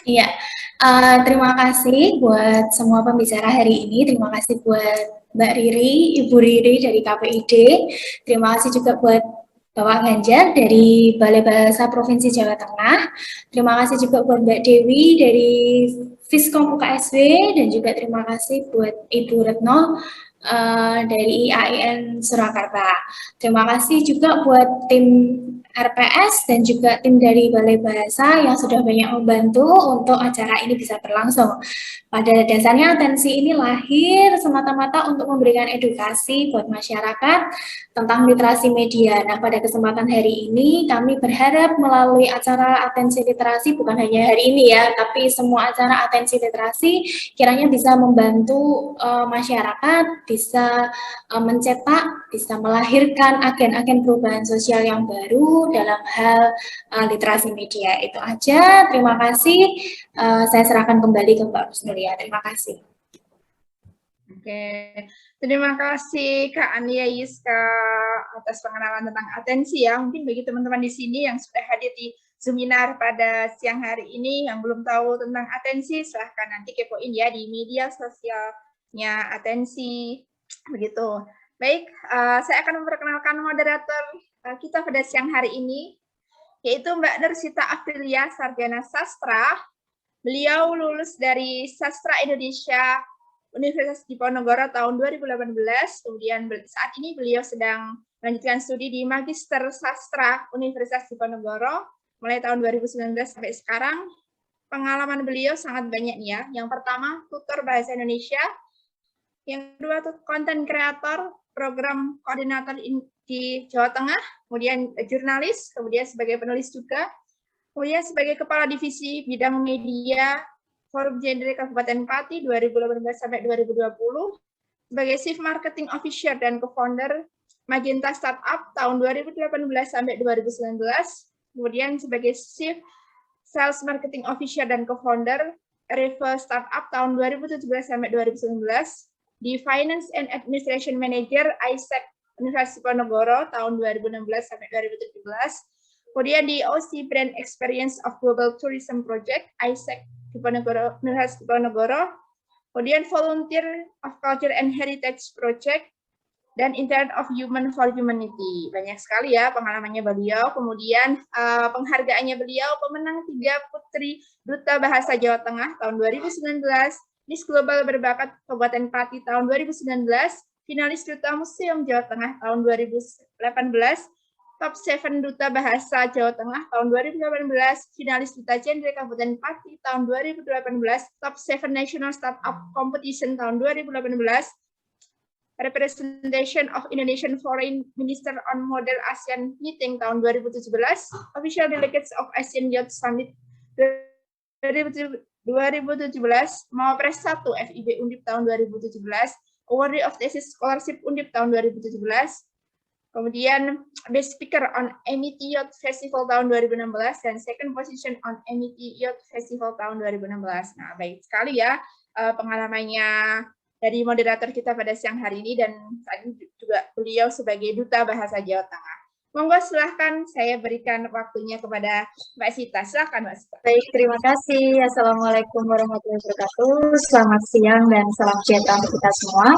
Iya, terima kasih buat semua pembicara hari ini. Terima kasih buat Mbak Riri, Ibu Riri dari KPID. Terima kasih juga buat Bapak Ganjar dari Balai Bahasa Provinsi Jawa Tengah. Terima kasih juga buat Mbak Dewi dari Fiskom UKSW dan juga terima kasih buat Ibu Retno dari IAIN Surakarta. Terima kasih juga buat tim RPS dan juga tim dari Balai Bahasa yang sudah banyak membantu untuk acara ini bisa berlangsung. Pada dasarnya atensi ini lahir semata-mata untuk memberikan edukasi buat masyarakat tentang literasi media. Nah, pada kesempatan hari ini kami berharap melalui acara atensi literasi bukan hanya hari ini ya, tapi semua acara atensi literasi kiranya bisa membantu masyarakat, bisa mencetak, bisa melahirkan agen-agen perubahan sosial yang baru dalam hal literasi media. Itu aja. Terima kasih. Saya serahkan kembali ke Mbak Rusnulia. Terima kasih. Oke, terima kasih Kak Ania Yiska atas pengenalan tentang atensi ya. Mungkin bagi teman-teman di sini yang sudah hadir di seminar pada siang hari ini yang belum tahu tentang atensi, silahkan nanti kepoin ya di media sosialnya atensi. Begitu. Baik, saya akan memperkenalkan moderator kita pada siang hari ini, yaitu Mbak Nursita Aprilia, Sarjana Sastra. Beliau lulus dari Sastra Indonesia Universitas Diponegoro tahun 2018, kemudian saat ini beliau sedang melanjutkan studi di Magister Sastra Universitas Diponegoro, mulai tahun 2019 sampai sekarang. Pengalaman beliau sangat banyak nih ya. Yang pertama, tutor bahasa Indonesia. Yang kedua, konten kreator, program koordinator di Jawa Tengah, kemudian jurnalis, kemudian sebagai penulis juga, kemudian sebagai Kepala Divisi Bidang Media Forum Genre Kabupaten Pati 2018 sampai 2020, sebagai Chief Marketing Officer dan Co-founder Magenta Startup tahun 2018 sampai 2019, kemudian sebagai Chief Sales Marketing Officer dan Co-founder Reva Startup tahun 2017 sampai 2019, di Finance and Administration Manager ISEC Universitas Diponegoro tahun 2016 sampai 2017, kemudian di OC Brand Experience of Global Tourism Project ISEC Diponegoro, Universitas Diponegoro, kemudian Volunteer of Culture and Heritage Project, dan Internet of Human for Humanity. Banyak sekali ya pengalamannya beliau. Kemudian penghargaannya beliau, pemenang 3 Putri Duta Bahasa Jawa Tengah tahun 2019, Miss Global Berbakat Kabupaten Pati tahun 2019, finalis Duta Museum Jawa Tengah tahun 2018, Top 7 Duta Bahasa Jawa Tengah tahun 2018, finalis Duta Genre Kabupaten Pati tahun 2018, Top 7 National Startup Competition tahun 2018, Representation of Indonesian Foreign Minister on Model ASEAN Meeting tahun 2017, Official Delegates of ASEAN Youth Summit 2017, Mawapres 1 FIB Undip tahun 2017, Awardee of Thesis Scholarship Undip tahun 2017, kemudian Best Speaker on MET Youth Festival tahun 2016, dan Second Position on MET Youth Festival tahun 2016. Nah, baik sekali ya pengalamannya dari moderator kita pada siang hari ini, dan tadi juga beliau sebagai Duta Bahasa Jawa Tengah. Monggo silahkan saya berikan waktunya kepada Mbak Sita. Silahkan Mbak Sita. Baik, terima kasih. Assalamualaikum warahmatullahi wabarakatuh. Selamat siang dan salam sejahtera untuk kita semua.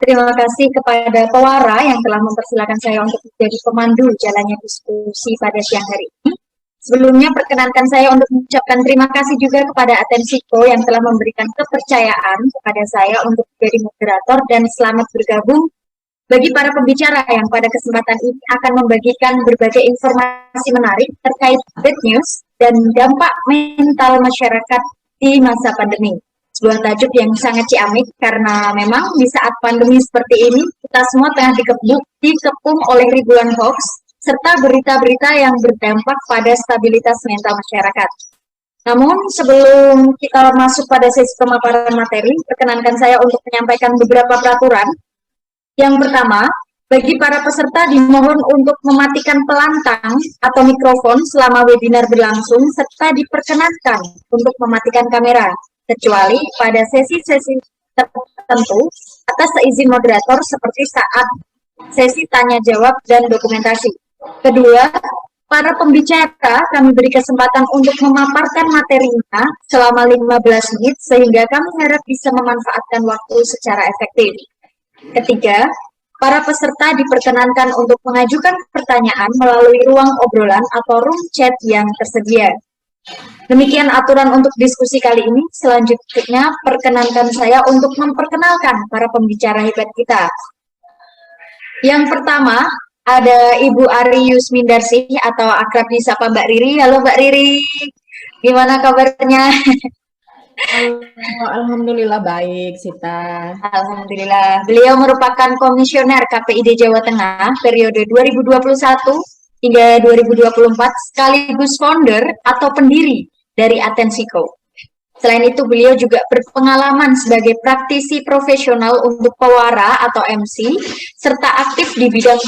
Terima kasih kepada Pewara yang telah mempersilahkan saya untuk menjadi pemandu jalannya diskusi pada siang hari ini. Sebelumnya perkenankan saya untuk mengucapkan terima kasih juga kepada Atensiko yang telah memberikan kepercayaan kepada saya untuk menjadi moderator, dan selamat bergabung bagi para pembicara yang pada kesempatan ini akan membagikan berbagai informasi menarik terkait bad news dan dampak mental masyarakat di masa pandemi. Sebuah tajuk yang sangat ciamik karena memang di saat pandemi seperti ini kita semua tengah dikepung oleh ribuan hoax serta berita-berita yang berdampak pada stabilitas mental masyarakat. Namun sebelum kita masuk pada sesi pemaparan materi, perkenankan saya untuk menyampaikan beberapa peraturan. Yang pertama, bagi para peserta dimohon untuk mematikan pelantang atau mikrofon selama webinar berlangsung, serta diperkenankan untuk mematikan kamera, kecuali pada sesi-sesi tertentu atas seizin moderator seperti saat sesi tanya jawab dan dokumentasi. Kedua, Para pembicara kami beri kesempatan untuk memaparkan materinya selama 15 menit sehingga kami harap bisa memanfaatkan waktu secara efektif. Ketiga, para peserta diperkenankan untuk mengajukan pertanyaan melalui ruang obrolan atau room chat yang tersedia. Demikian aturan untuk diskusi kali ini. Selanjutnya, perkenankan saya untuk memperkenalkan para pembicara hebat kita. Yang pertama, ada Ibu Ari Yusmindarsih atau akrab disapa Mbak Riri. Halo Mbak Riri, gimana kabarnya? Halo, alhamdulillah baik, Sita. Alhamdulillah. Beliau merupakan komisioner KPID Jawa Tengah periode 2021 hingga 2024 sekaligus founder atau pendiri dari Atensiko. Selain itu, beliau juga berpengalaman sebagai praktisi profesional untuk pewara atau MC, serta aktif di bidang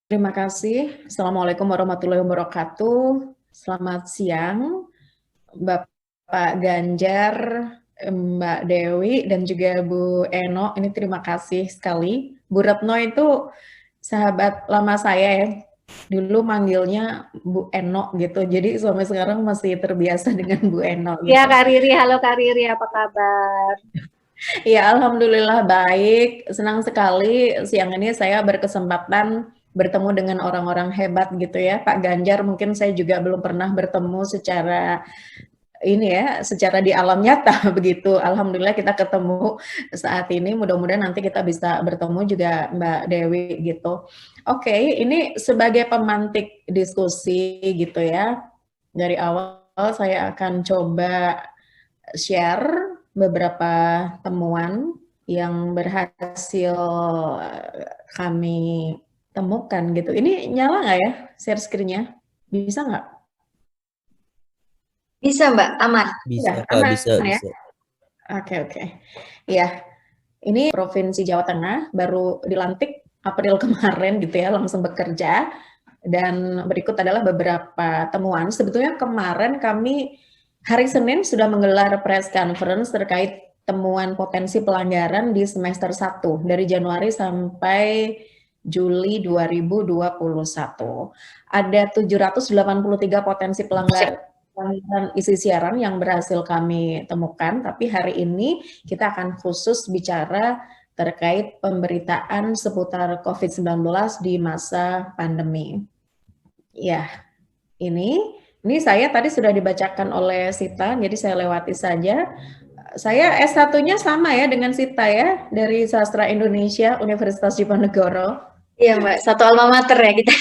Terima kasih. Assalamualaikum warahmatullahi wabarakatuh. Selamat siang, Bapak Ganjar, Mbak Dewi, dan juga Bu Eno. Ini terima kasih sekali. Bu Retno itu sahabat lama saya ya. Dulu manggilnya Bu Eno gitu. Jadi sampai sekarang masih terbiasa dengan Bu Eno gitu. Ya, Kak Riri. Halo Kak Riri, apa kabar? Ya, alhamdulillah baik. Senang sekali siang ini saya berkesempatan bertemu dengan orang-orang hebat gitu ya. Pak Ganjar mungkin saya juga belum pernah bertemu secara ini ya, secara di alam nyata begitu. Alhamdulillah kita ketemu saat ini. Mudah-mudahan nanti kita bisa bertemu juga Mbak Dewi gitu. Oke, ini sebagai pemantik diskusi gitu ya. Dari awal saya akan coba share beberapa temuan yang berhasil kami temukan gitu. Ini nyala nggak ya share screen-nya? Bisa nggak? Bisa Mbak, aman. Bisa, Ya, Kak, aman bisa, ya? bisa. Oke. Ya, ini Provinsi Jawa Tengah baru dilantik April kemarin gitu ya, langsung bekerja. Dan berikut adalah beberapa temuan. Sebetulnya kemarin kami hari Senin sudah menggelar press conference terkait temuan potensi pelanggaran di semester 1 dari Januari sampai Juli 2021. Ada 783 potensi pelanggaran isi siaran yang berhasil kami temukan, tapi hari ini kita akan khusus bicara terkait pemberitaan seputar COVID-19 di masa pandemi. Ya, ini saya tadi sudah dibacakan oleh Sita, jadi saya lewati saja. Saya S1-nya sama ya dengan Sita ya, dari Sastra Indonesia, Universitas Diponegoro. Iya Mbak, satu alma mater ya kita.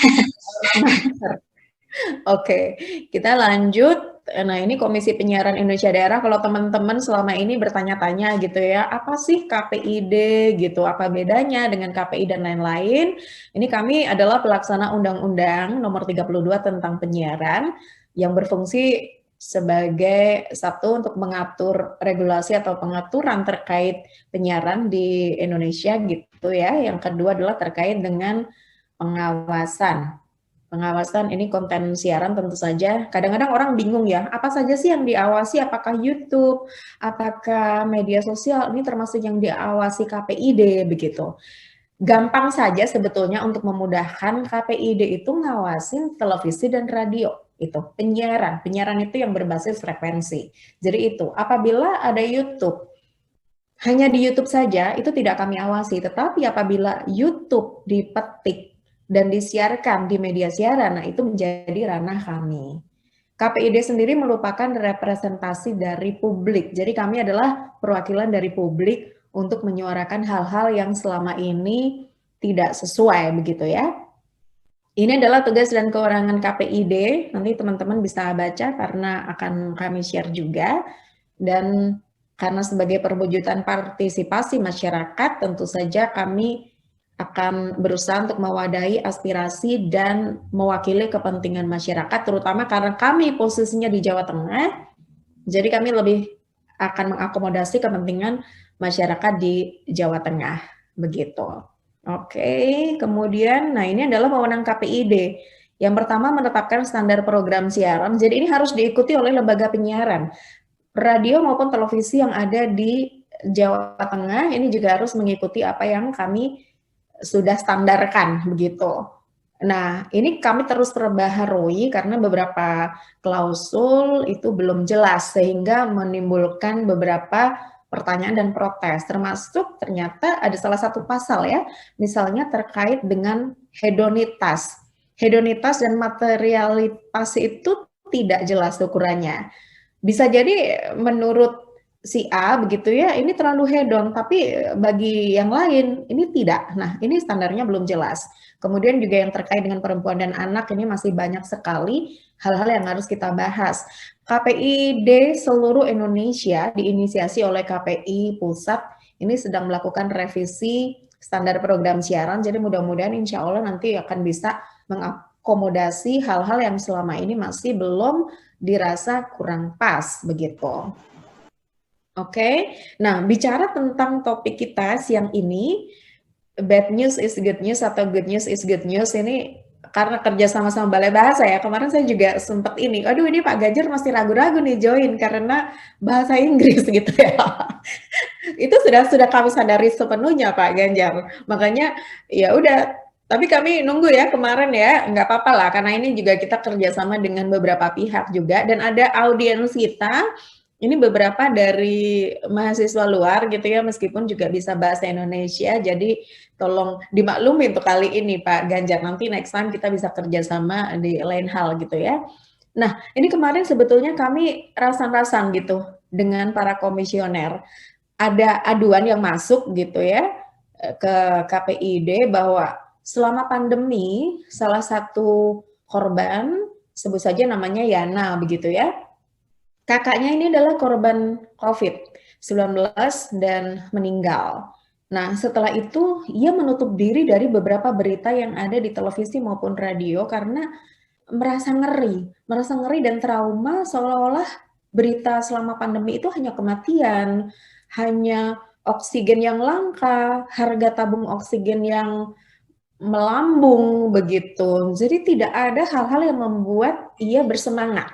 Oke, kita lanjut. Nah, ini Komisi Penyiaran Indonesia Daerah. Kalau teman-teman selama ini bertanya-tanya gitu ya, apa sih KPID gitu, apa bedanya dengan KPI dan lain-lain? Ini kami adalah pelaksana Undang-Undang Nomor 32 tentang penyiaran yang berfungsi sebagai satu untuk mengatur regulasi atau pengaturan terkait penyiaran di Indonesia gitu ya. Yang kedua adalah terkait dengan pengawasan. Pengawasan ini konten siaran tentu saja. Kadang-kadang orang bingung ya, apa saja sih yang diawasi? Apakah YouTube, apakah media sosial? Ini termasuk yang diawasi KPID begitu. Gampang saja sebetulnya untuk memudahkan. KPID itu ngawasin televisi dan radio. Itu penyiaran itu yang berbasis frekuensi. Jadi itu apabila ada YouTube, hanya di YouTube saja itu tidak kami awasi. Tetapi apabila YouTube dipetik dan disiarkan di media siaran, nah itu menjadi ranah kami. KPID sendiri merupakan representasi dari publik. Jadi kami adalah perwakilan dari publik untuk menyuarakan hal-hal yang selama ini tidak sesuai begitu ya. Ini adalah tugas dan kewenangan KPID. Nanti teman-teman bisa baca karena akan kami share juga. Dan karena sebagai perwujudan partisipasi masyarakat, tentu saja kami akan berusaha untuk mewadahi aspirasi dan mewakili kepentingan masyarakat, terutama karena kami posisinya di Jawa Tengah, jadi kami lebih akan mengakomodasi kepentingan masyarakat di Jawa Tengah, begitu. Oke, kemudian, nah ini adalah wewenang KPID. Yang pertama menetapkan standar program siaran, jadi ini harus diikuti oleh lembaga penyiaran, radio maupun televisi yang ada di Jawa Tengah, ini juga harus mengikuti apa yang kami sudah standarkan begitu. Nah, ini kami terus perbaharui karena beberapa klausul itu belum jelas sehingga menimbulkan beberapa pertanyaan dan protes, termasuk ternyata ada salah satu pasal ya, misalnya terkait dengan hedonitas. Hedonitas dan materialitas itu tidak jelas ukurannya. Bisa jadi menurut si A begitu ya, ini terlalu hedon, tapi bagi yang lain ini tidak. Nah, ini standarnya belum jelas. Kemudian juga yang terkait dengan perempuan dan anak ini masih banyak sekali hal-hal yang harus kita bahas. KPID seluruh Indonesia diinisiasi oleh KPI Pusat ini sedang melakukan revisi standar program siaran, jadi mudah-mudahan insya Allah nanti akan bisa mengakomodasi hal-hal yang selama ini masih belum dirasa kurang pas begitu. Oke, nah bicara tentang topik kita siang ini, bad news is good news atau good news is good news ini karena kerja sama-sama Balai Bahasa ya, kemarin saya juga sempat aduh ini Pak Ganjar masih ragu-ragu nih join karena bahasa Inggris gitu ya. Itu sudah kami sadari sepenuhnya Pak Ganjar, makanya ya udah, tapi kami nunggu ya kemarin ya, nggak apa-apa lah karena ini juga kita kerjasama dengan beberapa pihak juga dan ada audiens kita. Ini beberapa dari mahasiswa luar gitu ya, meskipun juga bisa bahasa Indonesia, jadi tolong dimaklumi untuk kali ini Pak Ganjar, nanti next time kita bisa kerjasama di lain hal gitu ya. Nah, ini kemarin sebetulnya kami rasan-rasan gitu dengan para komisioner. Ada aduan yang masuk gitu ya ke KPID bahwa selama pandemi salah satu korban, sebut saja namanya Yana begitu ya, kakaknya ini adalah korban COVID-19 dan meninggal. Nah, setelah itu ia menutup diri dari beberapa berita yang ada di televisi maupun radio karena merasa ngeri dan trauma seolah-olah berita selama pandemi itu hanya kematian, hanya oksigen yang langka, harga tabung oksigen yang melambung begitu. Jadi tidak ada hal-hal yang membuat ia bersemangat.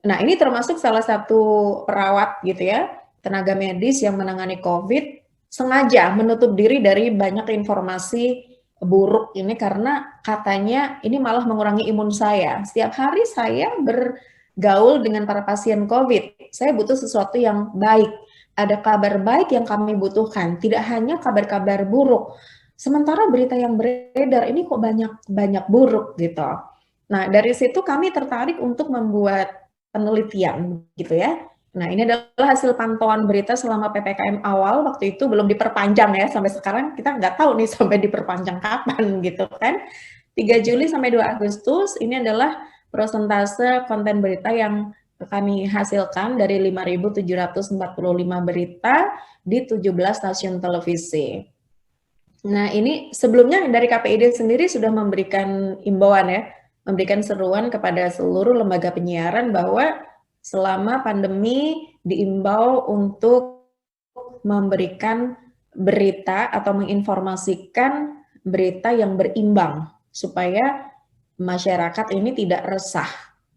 Nah, ini termasuk salah satu perawat gitu ya, tenaga medis yang menangani COVID, sengaja menutup diri dari banyak informasi buruk ini karena katanya ini malah mengurangi imun saya. Setiap hari saya bergaul dengan para pasien COVID, saya butuh sesuatu yang baik. Ada kabar baik yang kami butuhkan, tidak hanya kabar-kabar buruk. Sementara berita yang beredar ini kok banyak buruk gitu. Nah, dari situ kami tertarik untuk membuat penelitian gitu ya. Nah, ini adalah hasil pantauan berita selama PPKM awal, waktu itu belum diperpanjang ya, sampai sekarang kita nggak tahu nih sampai diperpanjang kapan gitu kan. 3 Juli sampai 2 Agustus, ini adalah persentase konten berita yang kami hasilkan dari 5.745 berita di 17 stasiun televisi. Nah, ini sebelumnya dari KPID sendiri sudah memberikan imbauan ya, memberikan seruan kepada seluruh lembaga penyiaran bahwa selama pandemi diimbau untuk memberikan berita atau menginformasikan berita yang berimbang supaya masyarakat ini tidak resah,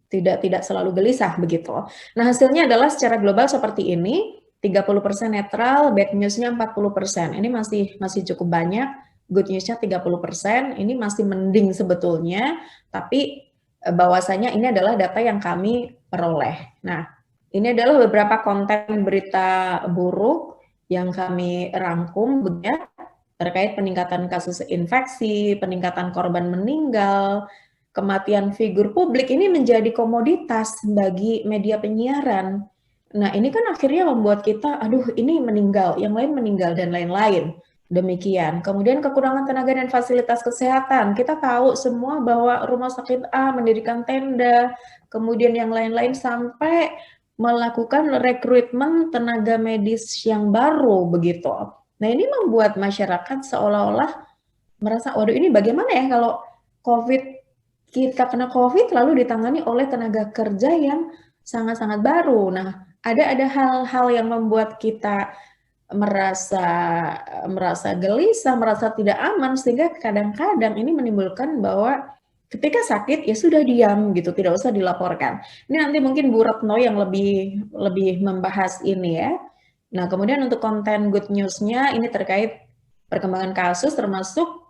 tidak selalu gelisah begitu. Nah, hasilnya adalah secara global seperti ini, 30% netral, bad news-nya 40%. Ini masih cukup banyak. Good news-nya 30%, ini masih mending sebetulnya, tapi bahwasanya ini adalah data yang kami peroleh. Nah, ini adalah beberapa konten berita buruk yang kami rangkum ya, terkait peningkatan kasus infeksi, peningkatan korban meninggal, kematian figur publik ini menjadi komoditas bagi media penyiaran. Nah, ini kan akhirnya membuat kita, aduh ini meninggal, yang lain meninggal, dan lain-lain. Demikian. Kemudian kekurangan tenaga dan fasilitas kesehatan. Kita tahu semua bahwa rumah sakit A mendirikan tenda, kemudian yang lain-lain sampai melakukan rekrutmen tenaga medis yang baru begitu. Nah, ini membuat masyarakat seolah-olah merasa, waduh ini bagaimana ya kalau kita kena COVID lalu ditangani oleh tenaga kerja yang sangat-sangat baru. Nah, ada hal-hal yang membuat kita merasa gelisah, merasa tidak aman, sehingga kadang-kadang ini menimbulkan bahwa ketika sakit ya sudah diam gitu, tidak usah dilaporkan. Ini nanti mungkin Bu Retno yang lebih membahas ini ya. Nah, kemudian untuk konten good news-nya ini terkait perkembangan kasus termasuk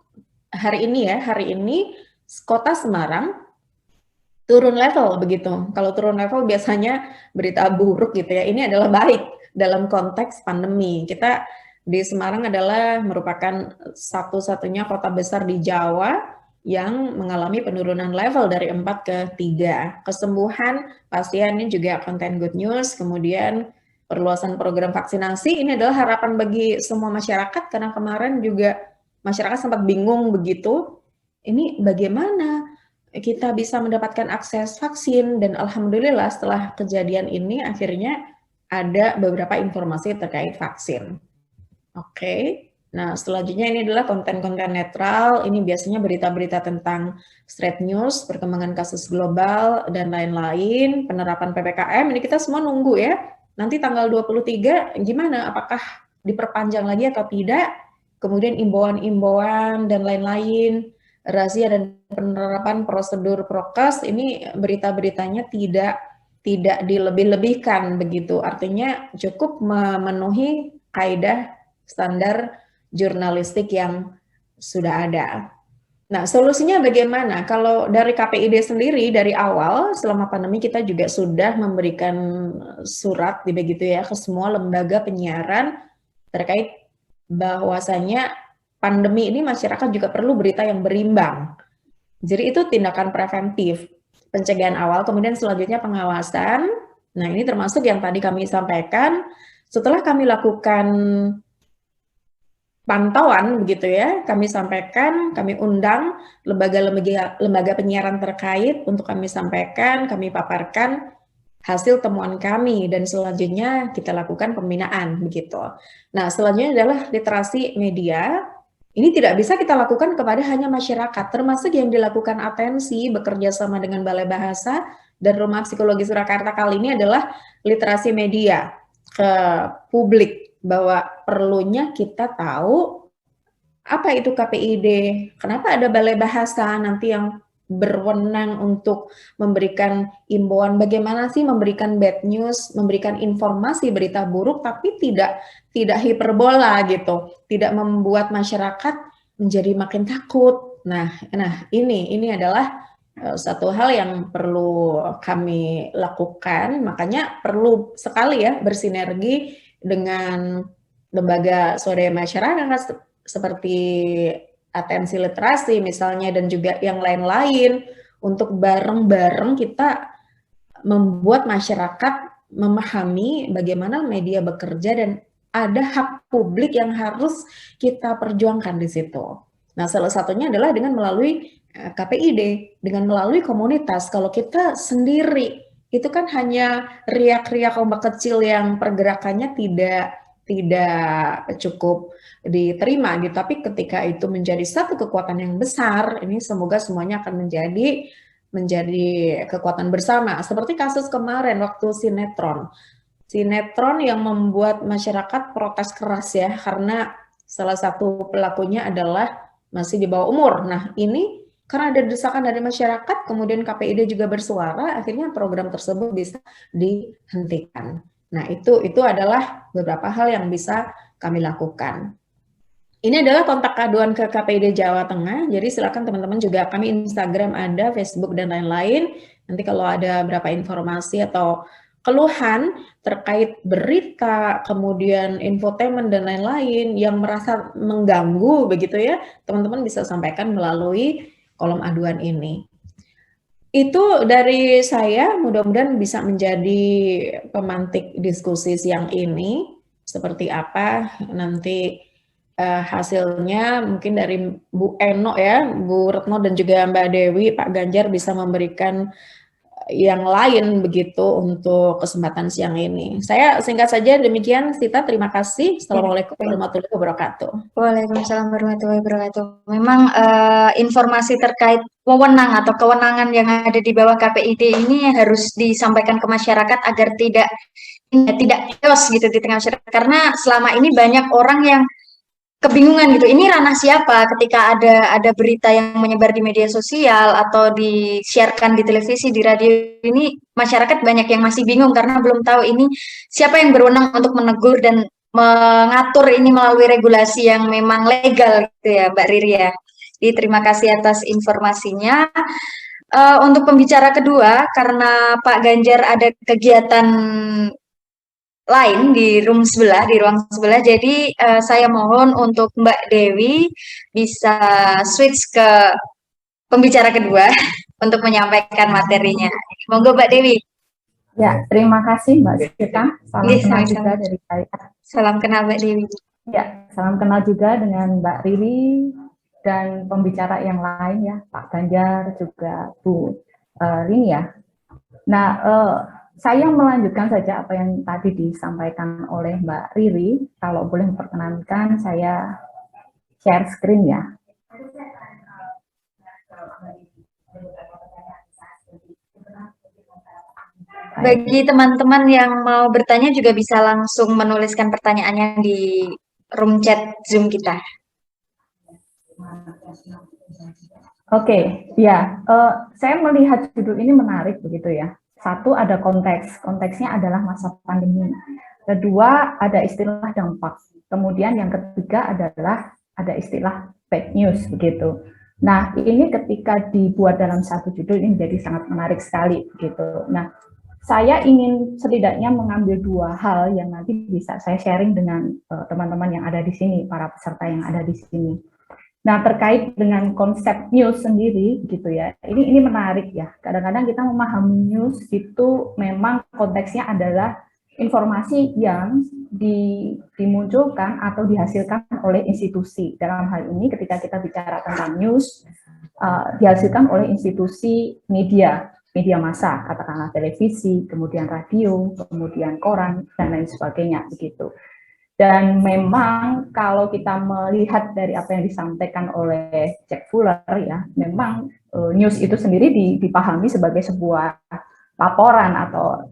hari ini Kota Semarang turun level begitu. Kalau turun level biasanya berita buruk gitu ya. Ini adalah baik dalam konteks pandemi. Kita di Semarang adalah merupakan satu-satunya kota besar di Jawa yang mengalami penurunan level dari 4 ke 3. Kesembuhan pasien ini juga konten good news, kemudian perluasan program vaksinasi ini adalah harapan bagi semua masyarakat karena kemarin juga masyarakat sempat bingung begitu. Ini bagaimana kita bisa mendapatkan akses vaksin dan alhamdulillah setelah kejadian ini akhirnya ada beberapa informasi terkait vaksin. Oke. Nah, selanjutnya ini adalah konten-konten netral. Ini biasanya berita-berita tentang straight news, perkembangan kasus global dan lain-lain, penerapan PPKM. Ini kita semua nunggu ya. Nanti tanggal 23 gimana? Apakah diperpanjang lagi atau tidak? Kemudian imbauan-imbauan dan lain-lain, razia dan penerapan prosedur prokes, ini berita-beritanya tidak dilebih-lebihkan begitu. Artinya cukup memenuhi kaidah standar jurnalistik yang sudah ada. Nah, solusinya bagaimana? Kalau dari KPID sendiri dari awal selama pandemi kita juga sudah memberikan surat begitu ya ke semua lembaga penyiaran terkait bahwasanya pandemi ini masyarakat juga perlu berita yang berimbang. Jadi itu tindakan preventif, pencegahan awal, kemudian selanjutnya pengawasan. Nah, ini termasuk yang tadi kami sampaikan. Setelah kami lakukan pantauan begitu ya, kami sampaikan, kami undang lembaga penyiaran terkait untuk kami sampaikan, kami paparkan hasil temuan kami dan selanjutnya kita lakukan pembinaan begitu. Nah, selanjutnya adalah literasi media. Ini tidak bisa kita lakukan kepada hanya masyarakat, termasuk yang dilakukan atensi bekerja sama dengan Balai Bahasa dan Rumah Psikologi Surakarta kali ini adalah literasi media ke publik, bahwa perlunya kita tahu apa itu KPID, kenapa ada Balai Bahasa nanti yang berwenang untuk memberikan imbauan, bagaimana sih memberikan bad news, memberikan informasi berita buruk tapi tidak hiperbola gitu, tidak membuat masyarakat menjadi makin takut. Nah ini adalah satu hal yang perlu kami lakukan, makanya perlu sekali ya bersinergi dengan lembaga swadaya masyarakat seperti atensi literasi misalnya dan juga yang lain-lain untuk bareng-bareng kita membuat masyarakat memahami bagaimana media bekerja dan ada hak publik yang harus kita perjuangkan di situ. Nah, salah satunya adalah dengan melalui KPID, dengan melalui komunitas. Kalau kita sendiri itu kan hanya riak-riak ombak kecil yang pergerakannya tidak cukup diterima gitu, tapi ketika itu menjadi satu kekuatan yang besar, ini semoga semuanya akan menjadi kekuatan bersama. Seperti kasus kemarin waktu sinetron yang membuat masyarakat protes keras ya, karena salah satu pelakunya adalah masih di bawah umur. Nah, ini karena ada desakan dari masyarakat, kemudian KPID juga bersuara, akhirnya program tersebut bisa dihentikan. Nah, itu adalah beberapa hal yang bisa kami lakukan. Ini adalah kontak aduan ke KPID Jawa Tengah, jadi silakan teman-teman juga, kami Instagram ada, Facebook dan lain-lain. Nanti kalau ada beberapa informasi atau keluhan terkait berita, kemudian infotainment dan lain-lain yang merasa mengganggu begitu ya, teman-teman bisa sampaikan melalui kolom aduan ini. Itu dari saya, mudah-mudahan bisa menjadi pemantik diskusi siang ini. Seperti apa nanti hasilnya, mungkin dari Bu Eno ya, Bu Retno dan juga Mbak Dewi, Pak Ganjar bisa memberikan yang lain begitu untuk kesempatan siang ini. Saya singkat saja demikian, Sita, terima kasih. Assalamualaikum warahmatullahi wabarakatuh. Waalaikumsalam warahmatullahi wabarakatuh. Memang informasi terkait wewenang atau kewenangan yang ada di bawah KPID ini harus disampaikan ke masyarakat agar tidak chaos gitu di tengah masyarakat. Karena selama ini banyak orang yang kebingungan gitu, ini ranah siapa ketika ada berita yang menyebar di media sosial atau di-sharekan di televisi, di radio, ini masyarakat banyak yang masih bingung karena belum tahu ini siapa yang berwenang untuk menegur dan mengatur ini melalui regulasi yang memang legal gitu ya Mbak Riri ya. Terima kasih atas informasinya. Untuk pembicara kedua, karena Pak Ganjar ada kegiatan lain di room sebelah, di ruang sebelah, jadi saya mohon untuk Mbak Dewi bisa switch ke pembicara kedua untuk menyampaikan materinya. Monggo Mbak Dewi. Ya, terima kasih Mbak Sita. Salam Iya, kenal sama-sama. juga dari saya. Salam kenal Mbak Dewi. Ya, salam kenal juga dengan Mbak Riri dan pembicara yang lain ya, Pak Ganjar juga Bu Rini ya. Nah, saya melanjutkan saja apa yang tadi disampaikan oleh Mbak Riri. Kalau boleh memperkenankan, saya share screen ya. Bagi teman-teman yang mau bertanya juga bisa langsung menuliskan pertanyaannya di room chat Zoom kita. Oke, ya, saya melihat judul ini menarik begitu ya. Satu, ada konteksnya adalah masa pandemi. Kedua, ada istilah dampak. Kemudian yang ketiga adalah ada istilah bad news begitu. Nah, ini ketika dibuat dalam satu judul ini menjadi sangat menarik sekali begitu. Nah, saya ingin setidaknya mengambil dua hal yang nanti bisa saya sharing dengan teman-teman yang ada di sini, para peserta yang ada di sini. Nah, terkait dengan konsep news sendiri gitu ya, ini menarik ya. Kadang-kadang kita memahami news itu memang konteksnya adalah informasi yang dimunculkan atau dihasilkan oleh institusi. Dalam hal ini ketika kita bicara tentang news, dihasilkan oleh institusi media massa, katakanlah televisi, kemudian radio, kemudian koran, dan lain sebagainya begitu. Dan memang kalau kita melihat dari apa yang disampaikan oleh Jack Fuller ya, memang news itu sendiri dipahami sebagai sebuah laporan atau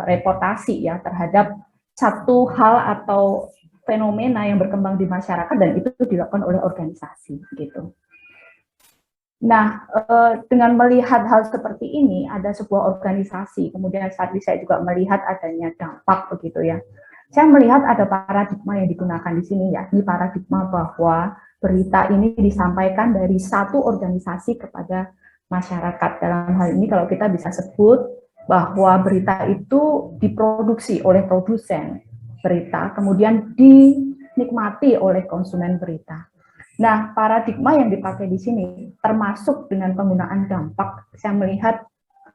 reportasi ya terhadap satu hal atau fenomena yang berkembang di masyarakat, dan itu dilakukan oleh organisasi gitu. Nah, dengan melihat hal seperti ini, ada sebuah organisasi, kemudian saat ini saya juga melihat adanya dampak begitu ya. Saya melihat ada paradigma yang digunakan di sini ya, ini paradigma bahwa berita ini disampaikan dari satu organisasi kepada masyarakat. Dalam hal ini kalau kita bisa sebut bahwa berita itu diproduksi oleh produsen berita, kemudian dinikmati oleh konsumen berita. Nah, paradigma yang dipakai di sini termasuk dengan penggunaan dampak. Saya melihat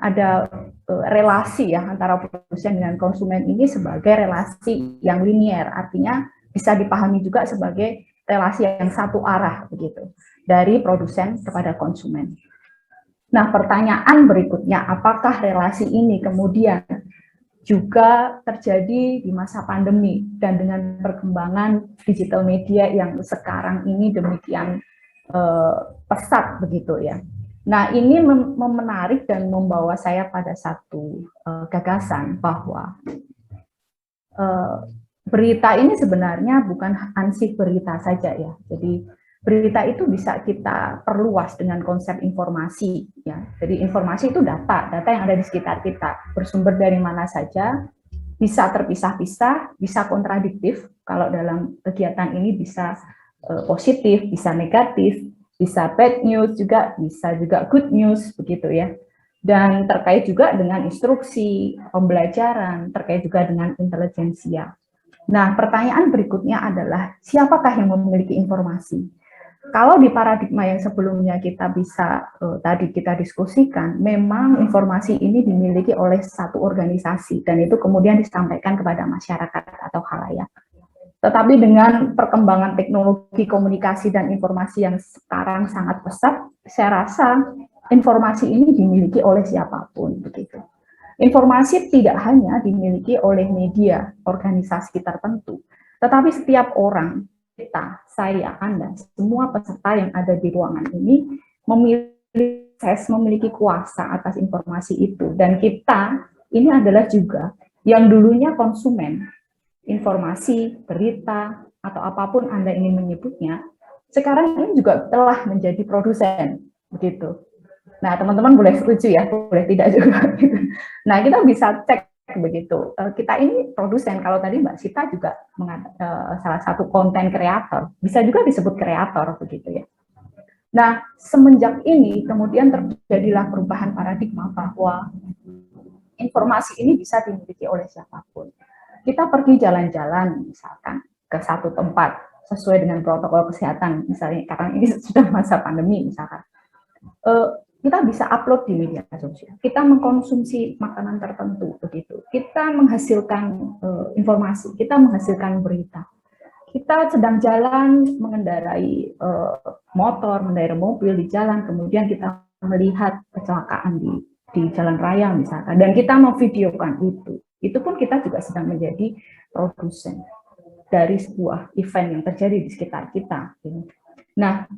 ada relasi ya antara produsen dengan konsumen ini sebagai relasi yang linier, artinya bisa dipahami juga sebagai relasi yang satu arah begitu dari produsen kepada konsumen. Nah, pertanyaan berikutnya, apakah relasi ini kemudian juga terjadi di masa pandemi dan dengan perkembangan digital media yang sekarang ini demikian pesat begitu ya. Nah, ini menarik dan membawa saya pada satu gagasan bahwa berita ini sebenarnya bukan ansih berita saja ya. Jadi berita itu bisa kita perluas dengan konsep informasi ya. Jadi informasi itu data yang ada di sekitar kita, bersumber dari mana saja, bisa terpisah-pisah, bisa kontradiktif. Kalau dalam kegiatan ini bisa positif, bisa negatif, bisa bad news juga, bisa juga good news begitu ya. Dan terkait juga dengan instruksi, pembelajaran, terkait juga dengan intelijensia. Nah, pertanyaan berikutnya adalah siapakah yang memiliki informasi? Kalau di paradigma yang sebelumnya kita bisa tadi kita diskusikan, memang informasi ini dimiliki oleh satu organisasi dan itu kemudian disampaikan kepada masyarakat atau khalayak. Tetapi dengan perkembangan teknologi komunikasi dan informasi yang sekarang sangat pesat, saya rasa informasi ini dimiliki oleh siapapun begitu. Informasi tidak hanya dimiliki oleh media, organisasi tertentu, tetapi setiap orang, kita, saya, Anda, semua peserta yang ada di ruangan ini memiliki kuasa atas informasi itu. Dan kita ini adalah juga yang dulunya konsumen informasi, berita, atau apapun Anda ingin menyebutnya, sekarang ini juga telah menjadi produsen, begitu. Nah, teman-teman boleh setuju ya, boleh tidak juga. Nah, kita bisa cek begitu. Kita ini produsen, kalau tadi Mbak Sita juga salah satu konten kreator, bisa juga disebut kreator begitu ya. Nah, semenjak ini kemudian terjadilah perubahan paradigma bahwa informasi ini bisa dimiliki oleh siapapun. Kita pergi jalan-jalan misalkan ke satu tempat sesuai dengan protokol kesehatan, misalnya karena ini sudah masa pandemi misalkan, kita bisa upload di media sosial, kita mengkonsumsi makanan tertentu begitu, kita menghasilkan informasi, kita menghasilkan berita, kita sedang jalan mengendarai motor, mengendarai mobil di jalan, kemudian kita melihat kecelakaan di jalan raya misalkan, dan kita memvideokan itu pun kita juga sedang menjadi produsen dari sebuah event yang terjadi di sekitar kita. Nah,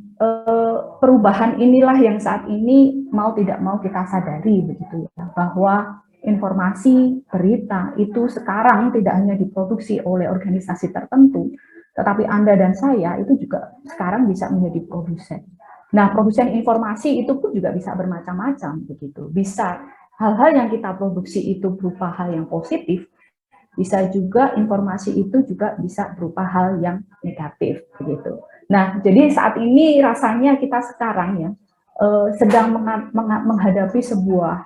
perubahan inilah yang saat ini mau tidak mau kita sadari begitu ya, bahwa informasi, berita itu sekarang tidak hanya diproduksi oleh organisasi tertentu, tetapi Anda dan saya itu juga sekarang bisa menjadi produsen. Nah, produsen informasi itu pun juga bisa bermacam-macam begitu. Bisa hal-hal yang kita produksi itu berupa hal yang positif, bisa juga informasi itu juga bisa berupa hal yang negatif begitu. Nah, jadi saat ini rasanya kita sekarang ya sedang menghadapi sebuah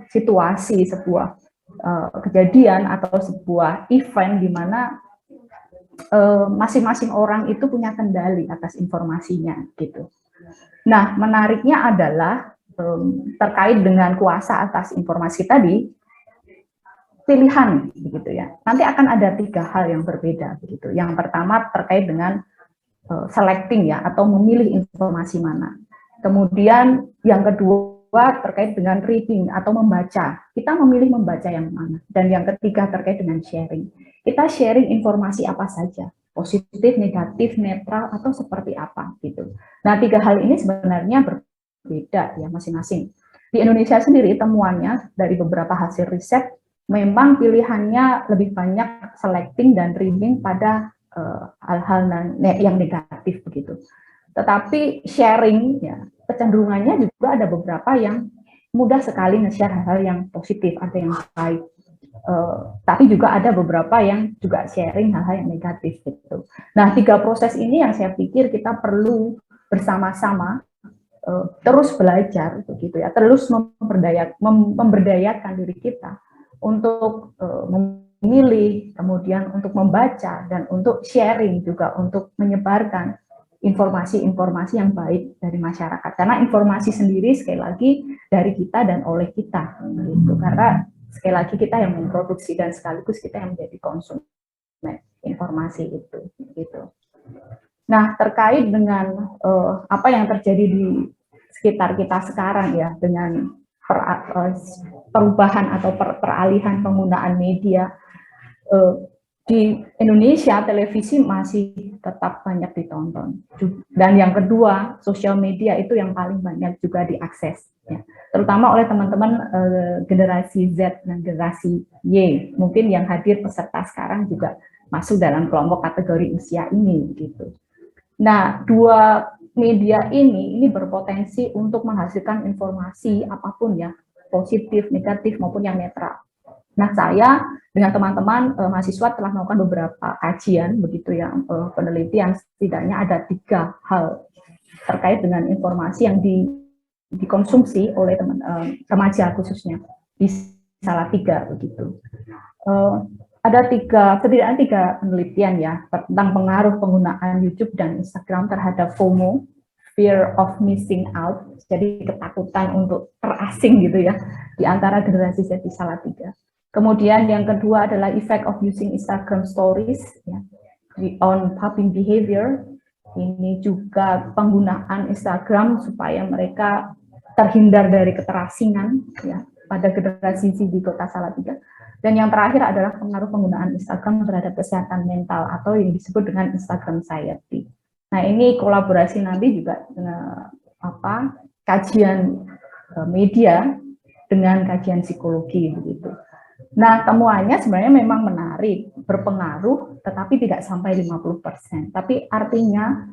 situasi, sebuah kejadian atau sebuah event di mana masing-masing orang itu punya kendali atas informasinya gitu. Nah, menariknya adalah terkait dengan kuasa atas informasi tadi, pilihan begitu ya. Nanti akan ada 3 hal yang berbeda begitu. Yang pertama terkait dengan selecting ya, atau memilih informasi mana. Kemudian yang kedua terkait dengan reading atau membaca. Kita memilih membaca yang mana. Dan yang ketiga terkait dengan sharing. Kita sharing informasi apa saja, positif, negatif, netral, atau seperti apa gitu. Nah, 3 hal ini sebenarnya berbeda ya masing-masing. Di Indonesia sendiri temuannya dari beberapa hasil riset memang pilihannya lebih banyak selecting dan reading pada hal-hal yang negatif begitu. Tetapi sharing ya kecenderungannya juga ada beberapa yang mudah sekali nge-share hal-hal yang positif, ada yang baik. Tapi juga ada beberapa yang juga sharing hal-hal yang negatif gitu. Nah, 3 proses ini yang saya pikir kita perlu bersama-sama terus belajar begitu ya, terus memberdayakan diri kita untuk memilih, kemudian untuk membaca dan untuk sharing juga, untuk menyebarkan informasi-informasi yang baik dari masyarakat. Karena informasi sendiri sekali lagi dari kita dan oleh kita gitu. Karena sekali lagi kita yang memproduksi dan sekaligus kita yang menjadi konsumen informasi itu gitu. Nah, terkait dengan apa yang terjadi di sekitar kita sekarang ya, dengan perubahan atau peralihan penggunaan media, di Indonesia televisi masih tetap banyak ditonton, dan yang kedua sosial media itu yang paling banyak juga diakses ya, terutama oleh teman-teman generasi Z dan generasi Y, mungkin yang hadir peserta sekarang juga masuk dalam kelompok kategori usia ini gitu. Nah, 2 media ini berpotensi untuk menghasilkan informasi apapun ya, positif, negatif maupun yang netral. Nah, saya dengan teman-teman mahasiswa telah melakukan beberapa kajian begitu ya, penelitian, setidaknya ada 3 hal terkait dengan informasi yang dikonsumsi oleh remaja khususnya di Salatiga begitu. Ada setidaknya 3 penelitian ya tentang pengaruh penggunaan YouTube dan Instagram terhadap FOMO, fear of missing out, jadi ketakutan untuk terasing gitu ya di antara generasi Z di Salatiga. Kemudian yang kedua adalah effect of using Instagram stories ya, on pumping behavior. Ini juga penggunaan Instagram supaya mereka terhindar dari keterasingan ya pada generasi Z di Kota Salatiga. Dan yang terakhir adalah pengaruh penggunaan Instagram terhadap kesehatan mental atau yang disebut dengan Instagram anxiety. Nah, ini kolaborasi nanti juga kajian media dengan kajian psikologi begitu. Nah, temuannya sebenarnya memang menarik, berpengaruh, tetapi tidak sampai 50%. Tapi artinya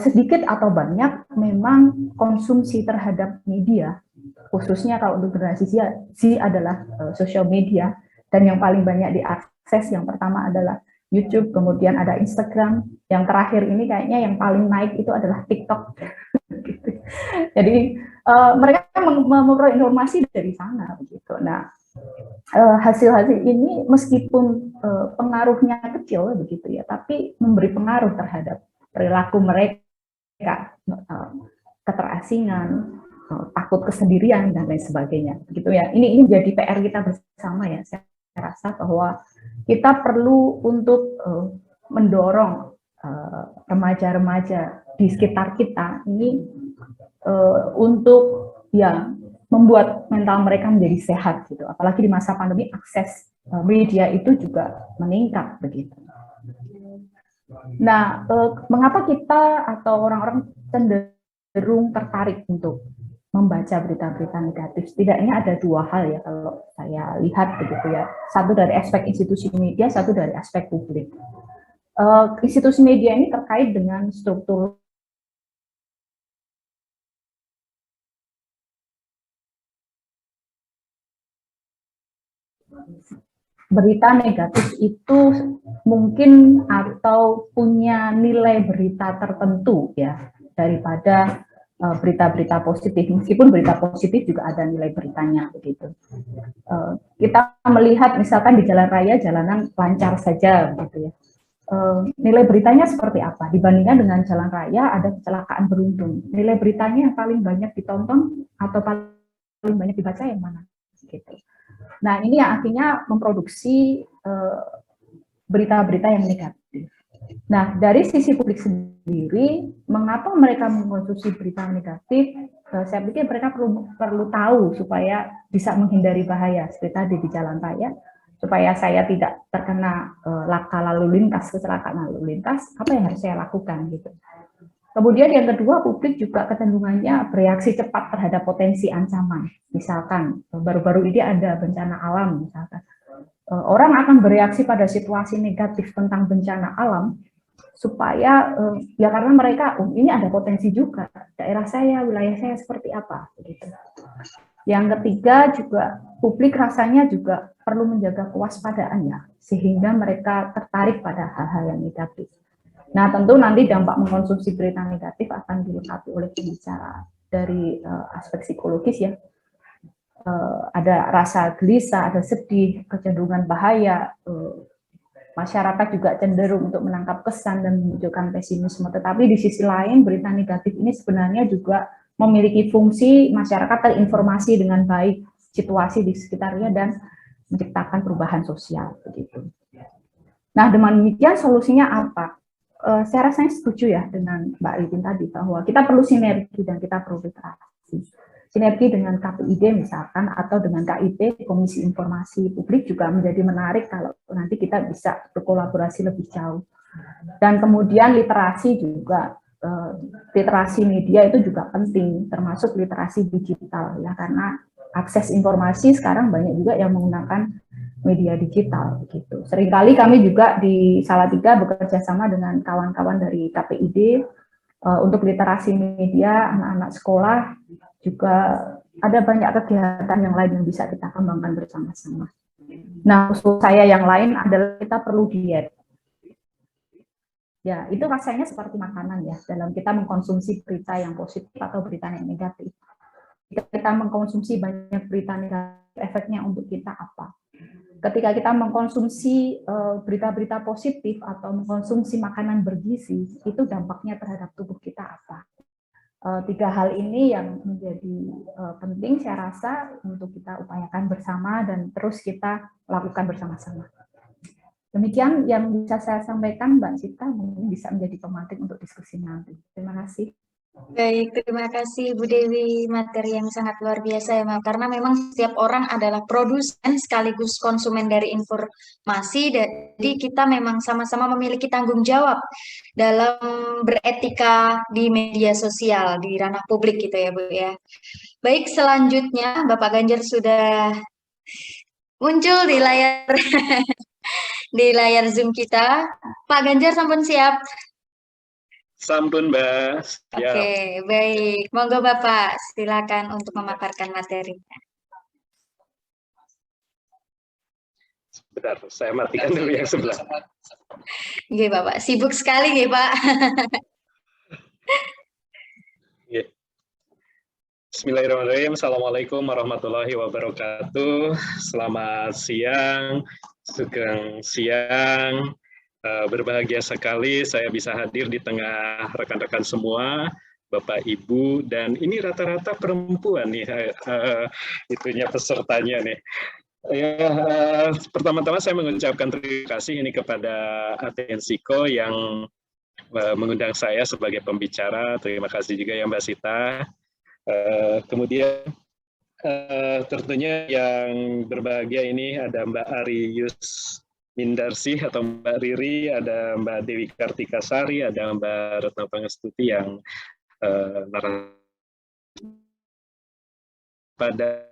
sedikit atau banyak memang konsumsi terhadap media, khususnya kalau untuk generasi Z adalah sosial media, dan yang paling banyak diakses yang pertama adalah YouTube, kemudian ada Instagram. Yang terakhir ini kayaknya yang paling naik itu adalah TikTok. Jadi mereka memperoleh informasi dari sana begitu. Nah, hasil-hasil ini meskipun pengaruhnya kecil begitu ya, tapi memberi pengaruh terhadap perilaku mereka, keterasingan, takut kesendirian dan lain sebagainya begitu ya. Ini menjadi PR kita bersama ya. Saya rasa bahwa kita perlu untuk mendorong remaja-remaja di sekitar kita ini untuk ya membuat mental mereka menjadi sehat gitu. Apalagi di masa pandemi akses media itu juga meningkat begitu. Nah, mengapa kita atau orang-orang cenderung tertarik untuk membaca berita-berita negatif? Setidaknya ada dua hal ya kalau saya lihat begitu ya. Satu dari aspek institusi media, satu dari aspek publik. Institusi media ini terkait dengan struktur berita negatif itu mungkin atau punya nilai berita tertentu ya daripada berita-berita positif, meskipun berita positif juga ada nilai beritanya begitu. Kita melihat misalkan di jalan raya jalanan lancar saja begitu ya. Nilai beritanya seperti apa dibandingkan dengan jalan raya ada kecelakaan beruntun, nilai beritanya yang paling banyak ditonton atau paling banyak dibaca yang mana gitu. Nah, ini yang akhirnya memproduksi berita-berita yang negatif. Nah, dari sisi publik sendiri, mengapa mereka mengkonsumsi berita negatif? Saya pikir mereka perlu tahu supaya bisa menghindari bahaya seperti tadi di jalan raya, supaya saya tidak terkena laka lalu lintas, kecelakaan lalu lintas, apa yang harus saya lakukan gitu. Kemudian yang kedua, publik juga kecenderungannya bereaksi cepat terhadap potensi ancaman. Misalkan baru-baru ini ada bencana alam, misalkan orang akan bereaksi pada situasi negatif tentang bencana alam supaya ya karena mereka ini ada potensi juga daerah saya, wilayah saya seperti apa begitu. Yang ketiga juga publik rasanya juga perlu menjaga kewaspadaan ya, sehingga mereka tertarik pada hal-hal yang negatif. Nah, tentu nanti dampak mengkonsumsi berita negatif akan dilengkapi oleh pembicara dari aspek psikologis ya. Ada rasa gelisah, ada sedih, kecenderungan bahaya, masyarakat juga cenderung untuk menangkap kesan dan menunjukkan pesimisme. Tetapi di sisi lain, berita negatif ini sebenarnya juga memiliki fungsi masyarakat terinformasi dengan baik situasi di sekitarnya dan menciptakan perubahan sosial. Begitu. Nah, dengan demikian solusinya apa? Saya rasanya setuju ya dengan Mbak Ritin tadi bahwa kita perlu sinergi dan kita perlu literasi. Sinergi dengan KPID misalkan atau dengan KIP, Komisi Informasi Publik juga menjadi menarik kalau nanti kita bisa berkolaborasi lebih jauh. Dan kemudian literasi juga, literasi media itu juga penting, termasuk literasi digital ya, karena akses informasi sekarang banyak juga yang menggunakan media digital begitu. Seringkali kami juga di Salatiga bekerja sama dengan kawan-kawan dari KPID untuk literasi media anak-anak sekolah, juga ada banyak kegiatan yang lain yang bisa kita kembangkan bersama-sama. Nah, usul saya yang lain adalah kita perlu diet. Ya, itu rasanya seperti makanan ya, dalam kita mengkonsumsi berita yang positif atau berita yang negatif. Jika kita mengkonsumsi banyak berita negatif, efeknya untuk kita apa? Ketika kita mengkonsumsi berita-berita positif atau mengkonsumsi makanan bergizi, itu dampaknya terhadap tubuh kita apa? Tiga hal ini yang menjadi penting saya rasa untuk kita upayakan bersama dan terus kita lakukan bersama-sama. Demikian yang bisa saya sampaikan, Mbak Cita, mungkin bisa menjadi pemantik untuk diskusi nanti. Terima kasih. Baik, terima kasih Bu Dewi, materi yang sangat luar biasa ya, Mbak. Karena memang setiap orang adalah produsen sekaligus konsumen dari informasi, jadi kita memang sama-sama memiliki tanggung jawab dalam beretika di media sosial, di ranah publik gitu ya Bu ya. Baik, selanjutnya Bapak Ganjar sudah muncul di layar di layar Zoom kita. Pak Ganjar sampun siap? Sampun, Mbak. Oke, baik. Monggo Bapak, silakan untuk memaparkan materinya. Bentar, saya matikan dulu yang sebelah. Nggih, Bapak. Sibuk sekali nggih, Pak. Ya. Bismillahirrahmanirrahim. Assalamualaikum warahmatullahi wabarakatuh. Selamat siang, sugeng siang. Berbahagia sekali saya bisa hadir di tengah rekan-rekan semua, Bapak Ibu, dan ini rata-rata perempuan nih, itunya pesertanya nih. Ya, pertama-tama saya mengucapkan terima kasih ini kepada Atensiko yang mengundang saya sebagai pembicara. Terima kasih juga ya Mbak Sita. Kemudian tentunya yang berbahagia ini ada Mbak Arius Mindarsih atau Mbak Riri, ada Mbak Dewi Kartikasari, ada Mbak Retno Pangestuti yang pada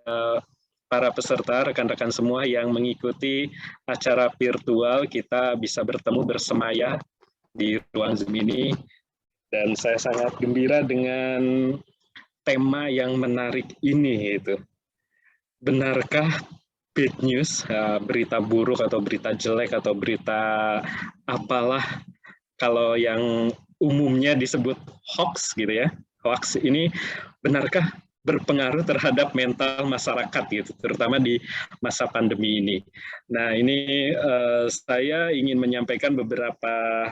para peserta, rekan-rekan semua yang mengikuti acara virtual, kita bisa bertemu bersemaya di ruang Zoom ini. Dan saya sangat gembira dengan tema yang menarik ini. Itu. Benarkah bad news, berita buruk atau berita jelek atau berita apalah, kalau yang umumnya disebut hoax gitu ya, hoax ini benarkah berpengaruh terhadap mental masyarakat gitu, terutama di masa pandemi ini. Nah ini saya ingin menyampaikan beberapa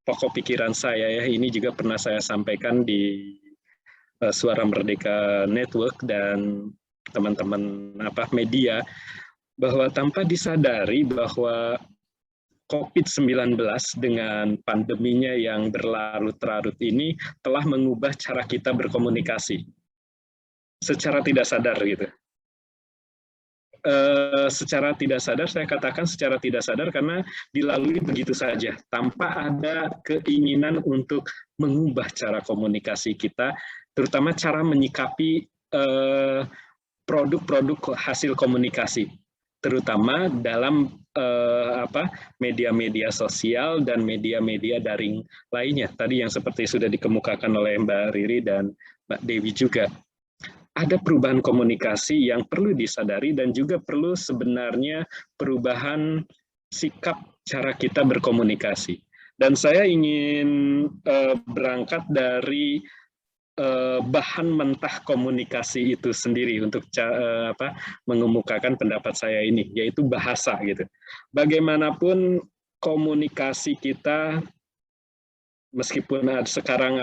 pokok pikiran saya ya. Ini juga pernah saya sampaikan di Suara Merdeka Network dan teman-teman media, bahwa tanpa disadari bahwa COVID-19 dengan pandeminya yang berlarut-larut ini telah mengubah cara kita berkomunikasi secara tidak sadar gitu. Secara tidak sadar, saya katakan secara tidak sadar karena dilalui begitu saja, tanpa ada keinginan untuk mengubah cara komunikasi kita, terutama cara menyikapi produk-produk hasil komunikasi, terutama dalam media-media sosial dan media-media daring lainnya. Tadi yang seperti sudah dikemukakan oleh Mbak Riri dan Mbak Dewi juga. Ada perubahan komunikasi yang perlu disadari dan juga perlu sebenarnya perubahan sikap cara kita berkomunikasi. Dan saya ingin berangkat dari bahan mentah komunikasi itu sendiri untuk mengemukakan pendapat saya ini, yaitu bahasa gitu. Bagaimanapun komunikasi kita, meskipun sekarang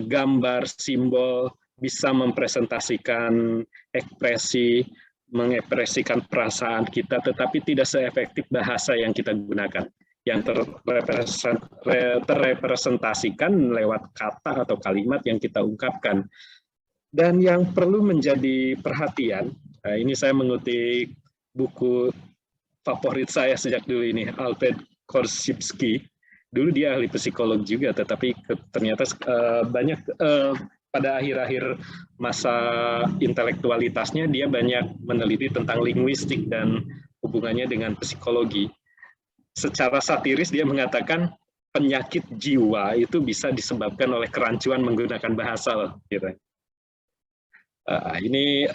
gambar, simbol bisa mempresentasikan ekspresi, mengekspresikan perasaan kita, tetapi tidak seefektif bahasa yang kita gunakan, yang terrepresentasikan lewat kata atau kalimat yang kita ungkapkan. Dan yang perlu menjadi perhatian, ini saya mengutip buku favorit saya sejak dulu ini, Albert Korzybski. Dulu dia ahli psikolog juga, tetapi ternyata banyak pada akhir-akhir masa intelektualitasnya dia banyak meneliti tentang linguistik dan hubungannya dengan psikologi. Secara satiris dia mengatakan penyakit jiwa itu bisa disebabkan oleh kerancuan menggunakan bahasa loh, gitu. Ini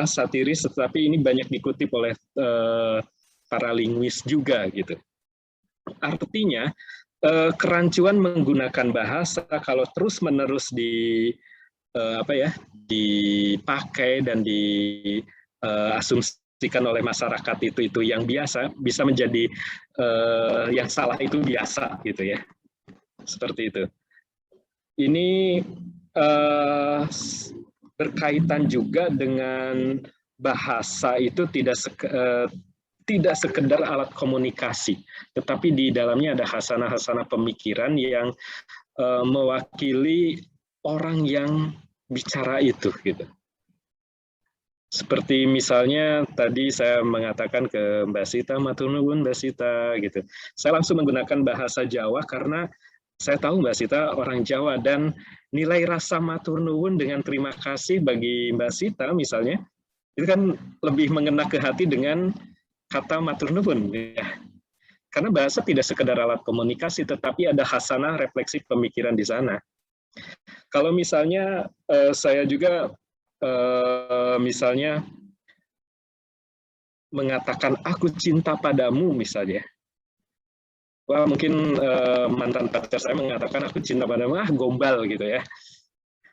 satiris, tetapi ini banyak dikutip oleh para linguis juga gitu. Artinya kerancuan menggunakan bahasa kalau terus-menerus dipakai dan diasumsikan oleh masyarakat itu yang biasa, bisa menjadi yang salah itu biasa gitu ya, seperti itu. Ini berkaitan juga dengan bahasa itu tidak sekedar alat komunikasi, tetapi di dalamnya ada hasanah-hasanah pemikiran yang mewakili orang yang bicara itu, gitu. Seperti misalnya tadi saya mengatakan ke Mbak Sita, matur nuwun Mbak Sita, gitu. Saya langsung menggunakan bahasa Jawa karena saya tahu Mbak Sita orang Jawa, dan nilai rasa matur nuwun dengan terima kasih bagi Mbak Sita misalnya, itu kan lebih mengena ke hati dengan kata matur nuwun, ya. Karena bahasa tidak sekedar alat komunikasi, tetapi ada hasanah refleksi pemikiran di sana. Kalau misalnya saya juga misalnya mengatakan aku cinta padamu misalnya. Wah, mungkin mantan pacar saya mengatakan aku cinta padamu, gombal gitu ya.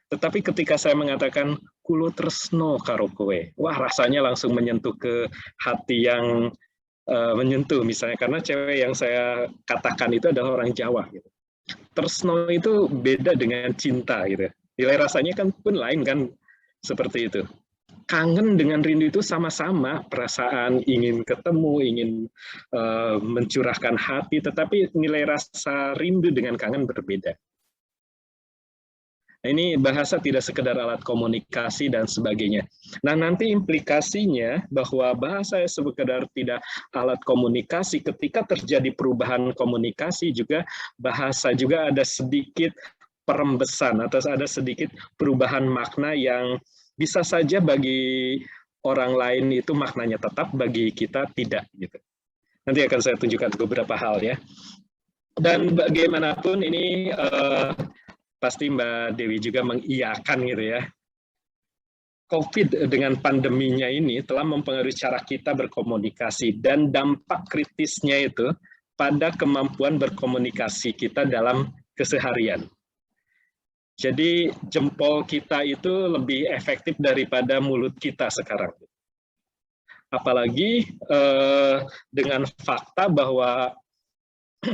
Tetapi ketika saya mengatakan kulo tresno karo kowe, wah rasanya langsung menyentuh ke hati yang menyentuh misalnya, karena cewek yang saya katakan itu adalah orang Jawa gitu. Tresno itu beda dengan cinta gitu. Nilai rasanya kan pun lain kan, seperti itu. Kangen dengan rindu itu sama-sama perasaan ingin ketemu, ingin mencurahkan hati, tetapi nilai rasa rindu dengan kangen berbeda. Nah, ini bahasa tidak sekedar alat komunikasi dan sebagainya. Nah, nanti implikasinya bahwa bahasa sekedar tidak alat komunikasi, ketika terjadi perubahan komunikasi juga, bahasa juga ada sedikit perembesan atau ada sedikit perubahan makna yang bisa saja bagi orang lain itu maknanya tetap, bagi kita tidak gitu. Nanti akan saya tunjukkan beberapa hal ya. Dan bagaimanapun ini pasti Mbak Dewi juga mengiyakan gitu ya. COVID dengan pandeminya ini telah mempengaruhi cara kita berkomunikasi dan dampak kritisnya itu pada kemampuan berkomunikasi kita dalam keseharian. Jadi jempol kita itu lebih efektif daripada mulut kita sekarang. Apalagi dengan fakta bahwa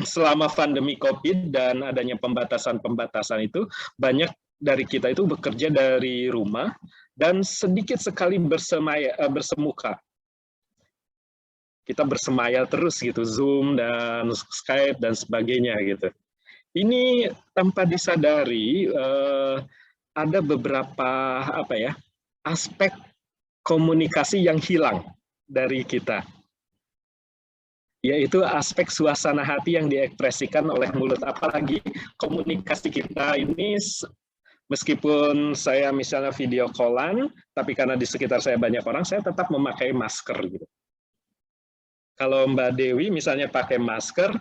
selama pandemi COVID dan adanya pembatasan-pembatasan itu, banyak dari kita itu bekerja dari rumah dan sedikit sekali bersemuka. Kita bersemaya terus gitu, Zoom dan Skype dan sebagainya gitu. Ini tanpa disadari ada beberapa aspek komunikasi yang hilang dari kita, yaitu aspek suasana hati yang diekspresikan oleh mulut. Apalagi komunikasi kita ini, meskipun saya misalnya video callan, tapi karena di sekitar saya banyak orang, saya tetap memakai masker gitu. Kalau Mbak Dewi misalnya pakai masker,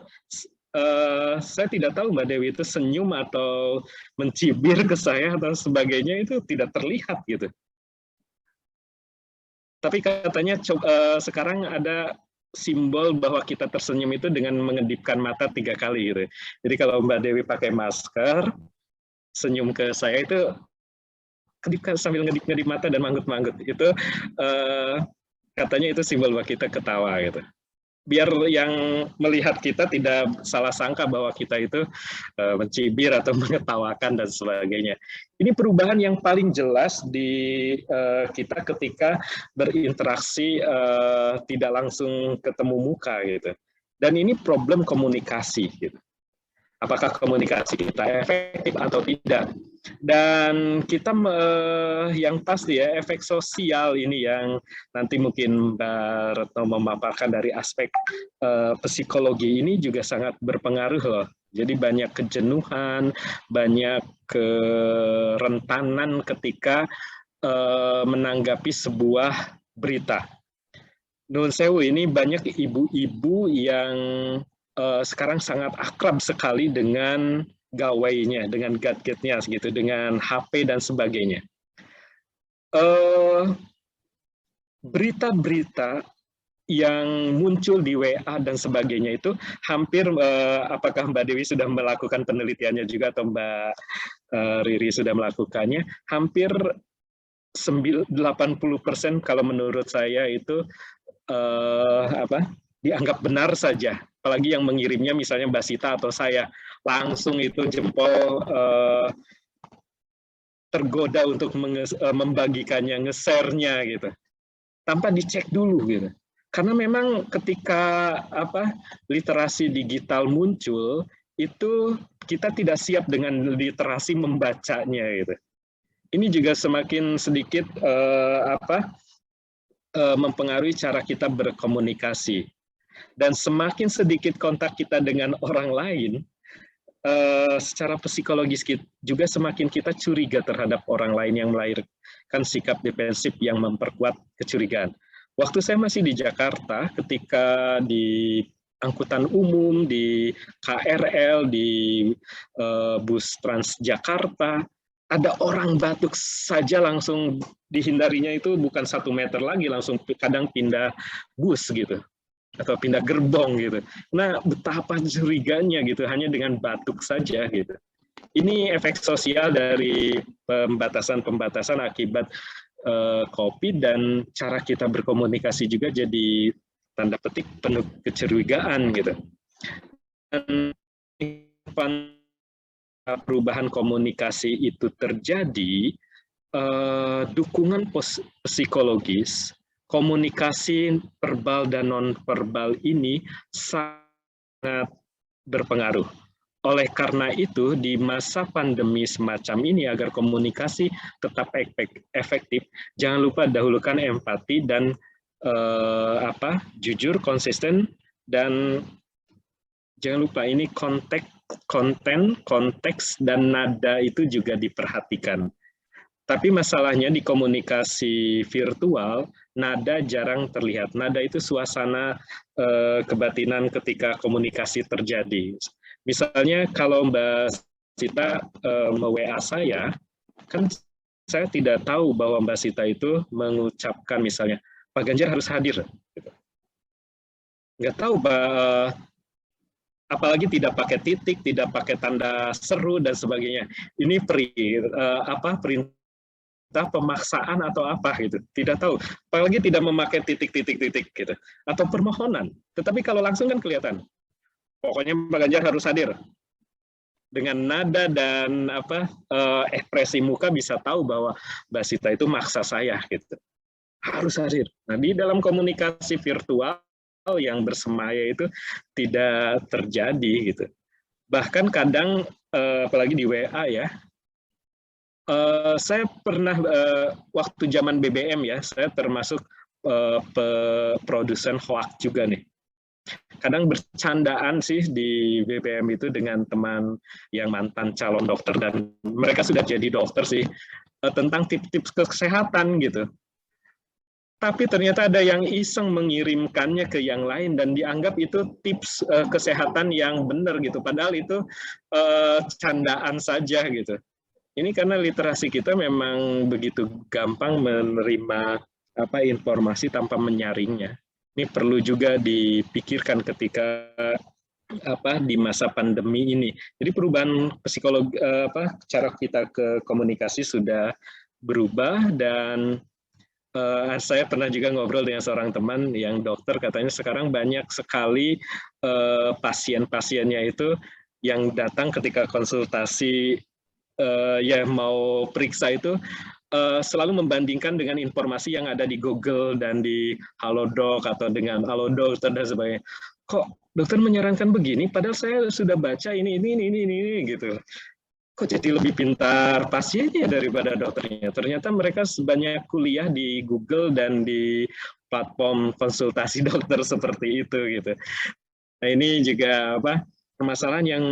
saya tidak tahu Mbak Dewi itu senyum atau mencibir ke saya atau sebagainya, itu tidak terlihat gitu. Tapi katanya sekarang ada simbol bahwa kita tersenyum itu dengan mengedipkan mata 3 kali gitu. Jadi kalau Mbak Dewi pakai masker, senyum ke saya itu kedipkan sambil ngedip-ngedip mata dan manggut-manggut. Itu katanya itu simbol bahwa kita ketawa gitu. Biar yang melihat kita tidak salah sangka bahwa kita itu mencibir atau mengetawakan dan sebagainya. Ini perubahan yang paling jelas di kita ketika berinteraksi tidak langsung ketemu muka gitu. Dan ini problem komunikasi gitu. Apakah komunikasi kita efektif atau tidak? Dan kita yang pasti ya, efek sosial ini yang nanti mungkin Mbak Retno memaparkan dari aspek psikologi ini juga sangat berpengaruh loh. Jadi banyak kejenuhan, banyak kerentanan ketika menanggapi sebuah berita. Nun sewu, ini banyak ibu-ibu yang sekarang sangat akrab sekali dengan gawainya, dengan gadgetnya, gitu, dengan HP dan sebagainya. Berita-berita yang muncul di WA dan sebagainya itu hampir, apakah Mbak Dewi sudah melakukan penelitiannya juga atau Mbak Riri sudah melakukannya, hampir 80% kalau menurut saya itu dianggap benar saja. Apalagi yang mengirimnya misalnya Mbak Sita atau saya, langsung itu jempol tergoda untuk membagikannya, nge-share-nya gitu, tanpa dicek dulu gitu. Karena memang ketika literasi digital muncul, itu kita tidak siap dengan literasi membacanya gitu. Ini juga semakin sedikit mempengaruhi cara kita berkomunikasi. Dan semakin sedikit kontak kita dengan orang lain, secara psikologis juga semakin kita curiga terhadap orang lain yang melahirkan sikap defensif yang memperkuat kecurigaan. Waktu saya masih di Jakarta, ketika di angkutan umum, di KRL, di bus Transjakarta, ada orang batuk saja langsung dihindarinya itu bukan 1 meter lagi, langsung kadang pindah bus gitu atau pindah gerbong gitu. Nah, betapa curiganya gitu hanya dengan batuk saja gitu. Ini efek sosial dari pembatasan-pembatasan akibat COVID, dan cara kita berkomunikasi juga jadi tanda petik penuh kecurigaan gitu. Dan perubahan komunikasi itu terjadi, dukungan psikologis, komunikasi verbal dan non-verbal ini sangat berpengaruh. Oleh karena itu, di masa pandemi semacam ini, agar komunikasi tetap efektif, jangan lupa dahulukan empati dan jujur, konsisten, dan jangan lupa ini konten, konteks, dan nada itu juga diperhatikan. Tapi masalahnya di komunikasi virtual, nada jarang terlihat. Nada itu suasana kebatinan ketika komunikasi terjadi. Misalnya kalau Mbak Sita me-WA saya, kan saya tidak tahu bahwa Mbak Sita itu mengucapkan misalnya, Pak Ganjar harus hadir. Nggak tahu, apalagi tidak pakai titik, tidak pakai tanda seru, dan sebagainya. Ini perintah pemaksaan atau apa gitu, tidak tahu. Apalagi tidak memakai titik-titik gitu, atau permohonan. Tetapi kalau langsung kan kelihatan. Pokoknya Pak Ganjar harus hadir. Dengan nada dan ekspresi muka bisa tahu bahwa Mbak Sita itu maksa saya gitu. Harus hadir. Nah, di dalam komunikasi virtual yang bersemaya itu tidak terjadi gitu. Bahkan kadang apalagi di WA ya. Saya pernah waktu zaman BBM ya, saya termasuk produsen hoax juga nih. Kadang bercandaan sih di BBM itu dengan teman yang mantan calon dokter, dan mereka sudah jadi dokter sih, tentang tips-tips kesehatan gitu. Tapi ternyata ada yang iseng mengirimkannya ke yang lain dan dianggap itu tips kesehatan yang benar gitu. Padahal itu candaan saja gitu. Ini karena literasi kita memang begitu gampang menerima informasi tanpa menyaringnya. Ini perlu juga dipikirkan ketika di masa pandemi ini. Jadi perubahan psikologi, cara kita ke komunikasi sudah berubah, dan saya pernah juga ngobrol dengan seorang teman yang dokter, katanya sekarang banyak sekali pasien-pasiennya itu yang datang ketika konsultasi mau periksa itu selalu membandingkan dengan informasi yang ada di Google dan di Halodoc atau dengan Halodoc dan sebagainya. Kok dokter menyarankan begini, padahal saya sudah baca ini gitu. Kok jadi lebih pintar pasiennya daripada dokternya? Ternyata mereka banyak kuliah di Google dan di platform konsultasi dokter seperti itu gitu. Nah, ini juga permasalahan yang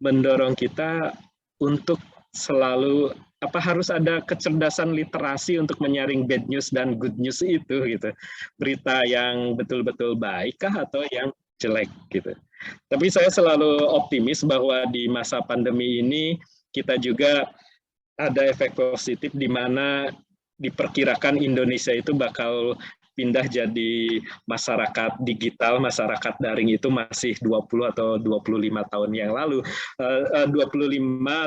mendorong kita untuk selalu harus ada kecerdasan literasi untuk menyaring bad news dan good news itu gitu. Berita yang betul-betul baik kah atau yang jelek gitu. Tapi saya selalu optimis bahwa di masa pandemi ini kita juga ada efek positif di mana diperkirakan Indonesia itu bakal pindah jadi masyarakat digital, masyarakat daring itu masih 20 atau 25 tahun yang lalu, 25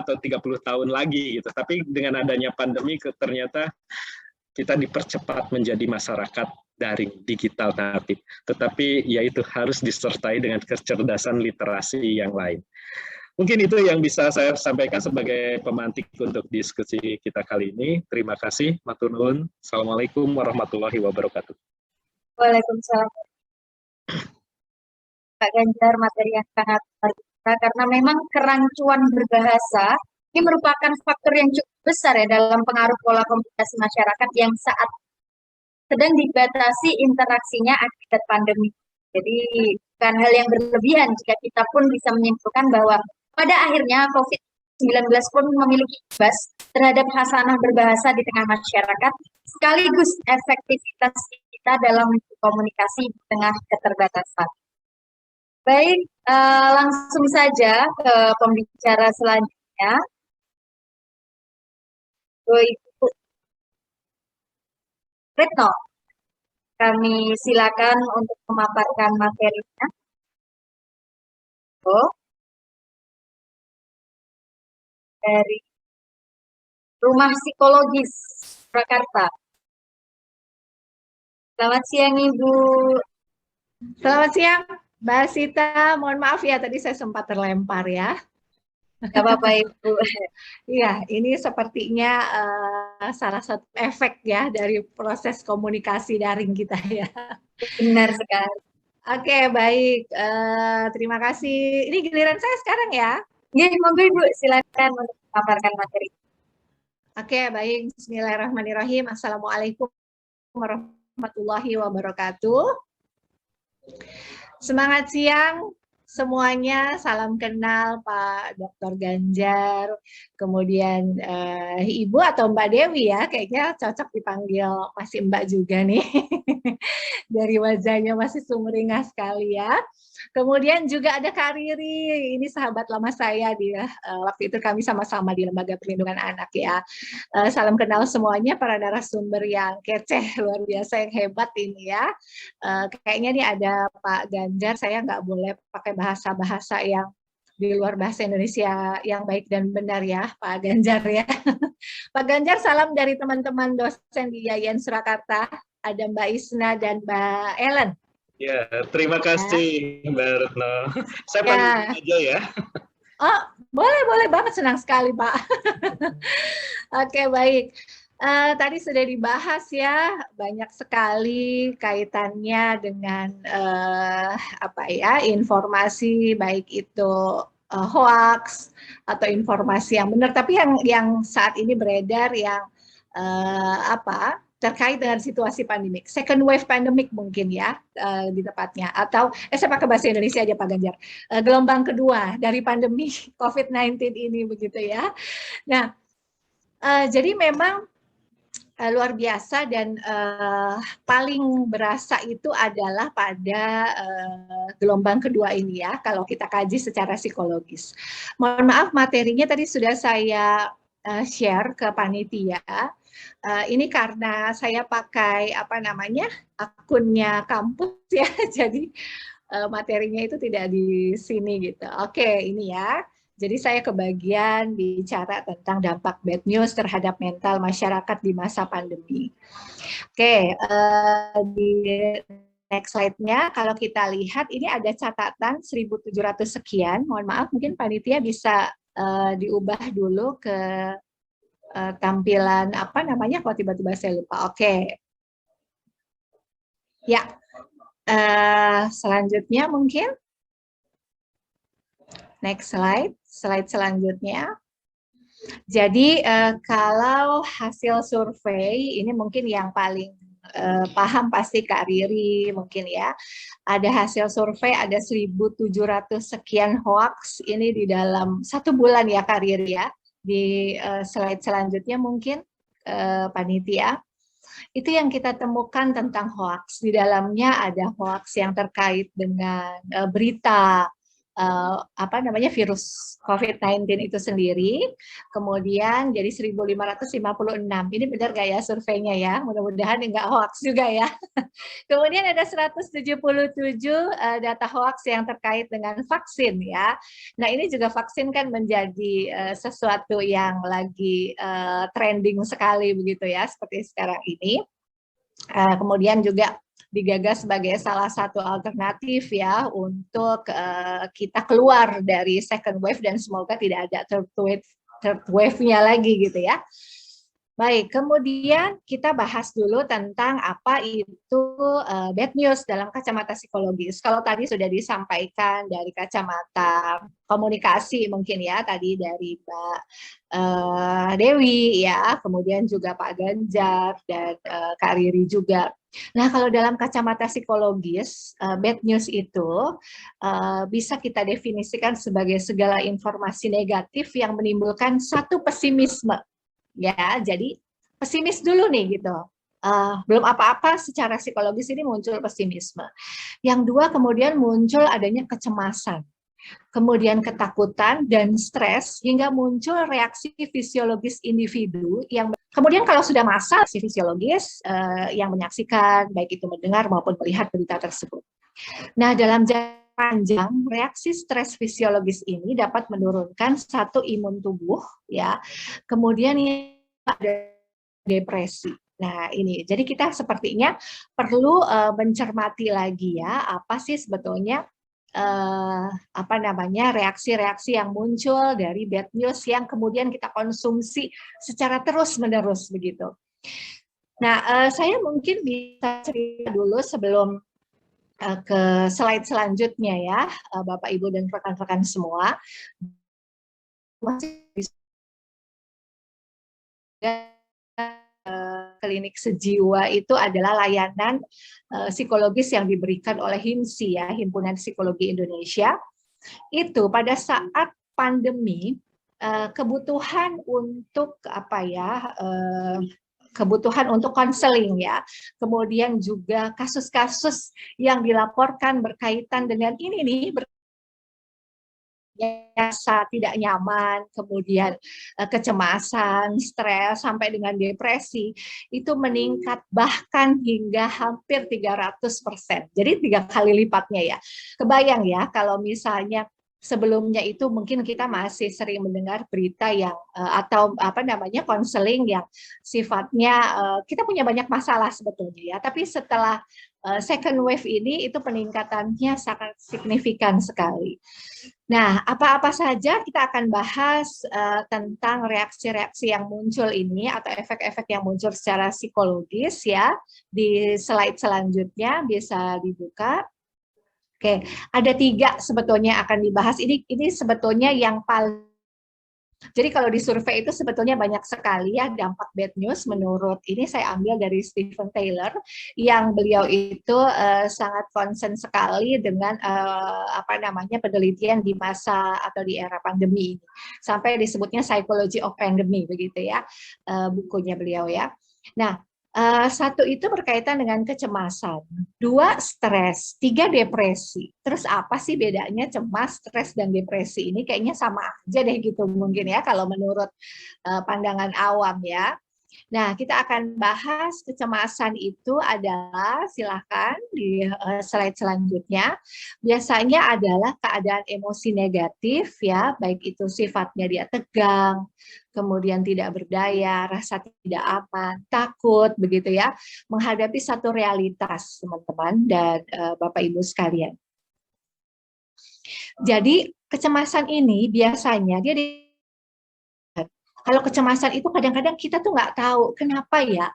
atau 30 tahun lagi gitu. Tapi dengan adanya pandemi ternyata kita dipercepat menjadi masyarakat daring, digital natif. Tetapi ya itu harus disertai dengan kecerdasan literasi yang lain. Mungkin itu yang bisa saya sampaikan sebagai pemantik untuk diskusi kita kali ini. Terima kasih, matur nuwun. Assalamualaikum warahmatullahi wabarakatuh. Waalaikumsalam. Pak Ganjar, materi yang sangat baik, karena memang kerancuan berbahasa ini merupakan faktor yang cukup besar ya dalam pengaruh pola komunikasi masyarakat yang saat sedang dibatasi interaksinya akibat pandemi. Jadi bukan hal yang berlebihan jika kita pun bisa menyimpulkan bahwa pada akhirnya COVID-19 pun memiliki imbas terhadap hasanah berbahasa di tengah masyarakat, sekaligus efektivitas kita dalam komunikasi di tengah keterbatasan. Baik, langsung saja ke pembicara selanjutnya. Ibu Retno, kami silakan untuk memaparkan materinya. Oh, dari Rumah Psikologis Jakarta. Selamat siang, Ibu. Selamat siang, Mbak Sita. Mohon maaf ya, tadi saya sempat terlempar ya. Gak apa-apa, Ibu. Iya, ini sepertinya salah satu efek ya dari proses komunikasi daring kita ya. Benar sekali. Oke, baik. Terima kasih. Ini giliran saya sekarang ya. Ya, monggo Ibu, silakan untuk memaparkan materi. Oke, baik. Bismillahirrahmanirrahim. Assalamualaikum warahmatullahi wabarakatuh. Semangat siang semuanya, salam kenal Pak Dr. Ganjar, kemudian Ibu atau Mbak Dewi ya, kayaknya cocok dipanggil masih Mbak juga nih, dari wajahnya masih sumringah sekali ya. Kemudian juga ada Kak Riri, ini sahabat lama saya waktu itu kami sama-sama di Lembaga Perlindungan Anak ya. Salam kenal semuanya para narasumber yang keceh, luar biasa, yang hebat ini ya. Kayaknya nih ada Pak Ganjar, saya nggak boleh pakai bahasa-bahasa yang di luar bahasa Indonesia yang baik dan benar ya, Pak Ganjar ya. Pak Ganjar, salam dari teman-teman dosen di IAIN Surakarta, ada Mbak Isna dan Mbak Ellen. Ya, terima kasih Mbak Retno. Saya panggil aja ya. Oh, boleh banget, senang sekali Pak. Oke, baik. Tadi sudah dibahas ya, banyak sekali kaitannya dengan informasi, baik itu hoax atau informasi yang benar, tapi yang saat ini beredar yang terkait dengan situasi pandemik, second wave pandemik mungkin ya di tepatnya, atau saya pakai bahasa Indonesia aja Pak Ganjar, gelombang kedua dari pandemi COVID-19 ini begitu ya. Nah, jadi memang luar biasa dan paling berasa itu adalah pada gelombang kedua ini ya, kalau kita kaji secara psikologis. Mohon maaf, materinya tadi sudah saya share ke panitia. Ini karena saya pakai akunnya kampus ya, jadi materinya itu tidak di sini gitu. Oke, ini ya. Jadi saya kebagian bicara tentang dampak bad news terhadap mental masyarakat di masa pandemi. Oke, di next slide-nya kalau kita lihat ini ada catatan 1.700 sekian. Mohon maaf, mungkin panitia bisa diubah dulu ke tampilan kok tiba-tiba saya lupa. Oke. Ya. Selanjutnya mungkin. Next slide. Slide selanjutnya. Jadi kalau hasil survei ini mungkin yang paling paham pasti Kak Riri mungkin ya. Ada hasil survei ada 1.700 sekian hoax ini di dalam 1 bulan ya Kak Riri ya. Di slide selanjutnya mungkin panitia. Itu yang kita temukan tentang hoax. Di dalamnya ada hoax yang terkait dengan berita virus COVID-19 itu sendiri, kemudian jadi 1.556. Ini benar nggak ya surveinya ya? Mudah-mudahan nggak hoax juga ya. Kemudian ada 177 data hoax yang terkait dengan vaksin ya. Nah ini juga vaksin kan menjadi sesuatu yang lagi trending sekali begitu ya, seperti sekarang ini. Kemudian juga digagas sebagai salah satu alternatif ya untuk kita keluar dari second wave dan semoga tidak ada third wave-nya lagi gitu ya. Baik, kemudian kita bahas dulu tentang apa itu bad news dalam kacamata psikologis. Kalau tadi sudah disampaikan dari kacamata komunikasi mungkin ya, tadi dari Mbak Dewi ya, kemudian juga Pak Ganjar dan Kak Riri juga. Nah, kalau dalam kacamata psikologis, bad news itu bisa kita definisikan sebagai segala informasi negatif yang menimbulkan satu pesimisme. Ya, jadi pesimis dulu nih gitu. Belum apa-apa secara psikologis ini muncul pesimisme. Yang dua kemudian muncul adanya kecemasan. kemudian ketakutan dan stres hingga muncul reaksi fisiologis individu yang kemudian kalau sudah masal si fisiologis yang menyaksikan baik itu mendengar maupun melihat berita tersebut. Nah, dalam jangka panjang reaksi stres fisiologis ini dapat menurunkan satu imun tubuh ya. Kemudian ada depresi. Nah, ini jadi kita sepertinya perlu mencermati lagi ya apa sih sebetulnya apa namanya reaksi-reaksi yang muncul dari bad news yang kemudian kita konsumsi secara terus-menerus begitu. Nah, saya mungkin bisa cerita dulu sebelum ke slide selanjutnya ya, Bapak Ibu dan rekan-rekan semua. Klinik sejiwa itu adalah layanan psikologis yang diberikan oleh HIMSI ya, Himpunan Psikologi Indonesia. Itu pada saat pandemi kebutuhan untuk apa ya kebutuhan untuk konseling ya, kemudian juga kasus-kasus yang dilaporkan berkaitan dengan ini nih biasa tidak nyaman, kemudian kecemasan, stres, sampai dengan depresi, itu meningkat bahkan hingga hampir 300%. Jadi 3 kali lipatnya ya. Kebayang ya kalau misalnya sebelumnya itu mungkin kita masih sering mendengar berita yang atau apa namanya konseling yang sifatnya kita punya banyak masalah sebetulnya ya, tapi setelah second wave ini itu peningkatannya sangat signifikan sekali. Nah, apa-apa saja kita akan bahas tentang reaksi-reaksi yang muncul ini atau efek-efek yang muncul secara psikologis ya di slide selanjutnya bisa dibuka. Oke, ada 3 sebetulnya akan dibahas. Ini sebetulnya yang paling. Jadi kalau di survei itu sebetulnya banyak sekali ya dampak bad news menurut ini saya ambil dari Stephen Taylor yang beliau itu sangat concern sekali dengan apa namanya penelitian di masa atau di era pandemi ini. Sampai disebutnya Psychology of Pandemic begitu ya bukunya beliau ya. Nah, 1 itu berkaitan dengan kecemasan, 2 stres, 3 depresi. Terus apa sih bedanya cemas, stres, dan depresi ini? Kayaknya sama aja deh gitu mungkin ya kalau menurut pandangan awam ya. Nah, kita akan bahas kecemasan itu adalah, silakan di slide selanjutnya, biasanya adalah keadaan emosi negatif ya, baik itu sifatnya dia tegang, kemudian tidak berdaya, rasa tidak aman, takut begitu ya, menghadapi satu realitas teman-teman dan Bapak Ibu sekalian. Jadi kecemasan ini biasanya dia kalau kecemasan itu kadang-kadang kita tuh nggak tahu kenapa ya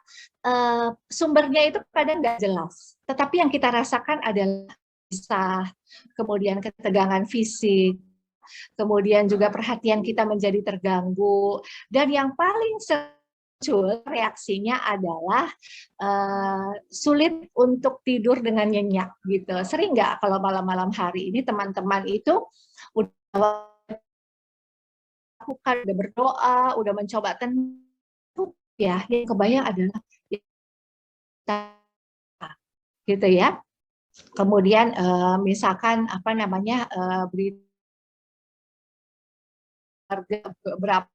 sumbernya itu kadang nggak jelas. Tetapi yang kita rasakan adalah gelisah, kemudian ketegangan fisik, kemudian juga perhatian kita menjadi terganggu, dan yang paling muncul reaksinya adalah sulit untuk tidur dengan nyenyak gitu. Sering nggak kalau malam-malam hari ini teman-teman itu udah udah berdoa, udah mencoba tentu ya, yang kebayang adalah gitu ya. Kemudian misalkan apa namanya berapa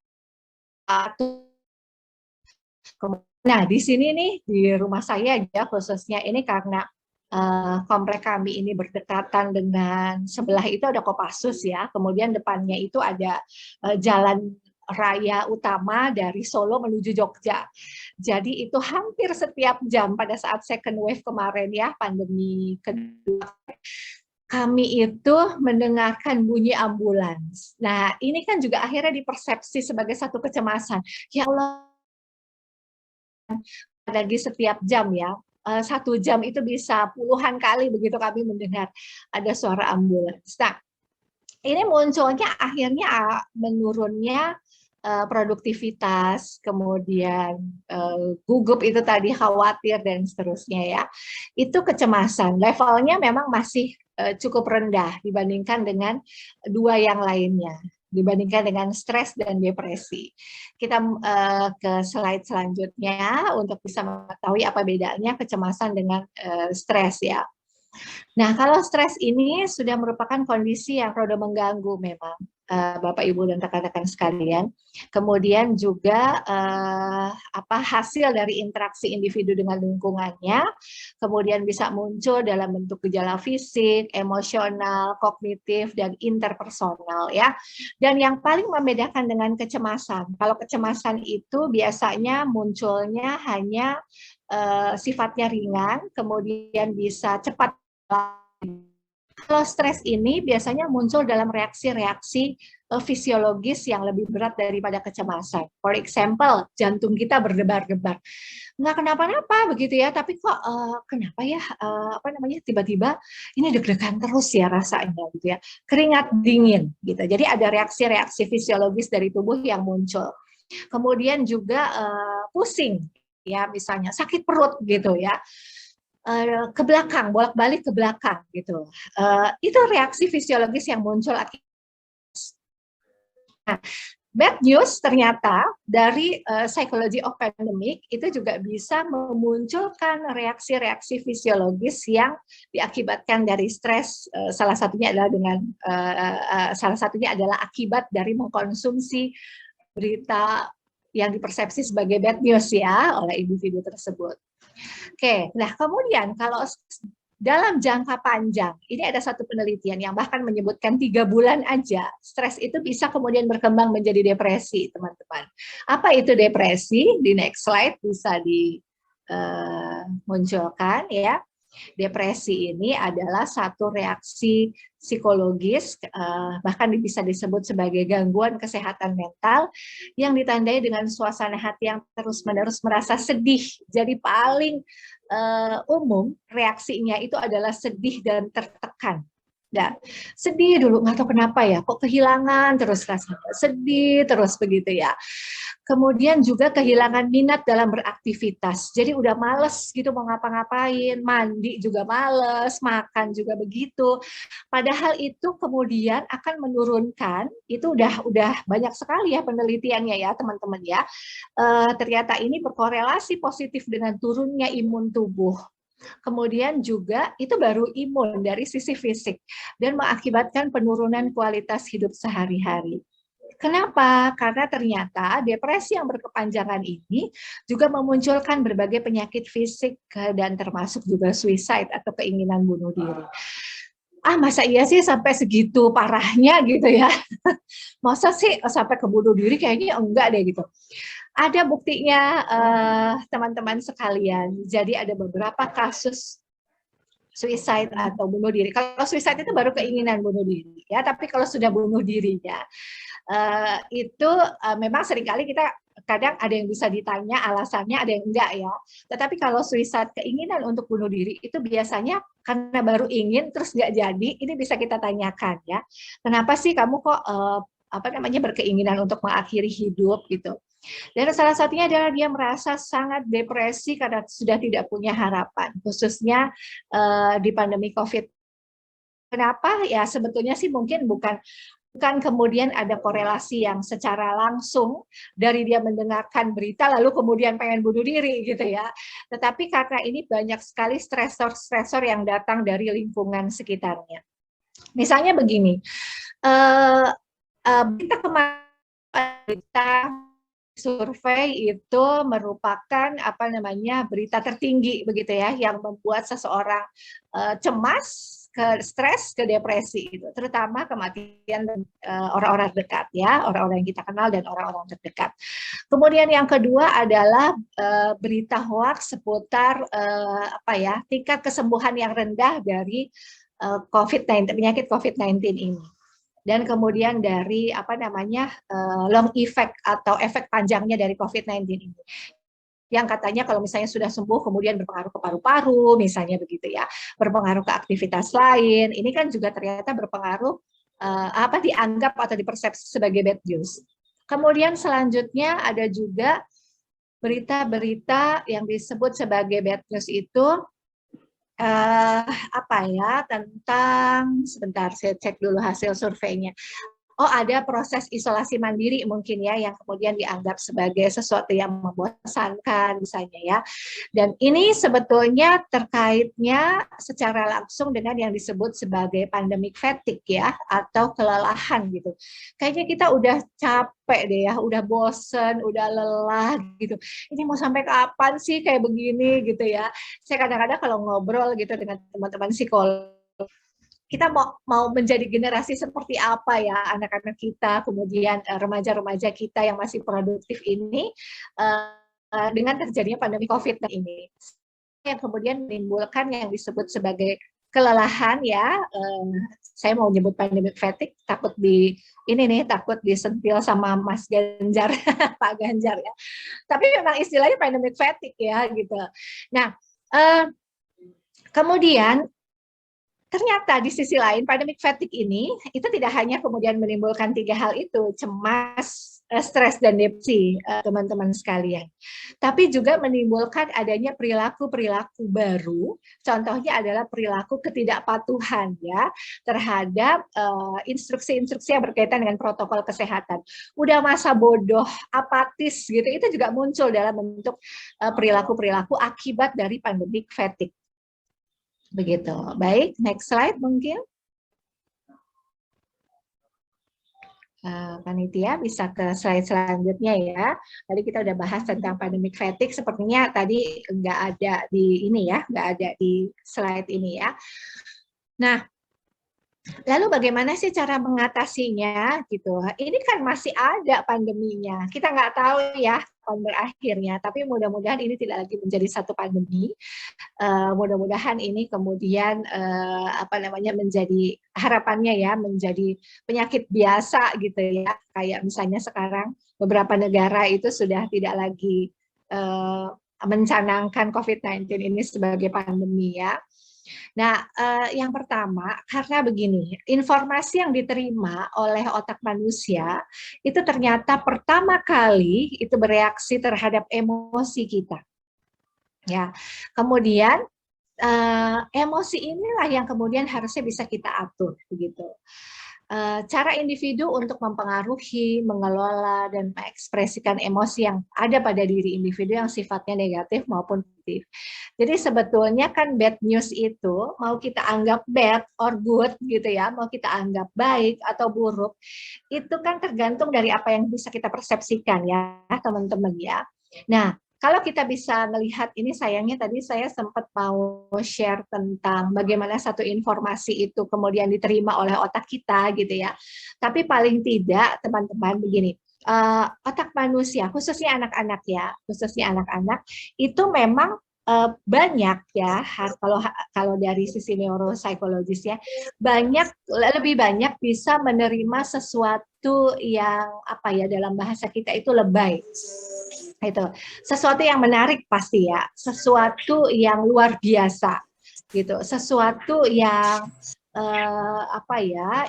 nah di sini nih di rumah saya ya khususnya ini karena komplek kami ini berdekatan dengan sebelah itu ada Kopassus ya, kemudian depannya itu ada jalan raya utama dari Solo menuju Jogja. Jadi itu hampir setiap jam pada saat second wave kemarin ya, pandemi kedua, kami itu mendengarkan bunyi ambulans. Nah, ini kan juga akhirnya dipersepsi sebagai satu kecemasan. Ya Allah, lagi setiap jam ya. 1 jam itu bisa puluhan kali begitu kami mendengar ada suara ambulans. Nah, ini munculnya akhirnya menurunnya produktivitas, kemudian gugup itu tadi, khawatir dan seterusnya ya. Itu kecemasan. Levelnya memang masih cukup rendah dibandingkan dengan 2 yang lainnya. Dibandingkan dengan stres dan depresi. Kita ke slide selanjutnya untuk bisa mengetahui apa bedanya kecemasan dengan stres ya. Nah, kalau stres ini sudah merupakan kondisi yang rada mengganggu memang, Bapak, Ibu, dan rekan-rekan sekalian. Kemudian juga hasil dari interaksi individu dengan lingkungannya, kemudian bisa muncul dalam bentuk gejala fisik, emosional, kognitif, dan interpersonal ya. Dan yang paling membedakan dengan kecemasan, kalau kecemasan itu biasanya munculnya hanya sifatnya ringan, kemudian bisa cepat. Kalau stres ini biasanya muncul dalam reaksi-reaksi fisiologis yang lebih berat daripada kecemasan. For example, jantung kita berdebar-debar. Nggak kenapa-napa begitu ya, tapi kok kenapa ya tiba-tiba ini deg-degan terus ya rasanya gitu ya. Keringat dingin gitu. Jadi ada reaksi-reaksi fisiologis dari tubuh yang muncul. Kemudian juga pusing ya, misalnya sakit perut gitu ya. Ke belakang, bolak-balik ke belakang gitu. Itu reaksi fisiologis yang muncul akibat. Nah, bad news ternyata dari psychology of pandemic itu juga bisa memunculkan reaksi-reaksi fisiologis yang diakibatkan dari stres. Salah satunya adalah akibat dari mengkonsumsi berita yang dipersepsi sebagai bad news ya oleh individu tersebut. Oke, nah kemudian kalau dalam jangka panjang, ini ada satu penelitian yang bahkan menyebutkan 3 bulan aja, stres itu bisa kemudian berkembang menjadi depresi, teman-teman. Apa itu depresi? Di next slide bisa dimunculkan ya. Depresi ini adalah satu reaksi psikologis, bahkan bisa disebut sebagai gangguan kesehatan mental yang ditandai dengan suasana hati yang terus-menerus merasa sedih. Jadi paling umum reaksinya itu adalah sedih dan tertekan. Nah, sedih dulu, nggak tahu kenapa ya, kok kehilangan terus rasanya, sedih terus begitu ya. Kemudian juga kehilangan minat dalam beraktivitas. Jadi udah males gitu mau ngapa-ngapain, mandi juga males, makan juga begitu. Padahal itu kemudian akan menurunkan, itu udah banyak sekali ya penelitiannya ya teman-teman ya. Ternyata ini berkorelasi positif dengan turunnya imun tubuh. Kemudian juga itu baru imun dari sisi fisik dan mengakibatkan penurunan kualitas hidup sehari-hari. Kenapa? Karena ternyata depresi yang berkepanjangan ini juga memunculkan berbagai penyakit fisik dan termasuk juga suicide atau keinginan bunuh diri. Masa iya sih sampai segitu parahnya gitu ya? Masa sih sampai ke bunuh diri? Kayaknya enggak deh gitu. Ada buktinya teman-teman sekalian. Jadi ada beberapa kasus suicide atau bunuh diri. Kalau suicide itu baru keinginan bunuh diri ya, tapi kalau sudah bunuh dirinya itu memang seringkali kita kadang ada yang bisa ditanya alasannya, ada yang enggak ya. Tetapi kalau suicide keinginan untuk bunuh diri itu biasanya karena baru ingin terus nggak jadi, ini bisa kita tanyakan ya. Kenapa sih kamu kok berkeinginan untuk mengakhiri hidup gitu. Dan salah satunya adalah dia merasa sangat depresi karena sudah tidak punya harapan, khususnya di pandemi COVID. Kenapa? Ya sebetulnya sih mungkin bukan kemudian ada korelasi yang secara langsung dari dia mendengarkan berita lalu kemudian pengen bunuh diri gitu ya. Tetapi karena ini banyak sekali stresor-stresor yang datang dari lingkungan sekitarnya. Misalnya begini, berita kemarin survei itu merupakan berita tertinggi begitu ya yang membuat seseorang cemas, ke stres, ke depresi itu, terutama kematian orang-orang dekat ya, orang-orang yang kita kenal dan orang-orang terdekat. Kemudian yang kedua adalah berita hoaks seputar tingkat kesembuhan yang rendah dari COVID-19, penyakit COVID-19 ini. Dan kemudian dari long effect atau efek panjangnya dari COVID-19 ini. Yang katanya kalau misalnya sudah sembuh kemudian berpengaruh ke paru-paru misalnya begitu ya, berpengaruh ke aktivitas lain, ini kan juga ternyata berpengaruh dianggap atau dipersepsi sebagai bad news. Kemudian selanjutnya ada juga berita-berita yang disebut sebagai bad news itu tentang, sebentar saya cek dulu hasil surveinya, oh ada proses isolasi mandiri mungkin ya yang kemudian dianggap sebagai sesuatu yang membosankan misalnya ya. Dan ini sebetulnya terkaitnya secara langsung dengan yang disebut sebagai pandemic fatigue ya, atau kelelahan gitu. Kayaknya kita udah capek deh ya, udah bosen, udah lelah gitu. Ini mau sampai kapan sih kayak begini gitu ya. Saya kadang-kadang kalau ngobrol gitu dengan teman-teman psikolog, kita mau menjadi generasi seperti apa ya anak-anak kita, kemudian remaja-remaja kita yang masih produktif ini dengan terjadinya pandemi COVID ini, yang kemudian menimbulkan yang disebut sebagai kelelahan ya. Saya mau nyebut pandemic fatigue, takut takut disentil sama Mas Ganjar, Pak Ganjar ya. Tapi memang istilahnya pandemic fatigue ya gitu. Nah, kemudian ternyata di sisi lain pandemic fatigue ini itu tidak hanya kemudian menimbulkan 3 hal itu, cemas, stres dan depresi teman-teman sekalian, tapi juga menimbulkan adanya perilaku-perilaku baru. Contohnya adalah perilaku ketidakpatuhan ya terhadap instruksi-instruksi yang berkaitan dengan protokol kesehatan. Udah masa bodoh, apatis gitu, itu juga muncul dalam bentuk perilaku-perilaku akibat dari pandemic fatigue. Begitu. Baik, next slide mungkin. Panitia bisa ke slide selanjutnya ya. Tadi kita udah bahas tentang pandemic fatigue, sepertinya tadi nggak ada di ini ya, nggak ada di slide ini ya. Nah, lalu bagaimana sih cara mengatasinya gitu? Ini kan masih ada pandeminya. Kita nggak tahu ya kapan berakhirnya, tapi mudah-mudahan ini tidak lagi menjadi satu pandemi. Mudah-mudahan ini kemudian menjadi harapannya ya menjadi penyakit biasa gitu ya. Kayak misalnya sekarang beberapa negara itu sudah tidak lagi mencanangkan COVID-19 ini sebagai pandemi ya. Nah, yang pertama, karena begini, informasi yang diterima oleh otak manusia itu ternyata pertama kali itu bereaksi terhadap emosi kita. Ya, kemudian emosi inilah yang kemudian harusnya bisa kita atur, begitu. Cara individu untuk mempengaruhi, mengelola, dan mengekspresikan emosi yang ada pada diri individu yang sifatnya negatif maupun positif. Jadi sebetulnya kan bad news itu mau kita anggap bad or good gitu ya, mau kita anggap baik atau buruk, itu kan tergantung dari apa yang bisa kita persepsikan ya teman-teman ya. Nah, kalau kita bisa melihat ini, sayangnya tadi saya sempat mau share tentang bagaimana satu informasi itu kemudian diterima oleh otak kita gitu ya. Tapi paling tidak teman-teman begini, otak manusia khususnya anak-anak ya, khususnya anak-anak itu memang banyak ya, kalau dari sisi neuropsikologis ya, lebih banyak bisa menerima sesuatu yang apa ya dalam bahasa kita itu lebay. Itu sesuatu yang menarik pasti ya, sesuatu yang luar biasa gitu, sesuatu yang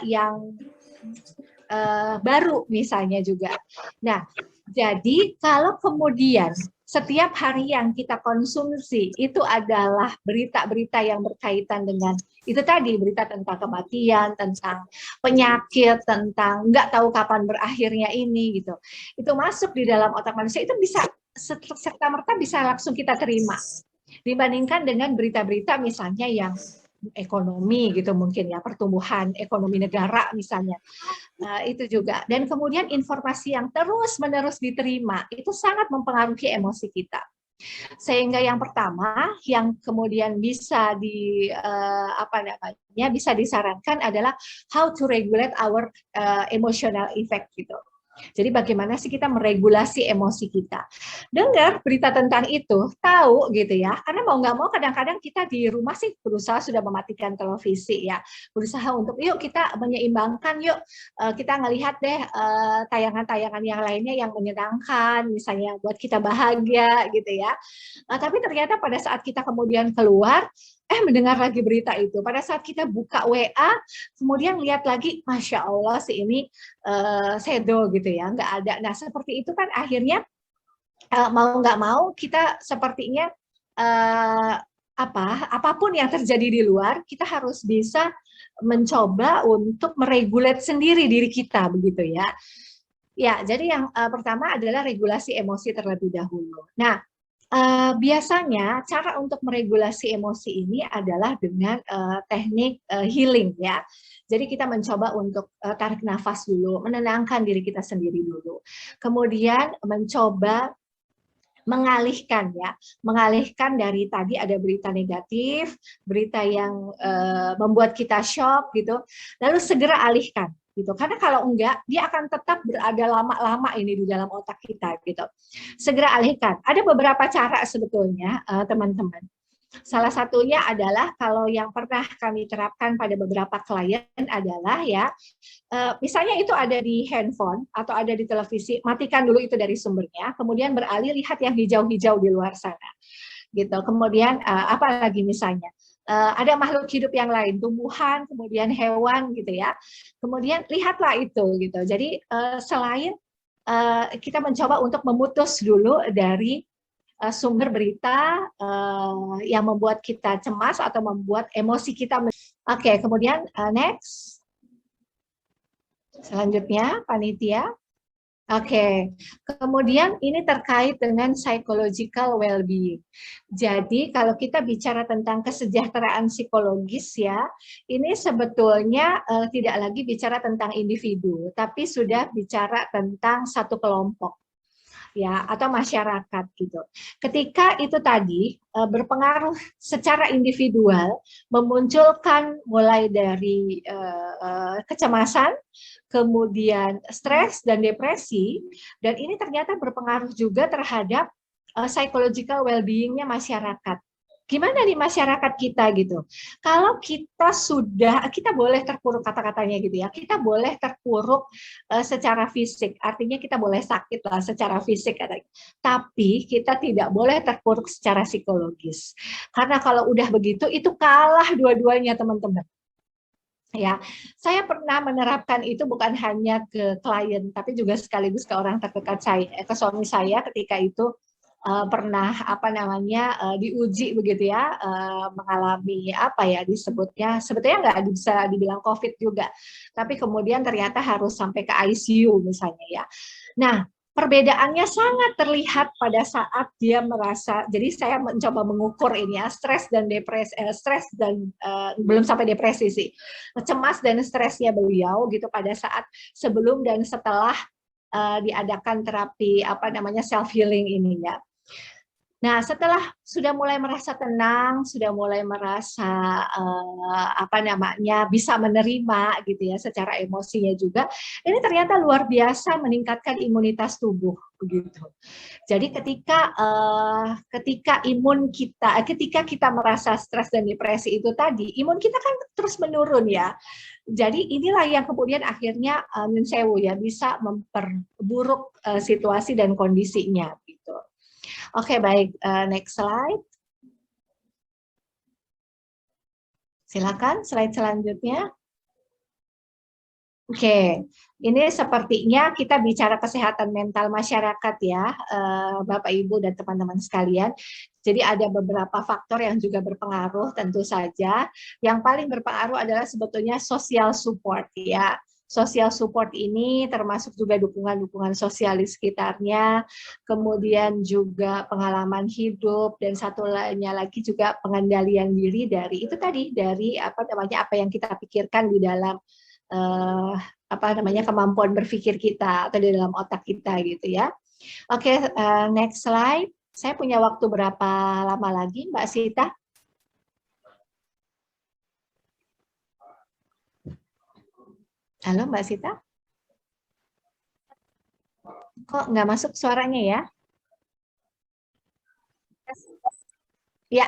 yang baru misalnya juga. Nah, jadi kalau kemudian setiap hari yang kita konsumsi itu adalah berita-berita yang berkaitan dengan itu tadi, berita tentang kematian, tentang penyakit, tentang nggak tahu kapan berakhirnya ini gitu. Itu masuk di dalam otak manusia, itu bisa serta-merta bisa langsung kita terima. Dibandingkan dengan berita-berita misalnya yang ekonomi gitu mungkin ya, pertumbuhan ekonomi negara misalnya. Itu juga. Dan kemudian informasi yang terus-menerus diterima itu sangat mempengaruhi emosi kita. Sehingga yang pertama yang kemudian bisa bisa disarankan adalah how to regulate our emotional effect gitu. Jadi bagaimana sih kita meregulasi emosi kita. Dengar berita tentang itu, tahu gitu ya. Karena mau nggak mau kadang-kadang kita di rumah sih berusaha sudah mematikan televisi ya. Berusaha untuk yuk kita menyeimbangkan, yuk kita ngelihat deh tayangan-tayangan yang lainnya yang menyenangkan, misalnya buat kita bahagia gitu ya. Tapi ternyata pada saat kita kemudian keluar, mendengar lagi berita itu. Pada saat kita buka WA, kemudian lihat lagi, Masya Allah si ini sedo gitu ya, nggak ada. Nah seperti itu kan akhirnya mau nggak mau kita sepertinya apapun yang terjadi di luar, kita harus bisa mencoba untuk meregulate sendiri diri kita, begitu ya. Ya, jadi yang pertama adalah regulasi emosi terlebih dahulu. Nah, biasanya cara untuk meregulasi emosi ini adalah dengan teknik healing ya. Jadi kita mencoba untuk tarik nafas dulu, menenangkan diri kita sendiri dulu. Kemudian mencoba mengalihkan ya, mengalihkan dari tadi ada berita negatif, berita yang membuat kita shock gitu, lalu segera alihkan gitu. Karena kalau enggak, dia akan tetap berada lama-lama ini di dalam otak kita gitu. Segera alihkan. Ada beberapa cara sebetulnya teman-teman. Salah satunya adalah kalau yang pernah kami terapkan pada beberapa klien adalah ya, misalnya itu ada di handphone atau ada di televisi, matikan dulu itu dari sumbernya, kemudian beralih lihat yang hijau-hijau di luar sana, gitu. Kemudian apalagi misalnya ada makhluk hidup yang lain, tumbuhan, kemudian hewan, gitu ya. Kemudian lihatlah itu, gitu. Jadi selain kita mencoba untuk memutus dulu dari sumber berita yang membuat kita cemas atau membuat emosi kita. Oke, kemudian next. Selanjutnya, panitia. Oke, kemudian ini terkait dengan psychological well-being. Jadi kalau kita bicara tentang kesejahteraan psikologis ya, ini sebetulnya tidak lagi bicara tentang individu, tapi sudah bicara tentang satu kelompok ya, atau masyarakat gitu. Ketika itu tadi berpengaruh secara individual, memunculkan mulai dari kecemasan, kemudian stres dan depresi, dan ini ternyata berpengaruh juga terhadap psychological well-being-nya masyarakat. Gimana di masyarakat kita gitu? Kalau kita boleh terpuruk kata-katanya gitu ya, kita boleh terpuruk secara fisik, artinya kita boleh sakit lah secara fisik katanya. Tapi kita tidak boleh terpuruk secara psikologis. Karena kalau udah begitu itu kalah dua-duanya teman-teman. Ya, saya pernah menerapkan itu bukan hanya ke klien, tapi juga sekaligus ke orang terdekat saya, ke suami saya ketika itu pernah diuji begitu ya, mengalami disebutnya sebetulnya nggak bisa dibilang COVID juga, tapi kemudian ternyata harus sampai ke ICU misalnya ya. Nah, perbedaannya sangat terlihat pada saat dia merasa, jadi saya mencoba mengukur ini ya, stres dan depresi, belum sampai depresi sih, cemas dan stresnya beliau gitu pada saat sebelum dan setelah diadakan terapi self healing ini ya. Nah, setelah sudah mulai merasa tenang, sudah mulai merasa bisa menerima gitu ya secara emosinya juga, ini ternyata luar biasa meningkatkan imunitas tubuh begitu. Jadi ketika kita merasa stres dan depresi itu tadi, imun kita kan terus menurun ya. Jadi inilah yang kemudian akhirnya bisa memperburuk situasi dan kondisinya gitu. Oke, baik. Next slide. Silakan, slide selanjutnya. Oke, ini sepertinya kita bicara kesehatan mental masyarakat ya, Bapak, Ibu, dan teman-teman sekalian. Jadi ada beberapa faktor yang juga berpengaruh tentu saja. Yang paling berpengaruh adalah sebetulnya social support ya. Social support ini termasuk juga dukungan-dukungan sosial di sekitarnya, kemudian juga pengalaman hidup, dan satu lainnya lagi juga pengendalian diri dari itu tadi, dari apa yang kita pikirkan di dalam kemampuan berpikir kita atau di dalam otak kita gitu ya. Oke, next slide. Saya punya waktu berapa lama lagi, Mbak Sita? Halo Mbak Sita? Kok nggak masuk suaranya ya? Ya.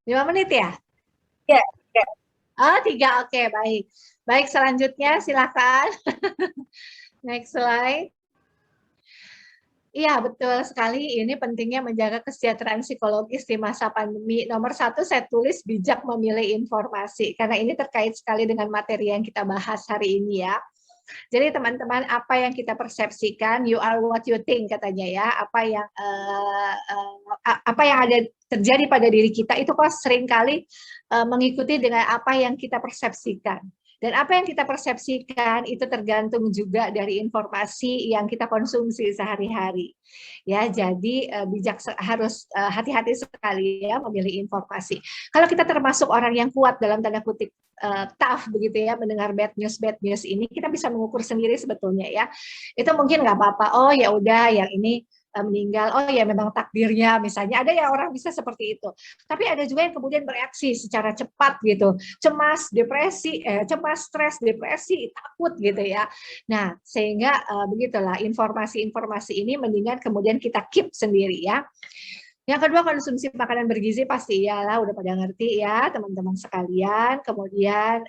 5 menit ya? Ya. Oh, 3, oke, baik. Baik, selanjutnya silakan. Next slide. Iya, betul sekali. Ini pentingnya menjaga kesejahteraan psikologis di masa pandemi. Nomor 1 saya tulis bijak memilih informasi, karena ini terkait sekali dengan materi yang kita bahas hari ini ya. Jadi teman-teman, apa yang kita persepsikan, you are what you think katanya ya. Apa yang ada terjadi pada diri kita itu kok seringkali mengikuti dengan apa yang kita persepsikan. Dan apa yang kita persepsikan itu tergantung juga dari informasi yang kita konsumsi sehari-hari. Ya, jadi harus hati-hati sekali ya memilih informasi. Kalau kita termasuk orang yang kuat dalam tanda kutip tough begitu ya mendengar bad news ini, kita bisa mengukur sendiri sebetulnya ya. Itu mungkin nggak apa-apa. Oh ya udah, yang ini meninggal, oh ya memang takdirnya misalnya, ada ya orang bisa seperti itu. Tapi ada juga yang kemudian bereaksi secara cepat gitu, cemas, depresi, cemas, stres, depresi, takut gitu ya. Nah sehingga begitulah informasi-informasi ini mendingan kemudian kita keep sendiri ya. Yang kedua, konsumsi makanan bergizi pasti iyalah udah pada ngerti ya teman-teman sekalian. Kemudian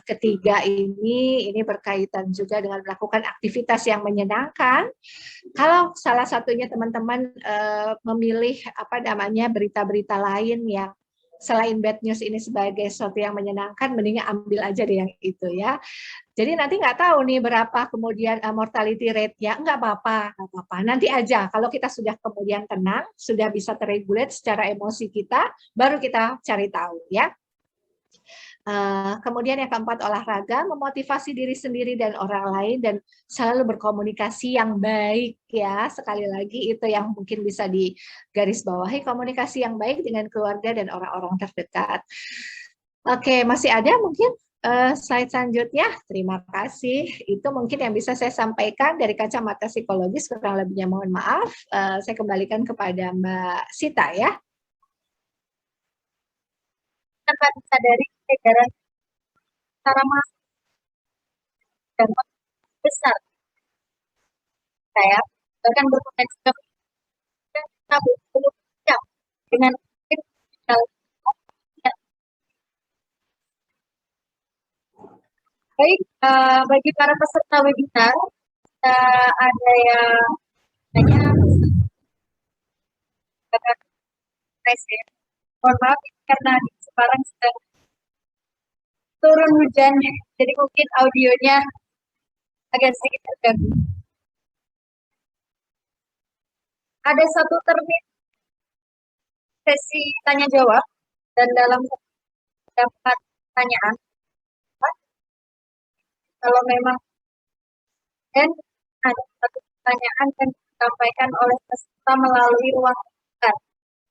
ketiga ini berkaitan juga dengan melakukan aktivitas yang menyenangkan. Kalau salah satunya teman-teman memilih berita-berita lain yang selain bad news ini sebagai sesuatu yang menyenangkan, mendingan ambil aja deh yang itu ya. Jadi nanti nggak tahu nih berapa kemudian mortality rate-nya, nggak apa-apa. Nanti aja kalau kita sudah kemudian tenang, sudah bisa terregulate secara emosi kita, baru kita cari tahu ya. Kemudian yang keempat, olahraga, memotivasi diri sendiri dan orang lain, dan selalu berkomunikasi yang baik ya. Sekali lagi itu yang mungkin bisa digarisbawahi, komunikasi yang baik dengan keluarga dan orang-orang terdekat. Oke, masih ada mungkin slide selanjutnya. Terima kasih. Itu mungkin yang bisa saya sampaikan dari kacamata psikologis, kurang lebihnya mohon maaf. Saya kembalikan kepada Mbak Sita ya. Tanpa disadari edaran cara masuk dampak besar saya bahkan berpotensi kita jam dengan baik. Bagi para peserta webinar ada yang tanya mohon maaf karena sekarang sedang turun hujan, jadi mungkin audionya agak sedikit terganggu. Ada satu termin sesi tanya jawab, dan dalam dapat pertanyaan, kalau memang dan ada satu pertanyaan yang disampaikan oleh peserta melalui ruang chat.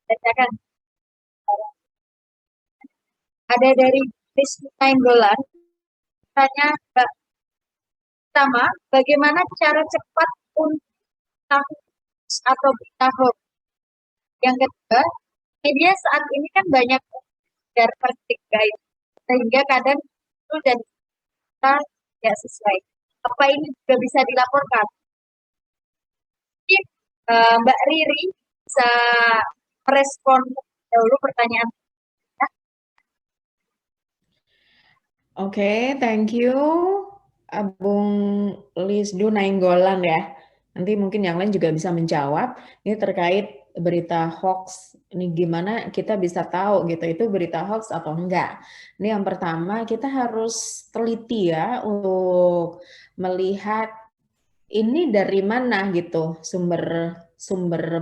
Bacakan. Ada dari Rizky Nainggolan, tanya pertama, bagaimana cara cepat untuk atau berita hoax? Yang kedua, media saat ini kan banyak dari persik guide, sehingga kadang itu dan kita tidak sesuai. Apa ini juga bisa dilaporkan? Mungkin Mbak Riri bisa merespon dahulu pertanyaan. Oke, thank you, Bung Lisdu Nainggolan ya. Nanti mungkin yang lain juga bisa menjawab. Ini terkait berita hoax. Ini gimana kita bisa tahu gitu, itu berita hoax atau enggak. Ini yang pertama, kita harus teliti ya untuk melihat ini dari mana gitu sumber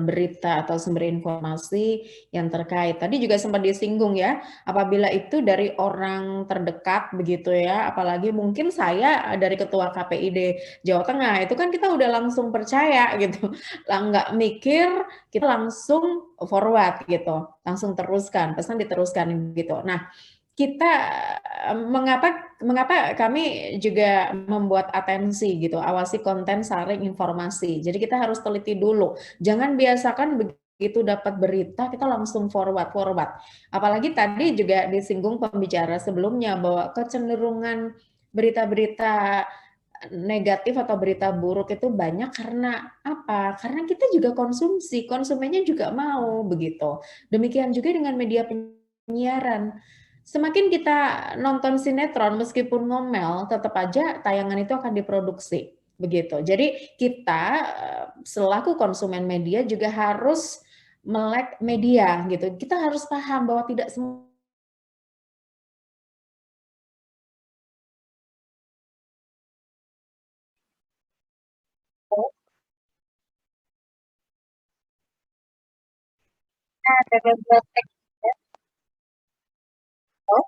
berita atau sumber informasi yang terkait. Tadi juga sempat disinggung ya, apabila itu dari orang terdekat begitu ya, apalagi mungkin saya dari Ketua KPID Jawa Tengah, itu kan kita udah langsung percaya gitu, nggak mikir, kita langsung forward gitu, langsung teruskan, pesan diteruskan gitu. Nah, kita mengapa kami juga membuat atensi gitu, awasi konten saring informasi. Jadi kita harus teliti dulu. Jangan biasakan begitu dapat berita kita langsung forward. Apalagi tadi juga disinggung pembicara sebelumnya bahwa kecenderungan berita-berita negatif atau berita buruk itu banyak karena apa? Karena kita juga konsumsi, konsumennya juga mau begitu. Demikian juga dengan media penyiaran. Semakin kita nonton sinetron meskipun ngomel, tetap aja tayangan itu akan diproduksi begitu. Jadi kita selaku konsumen media juga harus melek media gitu. Kita harus paham bahwa tidak semua ada gangguan teknis ya. Oh,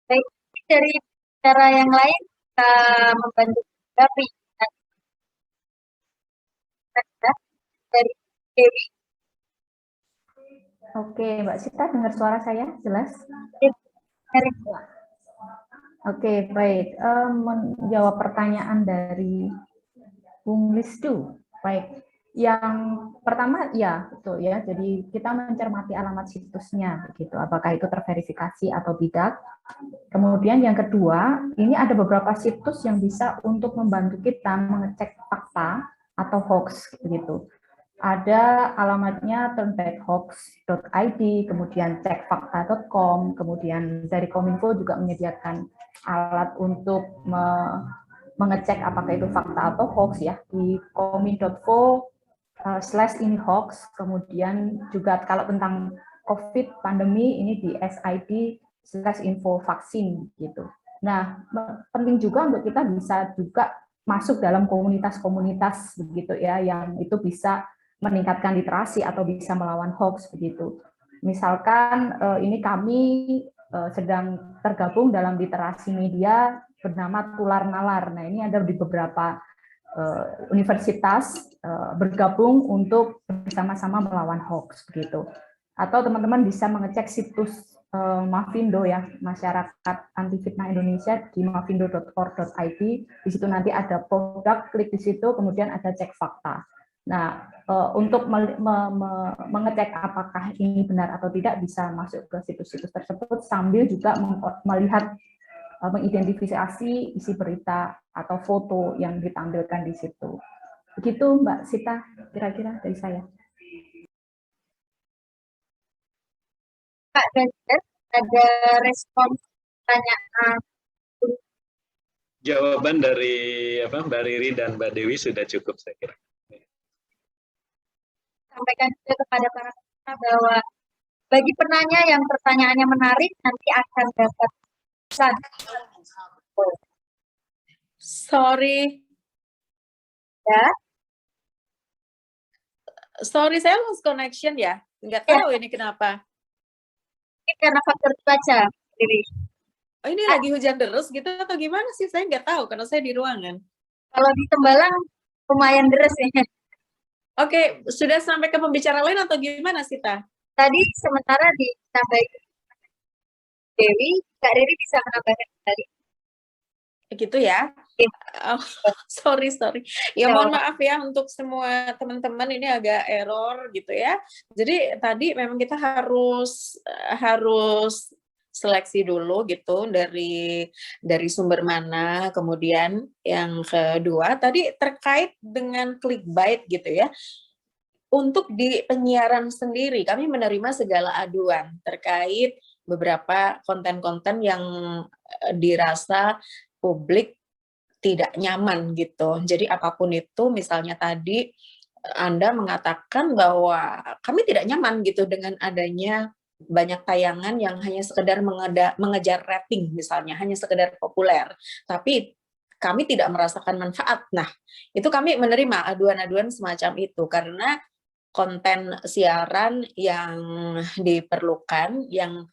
baik, dari cara yang lain kita membantu dari dari Dewi. Oke, Mbak Sita, dengar suara saya jelas? Dari Oke, baik. Menjawab pertanyaan dari Bung Lisdu. Baik. Yang pertama, ya betul ya. Jadi kita mencermati alamat situsnya, begitu. Apakah itu terverifikasi atau tidak? Kemudian yang kedua, ini ada beberapa situs yang bisa untuk membantu kita mengecek fakta atau hoax, begitu. Ada alamatnya turnbackhoax.id, kemudian cekfakta.com, kemudian dari Kominfo juga menyediakan alat untuk mengecek apakah itu fakta atau hoax ya di komin.info/ini hoax. Kemudian juga kalau tentang COVID pandemi ini di SID/info vaksin gitu. Nah, penting juga untuk kita bisa juga masuk dalam komunitas-komunitas begitu ya, yang itu bisa meningkatkan literasi atau bisa melawan hoax begitu. Misalkan ini kami sedang tergabung dalam literasi media bernama Tular Nalar. Nah, ini ada di beberapa universitas bergabung untuk bersama-sama melawan hoax begitu. Atau teman-teman bisa mengecek situs Mafindo ya, Masyarakat Anti Fitnah Indonesia di mafindo.org.id. Di situ nanti ada produk, klik di situ, kemudian ada cek fakta. Nah, untuk mengecek apakah ini benar atau tidak bisa masuk ke situs-situs tersebut sambil juga melihat, mengidentifikasi isi berita atau foto yang ditampilkan di situ. Begitu Mbak Sita, kira-kira dari saya. Pak Ganjar, ada respon pertanyaan. Jawaban dari Mbak Riri dan Mbak Dewi sudah cukup saya kira. Sampaikan juga kepada para peserta bahwa bagi penanya yang pertanyaannya menarik nanti akan dapat pesan. Sorry, Ya, saya lost connection ya. Nggak tahu ini kenapa. ini karena faktor cuaca, Riri. Oh, ini lagi hujan deras gitu atau gimana sih? Saya nggak tahu karena saya di ruangan. Kalau di Tembalang lumayan deras ya. Oke, sudah sampai ke pembicara lain atau gimana Sita? Tadi sementara ditambahin Dewi, Kak Riri bisa menambahkan kembali. Gitu ya. Oh, sorry. Ya mohon maaf ya untuk semua teman-teman, ini agak error gitu ya. Jadi tadi memang kita harus seleksi dulu gitu dari sumber mana. Kemudian yang kedua tadi terkait dengan clickbait gitu ya. Untuk di penyiaran sendiri kami menerima segala aduan terkait beberapa konten-konten yang dirasa publik tidak nyaman gitu. Jadi apapun itu, misalnya tadi Anda mengatakan bahwa kami tidak nyaman gitu dengan adanya banyak tayangan yang hanya sekedar mengejar rating misalnya, hanya sekedar populer, tapi kami tidak merasakan manfaat. Nah, itu kami menerima aduan-aduan semacam itu karena konten siaran yang diperlukan, yang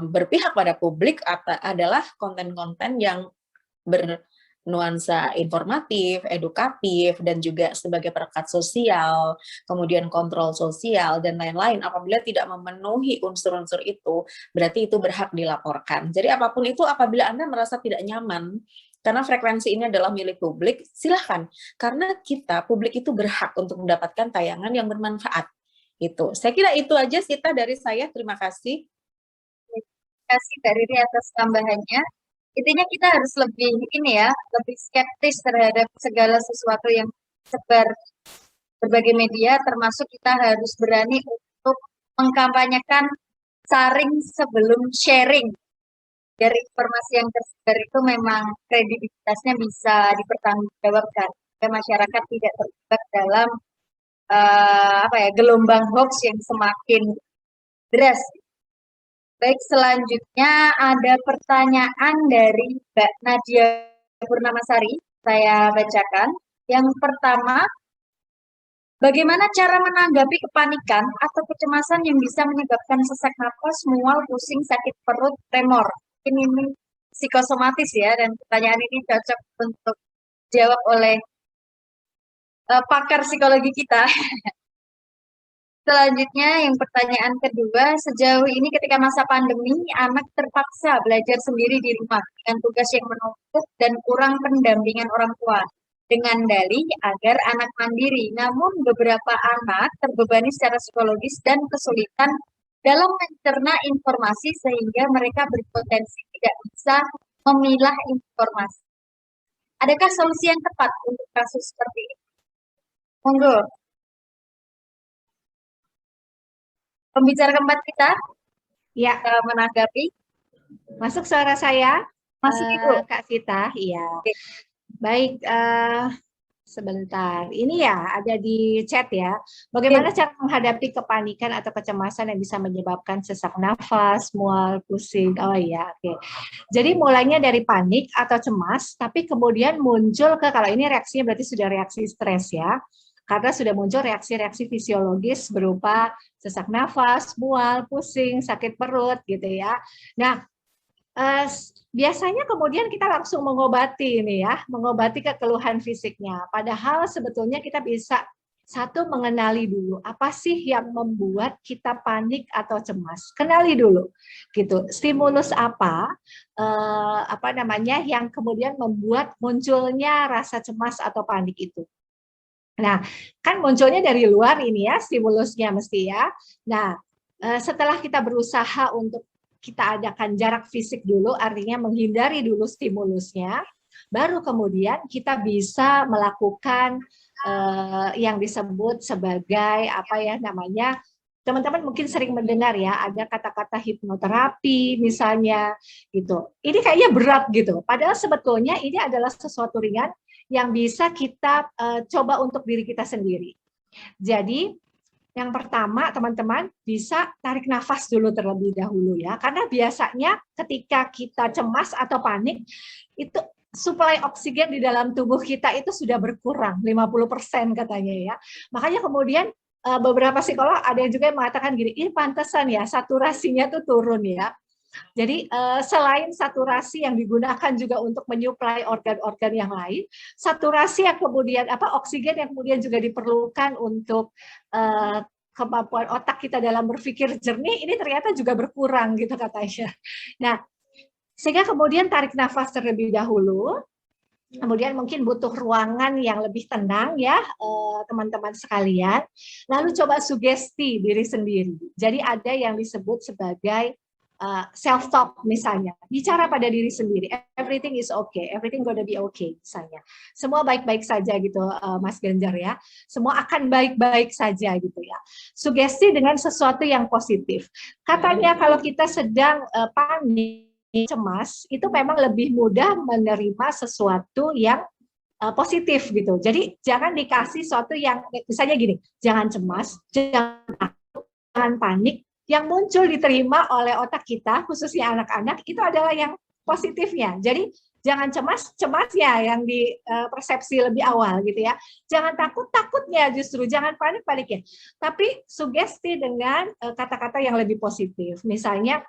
berpihak pada publik adalah konten-konten yang bernuansa informatif, edukatif, dan juga sebagai perekat sosial, kemudian kontrol sosial, dan lain-lain. Apabila tidak memenuhi unsur-unsur itu, berarti itu berhak dilaporkan. Jadi apapun itu, apabila Anda merasa tidak nyaman, karena frekuensi ini adalah milik publik, silahkan. Karena kita, publik itu berhak untuk mendapatkan tayangan yang bermanfaat. Itu. Saya kira itu aja, Sita, dari saya. Terima kasih. Terima kasih Mbak Riri atas tambahannya. Intinya kita harus lebih lebih skeptis terhadap segala sesuatu yang sebar berbagai media, termasuk kita harus berani untuk mengkampanyekan saring sebelum sharing. Dari informasi yang tersebar itu memang kredibilitasnya bisa dipertanggungjawabkan, supaya masyarakat tidak terjebak dalam gelombang hoax yang semakin deras. Baik, selanjutnya ada pertanyaan dari Mbak Nadia Purnamasari. Saya bacakan. Yang pertama, Bagaimana cara menanggapi kepanikan atau kecemasan yang bisa menyebabkan sesak napas, mual, pusing, sakit perut, tremor? Ini psikosomatis ya, dan pertanyaan ini cocok untuk dijawab oleh pakar psikologi kita. Selanjutnya, yang pertanyaan kedua, sejauh ini ketika masa pandemi, anak terpaksa belajar sendiri di rumah dengan tugas yang menumpuk dan kurang pendampingan orang tua. Dengan dalih agar anak mandiri, namun beberapa anak terbebani secara psikologis dan kesulitan dalam mencerna informasi sehingga mereka berpotensi tidak bisa memilah informasi. Adakah solusi yang tepat untuk kasus seperti ini? Monggo. Pembicara keempat kita Ya, menanggapi. masuk suara saya, Masuk Ibu. Kak Sita. Iya. Oke. Baik, sebentar. Ini ya ada di chat ya. Bagaimana cara menghadapi kepanikan atau kecemasan yang bisa menyebabkan sesak nafas, mual, pusing. Oh iya, oke. Jadi mulainya dari panik atau cemas, tapi kemudian muncul ke, kalau ini reaksinya berarti sudah reaksi stres ya. Karena sudah muncul reaksi-reaksi fisiologis berupa sesak nafas, mual, pusing, sakit perut gitu ya. Nah, biasanya kemudian kita langsung mengobati ini ya, mengobati kekeluhan fisiknya. Padahal sebetulnya kita bisa satu mengenali dulu apa sih yang membuat kita panik atau cemas. Kenali dulu, gitu. Stimulus apa namanya yang kemudian membuat munculnya rasa cemas atau panik itu. Nah, kan munculnya dari luar ini ya, stimulusnya mesti ya. Nah, setelah kita berusaha untuk kita adakan jarak fisik dulu, artinya menghindari dulu stimulusnya, baru kemudian kita bisa melakukan yang disebut sebagai apa ya namanya, teman-teman mungkin sering mendengar ya, ada kata-kata hipnoterapi misalnya gitu. Ini kayaknya berat gitu, padahal sebetulnya ini adalah sesuatu ringan yang bisa kita coba untuk diri kita sendiri. Jadi yang pertama, teman-teman bisa tarik nafas dulu terlebih dahulu ya. Karena biasanya ketika kita cemas atau panik, itu suplai oksigen di dalam tubuh kita itu sudah berkurang 50% katanya ya. Makanya kemudian beberapa psikolog ada yang juga yang mengatakan gini, ini pantesan ya saturasinya tuh turun ya. Jadi selain saturasi yang digunakan juga untuk menyuplai organ-organ yang lain, saturasi yang kemudian oksigen yang kemudian juga diperlukan untuk kemampuan otak kita dalam berpikir jernih ini ternyata juga berkurang gitu katanya. Nah, sehingga kemudian tarik nafas terlebih dahulu. Kemudian mungkin butuh ruangan yang lebih tenang ya teman-teman sekalian. Lalu coba sugesti diri sendiri. Jadi ada yang disebut sebagai self talk misalnya, bicara pada diri sendiri, everything is okay, everything gonna be okay misalnya, semua baik-baik saja gitu Mas Ganjar ya, semua akan baik-baik saja gitu ya. Sugesti dengan sesuatu yang positif. Katanya kalau kita sedang panik, cemas, itu memang lebih mudah menerima sesuatu yang positif gitu. Jadi jangan dikasih sesuatu yang misalnya gini, jangan cemas, jangan takut, jangan panik. Yang muncul diterima oleh otak kita, khususnya anak-anak, itu adalah yang positifnya. Jadi jangan cemasnya yang di persepsi lebih awal gitu ya. Jangan takutnya justru, jangan paniknya. Tapi sugesti dengan kata-kata yang lebih positif. Misalnya,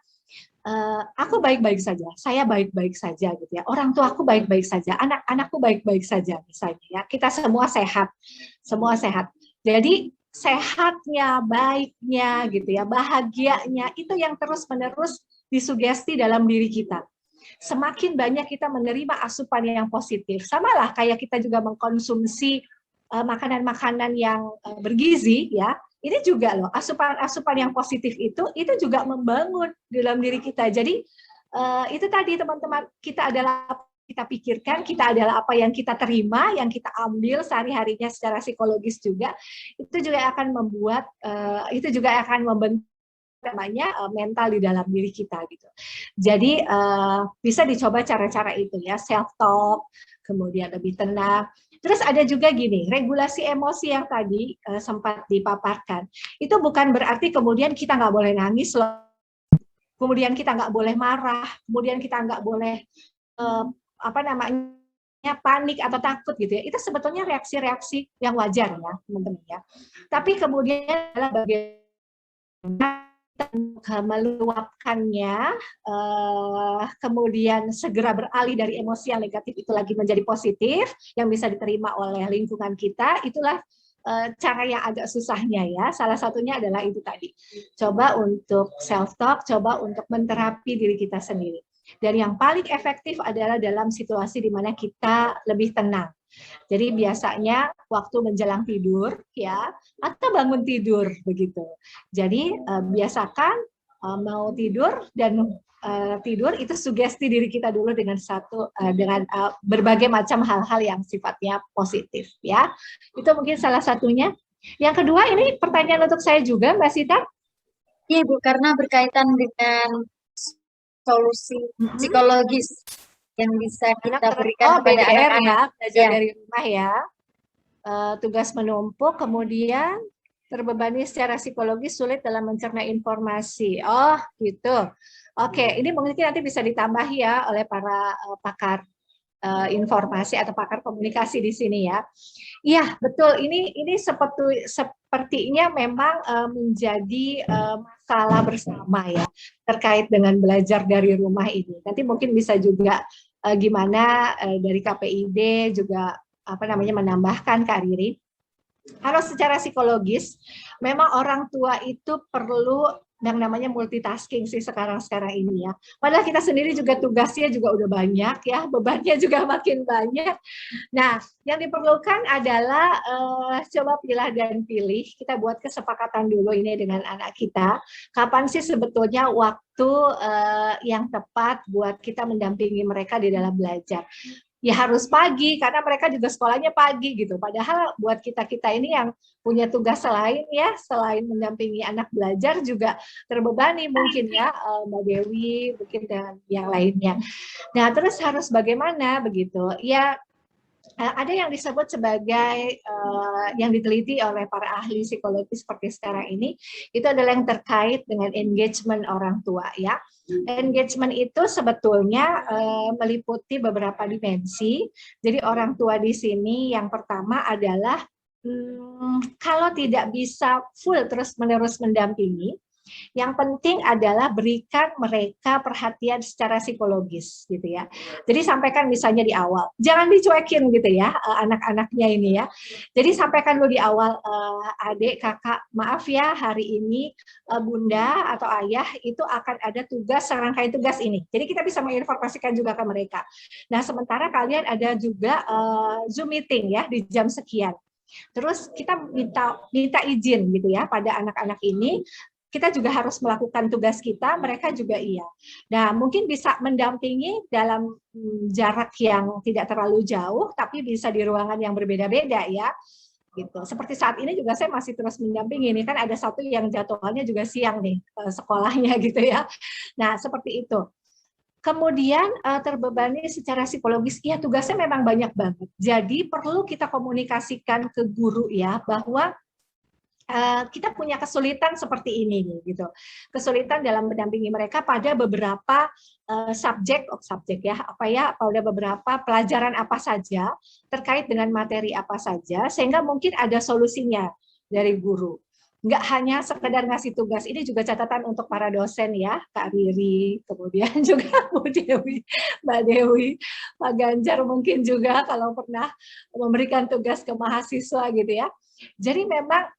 aku baik-baik saja, saya baik-baik saja gitu ya. Orang tua aku baik-baik saja, anak-anakku baik-baik saja misalnya ya. Kita semua sehat. Jadi sehatnya, baiknya gitu ya, bahagianya itu yang terus-menerus disugesti dalam diri kita. Semakin banyak kita menerima asupan yang positif, samalah kayak kita juga mengkonsumsi makanan-makanan yang bergizi ya. Ini juga loh, asupan-asupan yang positif itu juga membangun dalam diri kita. Jadi itu tadi teman-teman, kita adalah kita pikirkan, kita adalah apa yang kita terima, yang kita ambil sehari-harinya secara psikologis juga, itu juga akan membuat, itu juga akan membentuk namanya mental di dalam diri kita gitu. Jadi bisa dicoba cara-cara itu ya, self talk, kemudian lebih tenang. Terus ada juga gini, regulasi emosi yang tadi sempat dipaparkan, itu bukan berarti kemudian kita nggak boleh nangis, kemudian kita nggak boleh marah, kemudian kita nggak boleh panik atau takut gitu ya, itu sebetulnya reaksi-reaksi yang wajar ya teman-teman ya. Tapi kemudian adalah bagaimana meluapkannya, kemudian segera beralih dari emosi yang negatif itu lagi menjadi positif, yang bisa diterima oleh lingkungan kita, itulah cara yang agak susahnya ya. Salah satunya adalah itu tadi. Coba untuk self-talk, coba untuk menterapi diri kita sendiri. Dan yang paling efektif adalah dalam situasi di mana kita lebih tenang. Jadi biasanya waktu menjelang tidur ya atau bangun tidur begitu. Jadi biasakan mau tidur dan tidur itu sugesti diri kita dulu dengan berbagai macam hal-hal yang sifatnya positif ya. Itu mungkin salah satunya. Yang kedua ini pertanyaan untuk saya juga Mbak Sita. Iya Bu, karena berkaitan dengan solusi psikologis yang bisa kita berikan kepada BDR anak-anak ya, belajar ya. dari rumah ya. Tugas menumpuk, kemudian terbebani secara psikologis, sulit dalam mencerna informasi. Oh, gitu. Oke, ini mungkin nanti bisa ditambah ya oleh para pakar informasi atau pakar komunikasi di sini ya. Iya, betul. Ini sepertinya memang menjadi masalah bersama ya terkait dengan belajar dari rumah ini. Nanti mungkin bisa juga gimana dari KPID juga menambahkan Kak Riri. Kalau secara psikologis, memang orang tua itu perlu yang namanya multitasking sih sekarang ini ya. Padahal kita sendiri juga tugasnya juga udah banyak ya, bebannya juga makin banyak. Nah, yang diperlukan adalah coba pilah dan pilih. Kita buat kesepakatan dulu ini dengan anak kita. Kapan sih sebetulnya waktu yang tepat buat kita mendampingi mereka di dalam belajar? Ya harus pagi karena mereka juga sekolahnya pagi gitu. Padahal buat kita ini yang punya tugas selain mendampingi anak belajar juga terbebani mungkin ya Mbak Dewi mungkin dan yang lainnya. Nah terus harus bagaimana begitu? Ya ada yang disebut sebagai yang diteliti oleh para ahli psikologi seperti sekarang ini itu adalah yang terkait dengan engagement orang tua ya. Engagement itu sebetulnya meliputi beberapa dimensi. Jadi orang tua di sini yang pertama adalah kalau tidak bisa full terus-menerus mendampingi, yang penting adalah berikan mereka perhatian secara psikologis gitu ya. Jadi sampaikan misalnya di awal, jangan dicuekin gitu ya anak-anaknya ini ya. Jadi sampaikan dulu di awal, adik, kakak, maaf ya hari ini bunda atau ayah itu akan ada tugas, serangkaian tugas ini. Jadi kita bisa menginformasikan juga ke mereka. Nah sementara kalian ada juga Zoom meeting ya di jam sekian. Terus kita minta izin gitu ya pada anak-anak ini. Kita juga harus melakukan tugas kita, mereka juga iya. Nah, mungkin bisa mendampingi dalam jarak yang tidak terlalu jauh, tapi bisa di ruangan yang berbeda-beda ya. Gitu. Seperti saat ini juga saya masih terus mendampingi, ini kan ada satu yang jadwalnya juga siang nih sekolahnya gitu ya. Nah, seperti itu. Kemudian terbebani secara psikologis, ya tugasnya memang banyak banget. Jadi perlu kita komunikasikan ke guru ya bahwa kita punya kesulitan seperti ini gitu. Kesulitan dalam mendampingi mereka pada beberapa subjek ya, pada beberapa pelajaran apa saja terkait dengan materi apa saja sehingga mungkin ada solusinya dari guru. Nggak hanya sekedar ngasih tugas, ini juga catatan untuk para dosen ya, Kak Riri, kemudian juga Bu Dewi, Mbak Dewi, Pak Ganjar mungkin juga kalau pernah memberikan tugas ke mahasiswa gitu ya. Jadi memang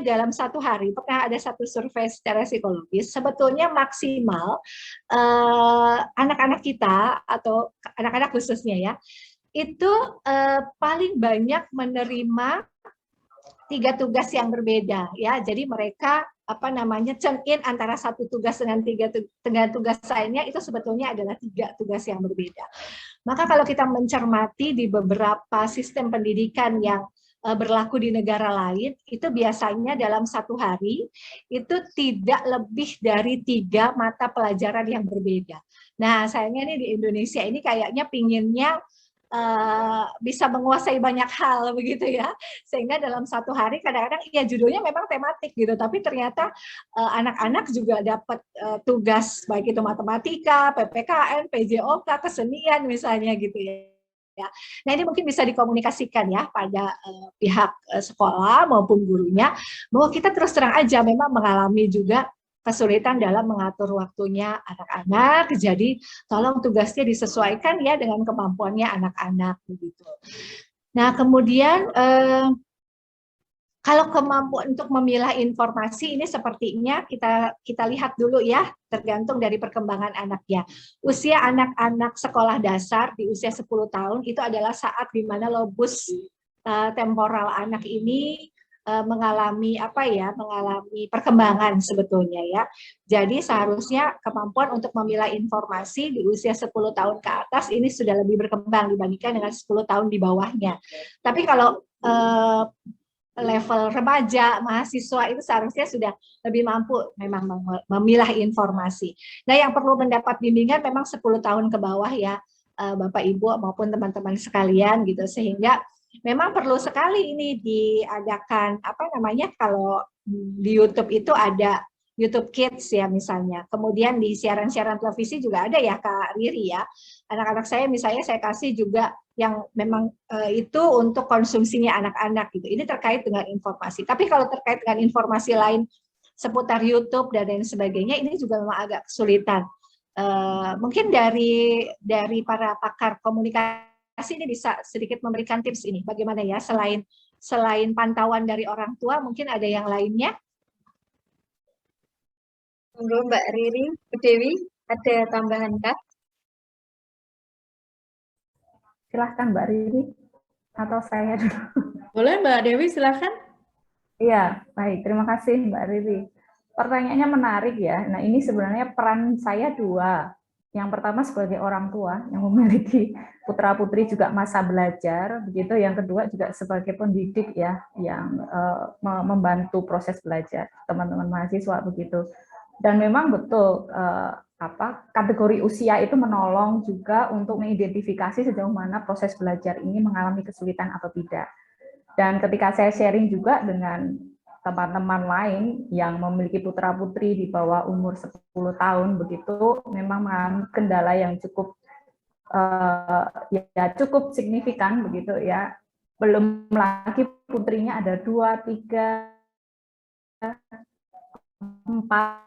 dalam satu hari pernah ada satu survei secara psikologis sebetulnya maksimal anak-anak kita atau anak-anak khususnya ya itu paling banyak menerima 3 tugas yang berbeda ya. Jadi mereka tune in antara satu tugas dengan tugas lainnya itu sebetulnya adalah 3 tugas yang berbeda. Maka kalau kita mencermati di beberapa sistem pendidikan yang berlaku di negara lain, itu biasanya dalam satu hari itu tidak lebih dari 3 mata pelajaran yang berbeda. Nah, sayangnya nih di Indonesia ini kayaknya pinginnya bisa menguasai banyak hal begitu ya, sehingga dalam satu hari kadang-kadang ya judulnya memang tematik gitu, tapi ternyata anak-anak juga dapat tugas baik itu matematika, PPKN, PJOK, kesenian misalnya gitu ya. ya. Nah ini mungkin bisa dikomunikasikan ya pada pihak sekolah maupun gurunya, bahwa kita terus terang aja memang mengalami juga kesulitan dalam mengatur waktunya anak-anak, jadi tolong tugasnya disesuaikan ya dengan kemampuannya anak-anak begitu. Nah kemudian kalau kemampuan untuk memilah informasi ini sepertinya kita lihat dulu ya, tergantung dari perkembangan anaknya. Usia anak-anak sekolah dasar di usia 10 tahun itu adalah saat di mana lobus temporal anak ini mengalami mengalami perkembangan sebetulnya ya. Jadi seharusnya kemampuan untuk memilah informasi di usia 10 tahun ke atas ini sudah lebih berkembang dibandingkan dengan 10 tahun di bawahnya. Tapi kalau level remaja, mahasiswa itu seharusnya sudah lebih mampu memang memilah informasi. Nah, yang perlu mendapat bimbingan memang 10 tahun ke bawah ya, Bapak Ibu maupun teman-teman sekalian gitu, sehingga memang perlu sekali ini diadakan kalau di YouTube itu ada YouTube Kids ya misalnya. Kemudian di siaran-siaran televisi juga ada ya Kak Riri ya. Anak-anak saya misalnya saya kasih juga yang memang itu untuk konsumsinya anak-anak gitu. Ini terkait dengan informasi. Tapi kalau terkait dengan informasi lain seputar YouTube dan lain sebagainya, ini juga memang agak kesulitan. Mungkin dari para pakar komunikasi ini bisa sedikit memberikan tips ini. Bagaimana ya selain pantauan dari orang tua, mungkin ada yang lainnya? Monggo Mbak Riri, Bu Dewi, ada tambahan Kak? Silahkan Mbak Riri, atau saya dulu. Boleh Mbak Dewi, silahkan. Iya, baik. Terima kasih Mbak Riri. Pertanyaannya menarik ya. Nah ini sebenarnya peran saya dua. Yang pertama sebagai orang tua yang memiliki putra-putri juga masa belajar, begitu. Yang kedua juga sebagai pendidik ya, yang membantu proses belajar teman-teman mahasiswa begitu. Dan memang betul kategori usia itu menolong juga untuk mengidentifikasi sejauh mana proses belajar ini mengalami kesulitan atau tidak. Dan ketika saya sharing juga dengan teman-teman lain yang memiliki putra-putri di bawah umur 10 tahun begitu, memang mengalami kendala yang cukup cukup signifikan begitu ya. Belum lagi putrinya ada 2, 3, 4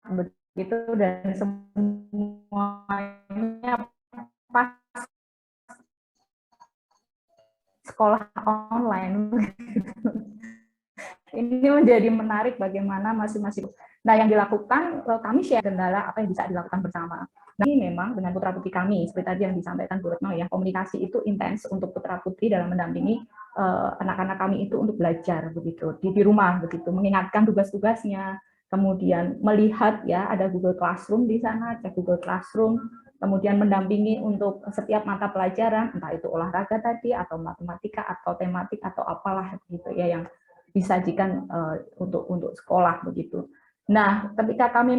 begitu, dan semuanya pas sekolah online. Ini menjadi menarik bagaimana masing-masing. Nah, yang dilakukan kami share kendala apa yang bisa dilakukan bersama. Nah, ini memang dengan putra-putri kami seperti tadi yang disampaikan Bu Retno ya, komunikasi itu intens untuk putra-putri dalam mendampingi anak-anak kami itu untuk belajar begitu di rumah begitu, mengingatkan tugas-tugasnya. Kemudian melihat ya ada Google Classroom di sana, cek Google Classroom, kemudian mendampingi untuk setiap mata pelajaran, entah itu olahraga tadi atau matematika atau tematik atau apalah gitu ya yang disajikan untuk sekolah begitu. Nah, ketika kami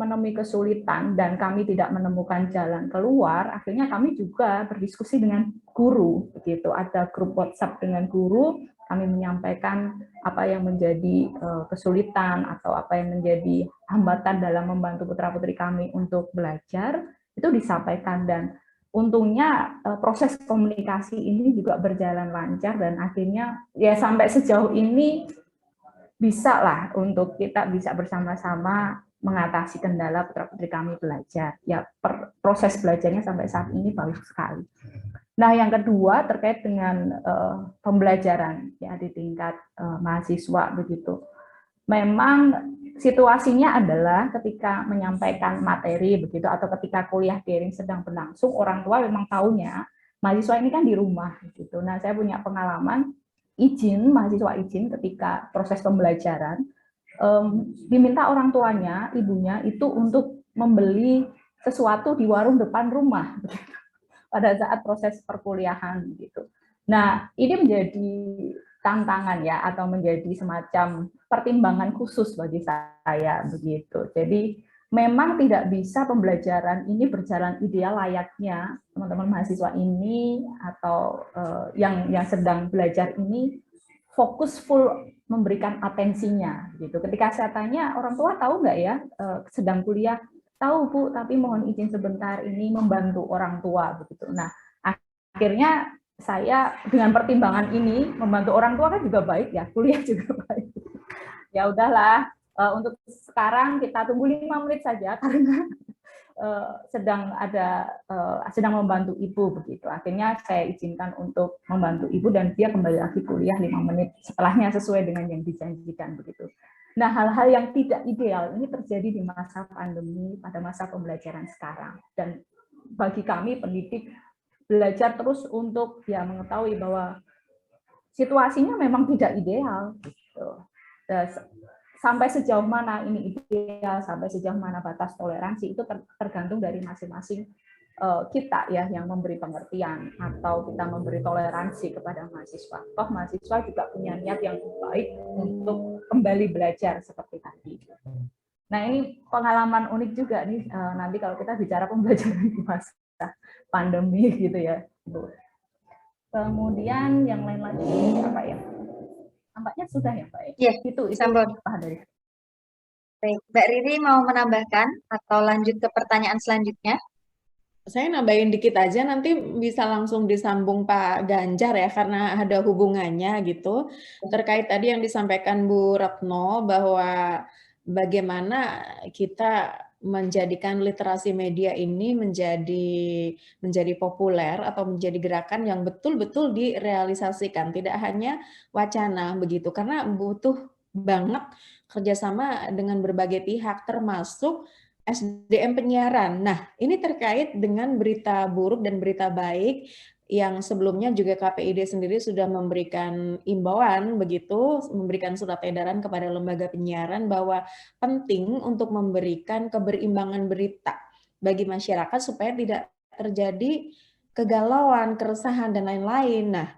menemui kesulitan dan kami tidak menemukan jalan keluar, akhirnya kami juga berdiskusi dengan guru begitu. Ada grup WhatsApp dengan guru. Kami menyampaikan apa yang menjadi kesulitan atau apa yang menjadi hambatan dalam membantu putra-putri kami untuk belajar, itu disampaikan, dan untungnya proses komunikasi ini juga berjalan lancar dan akhirnya ya sampai sejauh ini bisa lah untuk kita bisa bersama-sama mengatasi kendala putra-putri kami belajar. Ya proses belajarnya sampai saat ini bagus sekali. Nah, yang kedua terkait dengan pembelajaran ya di tingkat mahasiswa begitu. Memang situasinya adalah ketika menyampaikan materi begitu atau ketika kuliah daring sedang berlangsung, orang tua memang tahunya mahasiswa ini kan di rumah gitu. Nah, saya punya pengalaman mahasiswa izin ketika proses pembelajaran diminta orang tuanya, ibunya itu untuk membeli sesuatu di warung depan rumah begitu, pada saat proses perkuliahan gitu. Nah, ini menjadi tantangan ya atau menjadi semacam pertimbangan khusus bagi saya begitu. Jadi memang tidak bisa pembelajaran ini berjalan ideal layaknya teman-teman mahasiswa ini atau yang sedang belajar ini fokus full memberikan atensinya gitu. Ketika saya tanya orang tua tahu nggak ya sedang kuliah, tahu Bu, tapi mohon izin sebentar ini membantu orang tua begitu. Nah, akhirnya saya dengan pertimbangan ini membantu orang tua kan juga baik ya, kuliah juga baik. Ya udahlah, untuk sekarang kita tunggu 5 menit saja karena sedang membantu ibu begitu. Akhirnya saya izinkan untuk membantu ibu dan dia kembali lagi kuliah 5 menit setelahnya sesuai dengan yang dijanjikan begitu. Nah, hal-hal yang tidak ideal ini terjadi di masa pandemi pada masa pembelajaran sekarang, dan bagi kami pendidik belajar terus untuk ya mengetahui bahwa situasinya memang tidak ideal gitu. Sampai sejauh mana ini ideal, sampai sejauh mana batas toleransi itu tergantung dari masing-masing kita ya yang memberi pengertian atau kita memberi toleransi kepada mahasiswa. Toh mahasiswa juga punya niat yang baik untuk kembali belajar seperti tadi. Nah, ini pengalaman unik juga nih nanti kalau kita bicara pembelajaran di masa pandemi gitu ya. Kemudian yang lain lagi apa ya? Nampaknya sudah ya, Pak. Iya, itu sambung. Dari. Baik, Mbak Riri mau menambahkan atau lanjut ke pertanyaan selanjutnya? Saya nambahin dikit aja, nanti bisa langsung disambung Pak Ganjar ya, karena ada hubungannya gitu. Terkait tadi yang disampaikan Bu Retno, bahwa bagaimana kita menjadikan literasi media ini menjadi populer atau menjadi gerakan yang betul-betul direalisasikan, tidak hanya wacana begitu, karena butuh banget kerjasama dengan berbagai pihak, termasuk SDM penyiaran. Nah, ini terkait dengan berita buruk dan berita baik yang sebelumnya juga KPID sendiri sudah memberikan imbauan begitu, memberikan surat edaran kepada lembaga penyiaran bahwa penting untuk memberikan keberimbangan berita bagi masyarakat supaya tidak terjadi kegalauan, keresahan, dan lain-lain. Nah,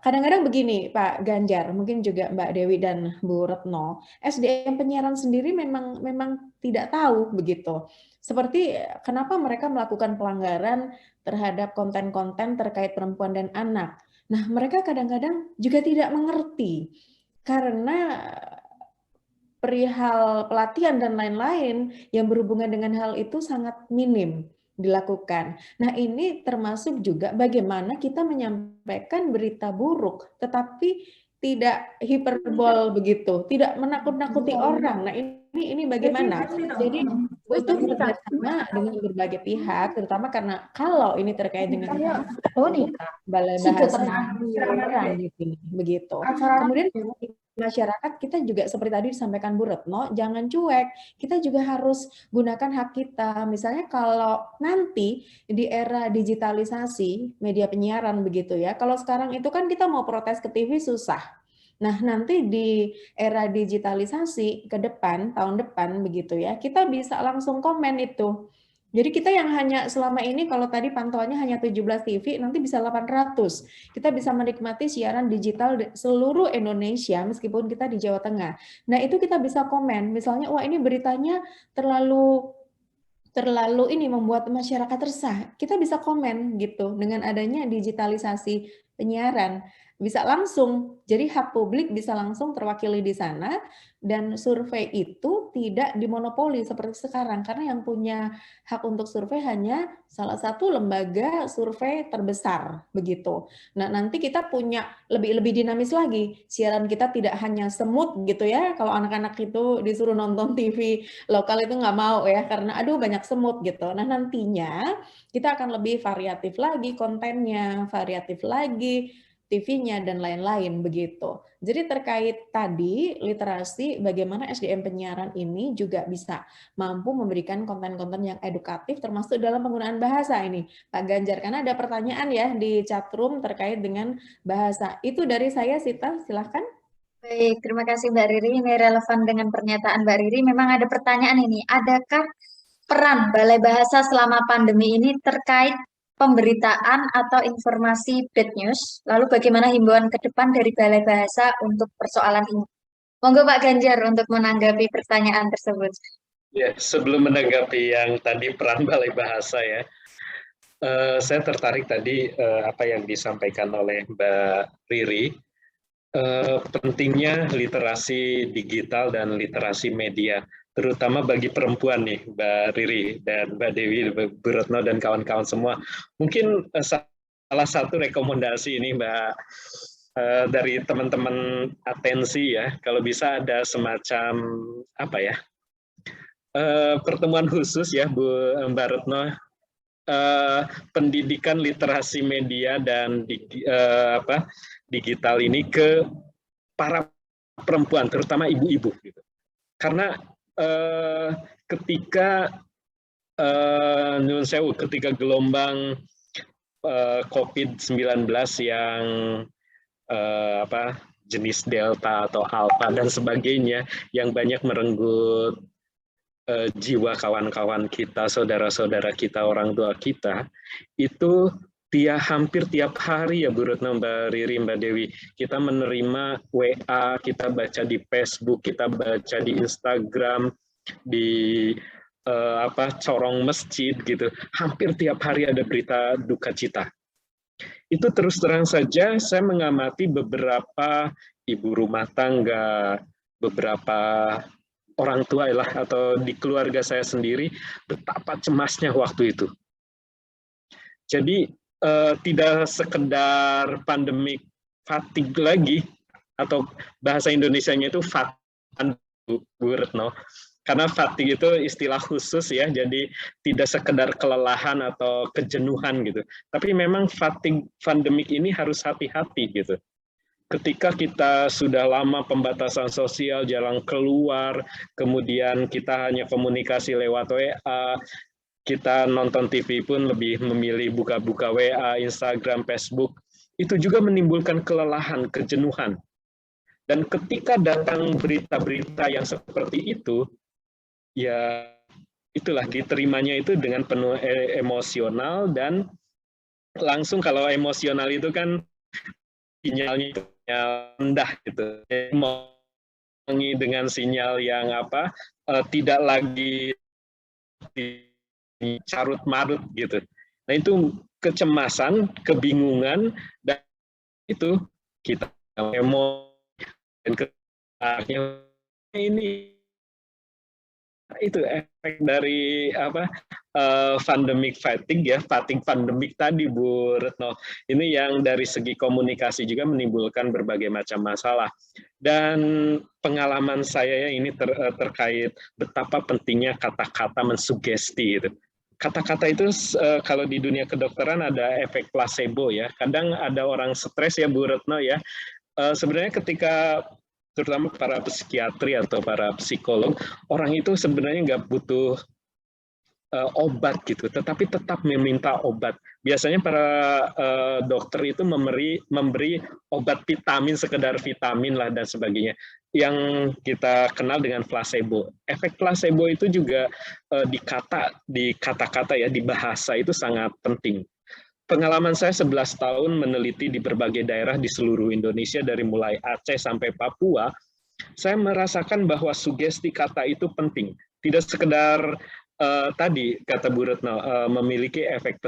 kadang-kadang begini Pak Ganjar, mungkin juga Mbak Dewi dan Bu Retno, SDM penyiaran sendiri memang tidak tahu begitu. Seperti kenapa mereka melakukan pelanggaran terhadap konten-konten terkait perempuan dan anak. Nah, mereka kadang-kadang juga tidak mengerti karena perihal pelatihan dan lain-lain yang berhubungan dengan hal itu sangat minim dilakukan. Nah, ini termasuk juga bagaimana kita menyampaikan berita buruk, tetapi tidak hiperbol begitu, tidak menakut-nakuti orang. Nah, ini bagaimana? Jadi butuh kerjasama dengan berbagai pihak, terutama karena kalau ini terkait dengan balai bahasa di sini, begitu. Kemudian masyarakat kita juga seperti tadi disampaikan Bu Retno, jangan cuek. Kita juga harus gunakan hak kita. Misalnya kalau nanti di era digitalisasi media penyiaran begitu ya. Kalau sekarang itu kan kita mau protes ke TV susah. Nah, nanti di era digitalisasi ke depan, tahun depan begitu ya, kita bisa langsung komen itu. Jadi kita yang hanya selama ini kalau tadi pantauannya hanya 17 TV, nanti bisa 800. Kita bisa menikmati siaran digital seluruh Indonesia meskipun kita di Jawa Tengah. Nah, itu kita bisa komen. Misalnya, wah ini beritanya terlalu ini membuat masyarakat resah. Kita bisa komen gitu dengan adanya digitalisasi penyiaran. Bisa langsung, jadi hak publik bisa langsung terwakili di sana, dan survei itu tidak dimonopoli seperti sekarang, karena yang punya hak untuk survei hanya salah satu lembaga survei terbesar, begitu. Nah, nanti kita punya lebih dinamis lagi, siaran kita tidak hanya semut gitu ya, kalau anak-anak itu disuruh nonton TV lokal itu nggak mau ya, karena aduh banyak semut gitu. Nah, nantinya kita akan lebih variatif lagi kontennya, variatif lagi TV-nya dan lain-lain begitu. Jadi terkait tadi literasi, bagaimana SDM penyiaran ini juga bisa mampu memberikan konten-konten yang edukatif termasuk dalam penggunaan bahasa ini, Pak Ganjar. Karena ada pertanyaan ya di chatroom terkait dengan bahasa. Itu dari saya, Sita, silahkan. Baik, terima kasih Mbak Riri. Ini relevan dengan pernyataan Mbak Riri. Memang ada pertanyaan ini, adakah peran Balai Bahasa selama pandemi ini terkait pemberitaan atau informasi bad news? Lalu bagaimana himbauan ke depan dari Balai Bahasa untuk persoalan ini? Monggo Pak Ganjar untuk menanggapi pertanyaan tersebut. Ya, sebelum menanggapi yang tadi peran Balai Bahasa ya, saya tertarik tadi apa yang disampaikan oleh Mbak Riri, pentingnya literasi digital dan literasi media, terutama bagi perempuan nih, Mbak Riri dan Mbak Dewi, Bu Retno dan kawan-kawan semua. Mungkin salah satu rekomendasi ini Mbak, dari teman-teman atensi ya, kalau bisa ada semacam apa ya, pertemuan khusus ya Bu Mbak Retno, pendidikan literasi media dan digital ini ke para perempuan, terutama ibu-ibu gitu. Karena ketika ketika gelombang COVID-19 yang jenis Delta atau Alpha dan sebagainya yang banyak merenggut jiwa kawan-kawan kita, saudara-saudara kita, orang tua kita, itu hampir tiap hari ya Bu Retno, Mbak Riri, Mbak Dewi, kita menerima WA, kita baca di Facebook, kita baca di Instagram, di corong masjid gitu, hampir tiap hari ada berita duka cita. Itu terus terang saja saya mengamati beberapa ibu rumah tangga, beberapa orang tua lah atau di keluarga saya sendiri, betapa cemasnya waktu itu. Jadi tidak sekedar pandemik fatigue lagi, atau bahasa Indonesianya itu fatigue, Bu Retno. Karena fatigue itu istilah khusus ya, jadi tidak sekedar kelelahan atau kejenuhan gitu. Tapi memang fatigue pandemik ini harus hati-hati gitu. Ketika kita sudah lama pembatasan sosial, jarang keluar, kemudian kita hanya komunikasi lewat WA, kita nonton TV pun lebih memilih buka-buka WA, Instagram, Facebook, itu juga menimbulkan kelelahan, kejenuhan. Dan ketika datang berita-berita yang seperti itu, ya itulah diterimanya itu dengan penuh emosional, dan langsung kalau emosional itu kan sinyalnya itu rendah gitu, dengan sinyal yang tidak lagi carut marut gitu. Nah itu kecemasan, kebingungan, dan itu kita emosi dan ini itu efek dari pandemic fatigue ya, fatigue pandemik tadi Bu Retno. Ini yang dari segi komunikasi juga menimbulkan berbagai macam masalah. Dan pengalaman saya ini terkait betapa pentingnya kata-kata mensugesti itu. Kata-kata itu kalau di dunia kedokteran ada efek placebo ya. Kadang ada orang stres ya Bu Retno ya. Sebenarnya ketika terutama para psikiatri atau para psikolog, orang itu sebenarnya nggak butuh obat gitu, tetapi tetap meminta obat. Biasanya para dokter itu memberi obat vitamin, sekedar vitamin lah dan sebagainya, yang kita kenal dengan placebo. Efek placebo itu juga di kata-kata ya, di bahasa itu sangat penting. Pengalaman saya 11 tahun meneliti di berbagai daerah di seluruh Indonesia, dari mulai Aceh sampai Papua, saya merasakan bahwa sugesti kata itu penting. Tidak sekedar tadi, kata Bu Retno, memiliki efek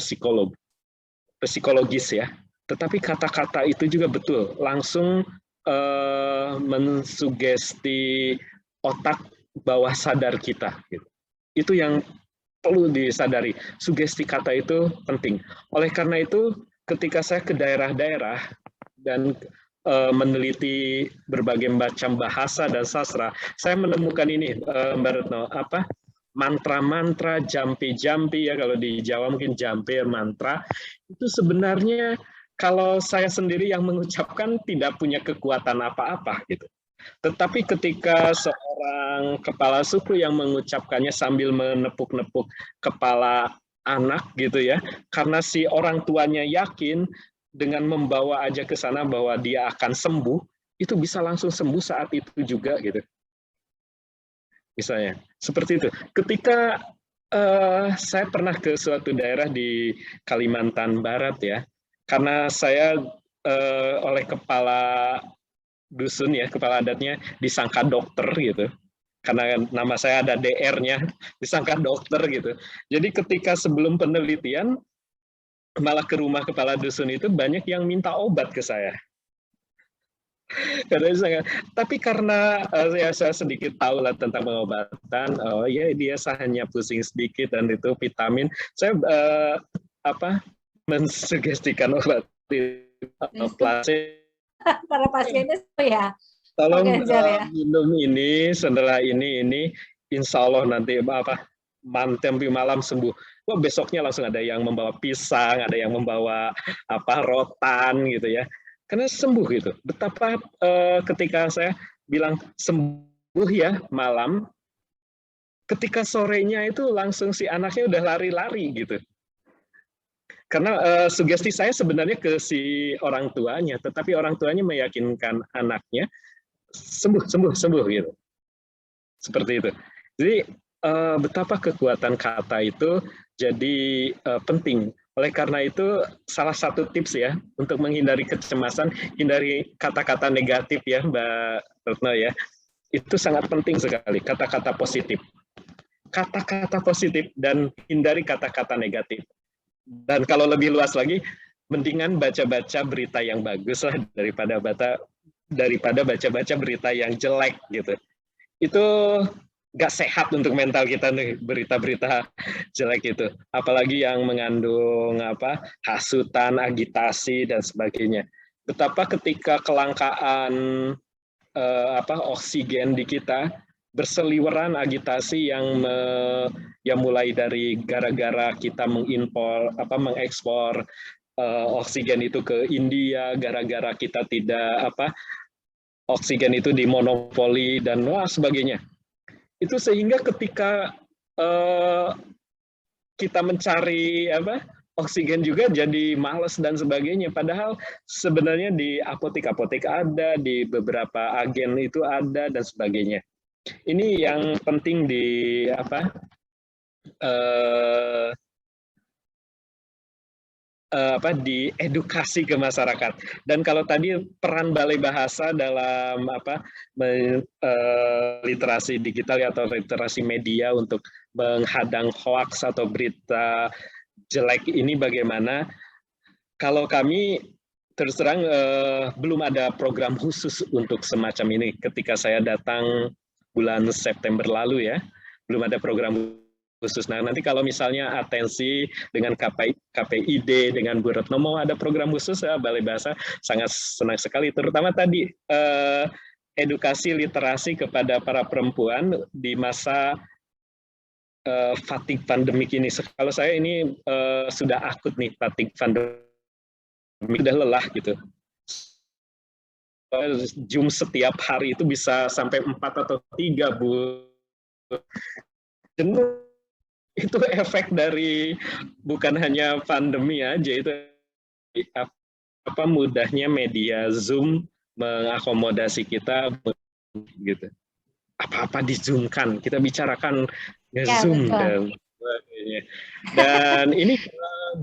psikologis ya, tetapi kata-kata itu juga betul, langsung mensugesti otak bawah sadar kita. Gitu. Itu yang perlu disadari, sugesti kata itu penting. Oleh karena itu, ketika saya ke daerah-daerah dan meneliti berbagai macam bahasa dan sastra, saya menemukan ini, Mbak Retno, mantra-mantra, jampi-jampi ya, kalau di Jawa mungkin jampi, mantra, itu sebenarnya kalau saya sendiri yang mengucapkan tidak punya kekuatan apa-apa gitu. Tetapi ketika seorang kepala suku yang mengucapkannya sambil menepuk-nepuk kepala anak gitu ya, karena si orang tuanya yakin dengan membawa aja ke sana bahwa dia akan sembuh, itu bisa langsung sembuh saat itu juga gitu. Misalnya, seperti itu. Ketika saya pernah ke suatu daerah di Kalimantan Barat ya, karena saya oleh kepala dusun ya, kepala adatnya disangka dokter gitu, karena nama saya ada DR-nya, disangka dokter gitu. Jadi ketika sebelum penelitian, malah ke rumah kepala dusun itu banyak yang minta obat ke saya. Tapi karena ya saya sedikit tahu lah tentang pengobatan, oh ya dia hanya pusing sedikit dan itu vitamin, saya mensugestikan obat placebo. Para pasiennya ya. Tolong Ganjar ya. minum ini, setelah ini, insya Allah nanti tempi malam sembuh. Wah, besoknya langsung ada yang membawa pisang, ada yang membawa rotan gitu ya. Karena sembuh gitu. Betapa ketika saya bilang sembuh ya malam, ketika sorenya itu langsung si anaknya udah lari-lari gitu. Karena sugesti saya sebenarnya ke si orang tuanya, tetapi orang tuanya meyakinkan anaknya sembuh gitu. Seperti itu. Jadi betapa kekuatan kata itu jadi penting. Oleh karena itu salah satu tips ya untuk menghindari kecemasan, hindari kata-kata negatif ya Mbak Retno ya. Itu sangat penting sekali, kata-kata positif. Kata-kata positif dan hindari kata-kata negatif. Dan kalau lebih luas lagi, mendingan baca-baca berita yang bagus lah daripada baca-baca berita yang jelek gitu. Itu nggak sehat untuk mental kita nih, berita-berita jelek itu. Apalagi yang mengandung hasutan, agitasi dan sebagainya. Betapa ketika kelangkaan oksigen di kita, berseliweran agitasi yang mulai dari gara-gara kita mengekspor oksigen itu ke India, gara-gara kita tidak oksigen itu dimonopoli dan sebagainya. Itu sehingga ketika kita mencari oksigen juga jadi males dan sebagainya. Padahal sebenarnya di apotek-apotek ada, di beberapa agen itu ada dan sebagainya. Ini yang penting diedukasi ke masyarakat. Dan kalau tadi peran Balai Bahasa dalam literasi digital atau literasi media untuk menghadang hoaks atau berita jelek ini bagaimana? Kalau kami terus terang belum ada program khusus untuk semacam ini. Ketika saya datang bulan September lalu ya, belum ada program khusus. Nah, nanti kalau misalnya atensi dengan KPID, dengan Bu Retno mau ada program khusus, Balai Bahasa sangat senang sekali. Terutama tadi edukasi literasi kepada para perempuan di masa fatigue pandemik ini. Kalau saya ini sudah akut nih fatigue pandemik, sudah lelah gitu. Zoom setiap hari itu bisa sampai 4 atau 3 Bu. Jenuh. Itu efek dari bukan hanya pandemi aja, itu mudahnya media Zoom mengakomodasi kita gitu. Apa-apa di-zoom-kan, kita bicarakan nge-zoom dan sebagainya. Dan ini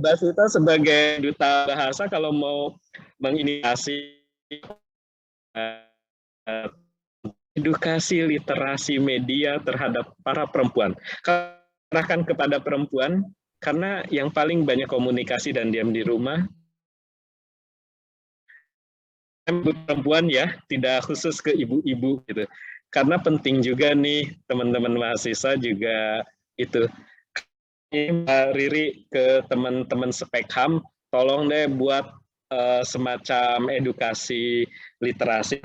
Mbak Sita sebagai duta bahasa kalau mau menginisiasi edukasi literasi media terhadap para perempuan. Arahkan kepada perempuan, karena yang paling banyak komunikasi dan diam di rumah, perempuan ya, tidak khusus ke ibu-ibu gitu. Karena penting juga nih teman-teman mahasiswa juga itu. Mbak Riri ke teman-teman Spekham, tolong deh buat semacam edukasi literasi.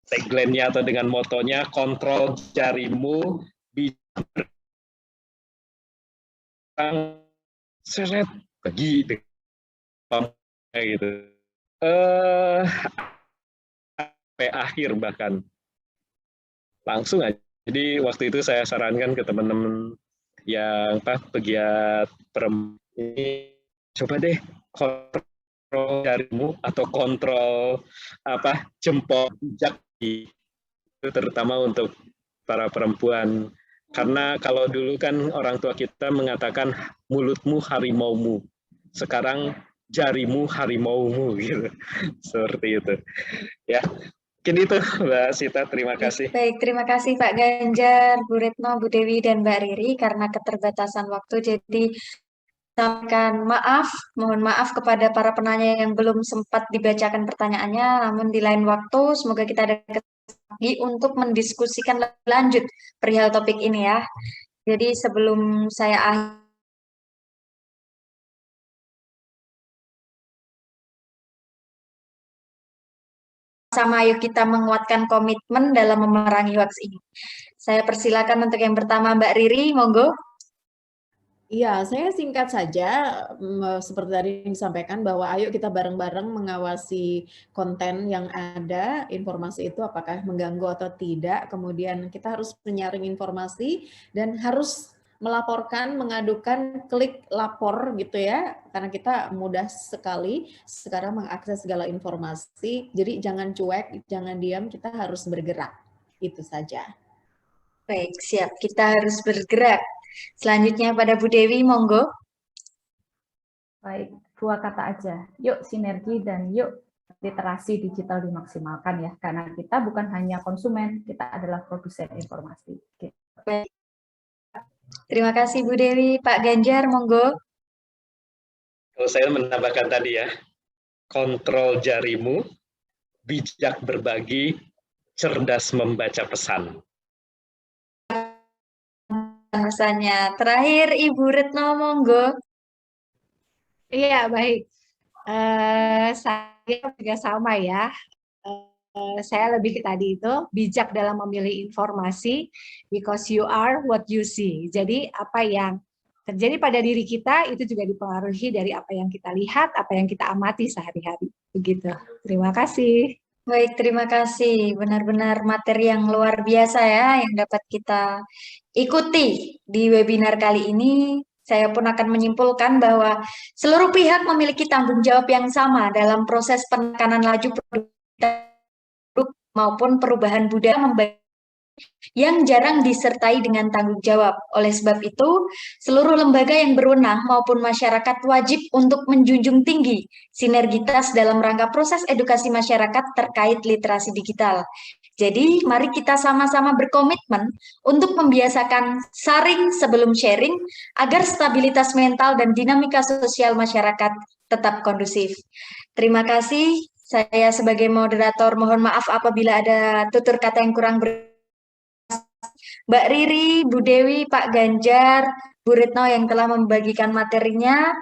Tagline-nya atau dengan motonya, kontrol jarimu, seret bagi gitu sampai akhir bahkan langsung aja. Jadi waktu itu saya sarankan ke teman-teman yang pegiat perempuan ini, coba deh kontrol jarimu atau kontrol jempol jari, itu terutama untuk para perempuan. Karena kalau dulu kan orang tua kita mengatakan mulutmu harimaumu, sekarang jarimu harimaumu gitu. Seperti itu. Ya, mungkin itu Mbak Sita, terima kasih. Baik, terima kasih Pak Ganjar, Bu Retno, Bu Dewi, dan Mbak Riri. Karena keterbatasan waktu, jadi sampaikan mohon maaf kepada para penanya yang belum sempat dibacakan pertanyaannya, namun di lain waktu semoga kita ada lagi untuk mendiskusikan lanjut perihal topik ini ya. Jadi sebelum saya akhir Sama-sama yuk kita menguatkan komitmen dalam memerangi hoax ini. Saya persilakan untuk yang pertama Mbak Riri, monggo. Iya, saya singkat saja, seperti tadi yang disampaikan bahwa ayo kita bareng-bareng mengawasi konten yang ada, informasi itu apakah mengganggu atau tidak, kemudian kita harus menyaring informasi dan harus melaporkan, mengadukan, klik lapor gitu ya, karena kita mudah sekali sekarang mengakses segala informasi, jadi jangan cuek, jangan diam, kita harus bergerak, itu saja. Baik, siap. Kita harus bergerak. Selanjutnya pada Bu Dewi, monggo. Baik, 2 kata aja. Yuk sinergi dan yuk literasi digital dimaksimalkan ya. Karena kita bukan hanya konsumen, kita adalah produsen informasi. Baik. Terima kasih Bu Dewi. Pak Ganjar, monggo. Kalau saya menambahkan tadi ya, kontrol jarimu, bijak berbagi, cerdas membaca pesan. Pesannya. Terakhir Ibu Retno, monggo. Iya, baik. Saya juga sama ya. Saya lebih ke tadi itu, bijak dalam memilih informasi, because you are what you see. Jadi apa yang terjadi pada diri kita itu juga dipengaruhi dari apa yang kita lihat, apa yang kita amati sehari-hari. Begitu. Terima kasih. Baik, terima kasih. Benar-benar materi yang luar biasa ya yang dapat kita ikuti di webinar kali ini. Saya pun akan menyimpulkan bahwa seluruh pihak memiliki tanggung jawab yang sama dalam proses penekanan laju produk maupun perubahan budaya yang jarang disertai dengan tanggung jawab. Oleh sebab itu, seluruh lembaga yang berwenang maupun masyarakat wajib untuk menjunjung tinggi sinergitas dalam rangka proses edukasi masyarakat terkait literasi digital. Jadi, mari kita sama-sama berkomitmen untuk membiasakan saring sebelum sharing agar stabilitas mental dan dinamika sosial masyarakat tetap kondusif. Terima kasih. Saya sebagai moderator mohon maaf apabila ada tutur kata yang kurang Mbak Riri, Bu Dewi, Pak Ganjar, Bu Retno yang telah membagikan materinya,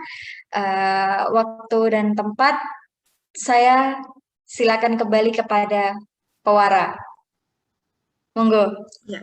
waktu dan tempat, saya silakan kembali kepada pewara. Monggo. Ya.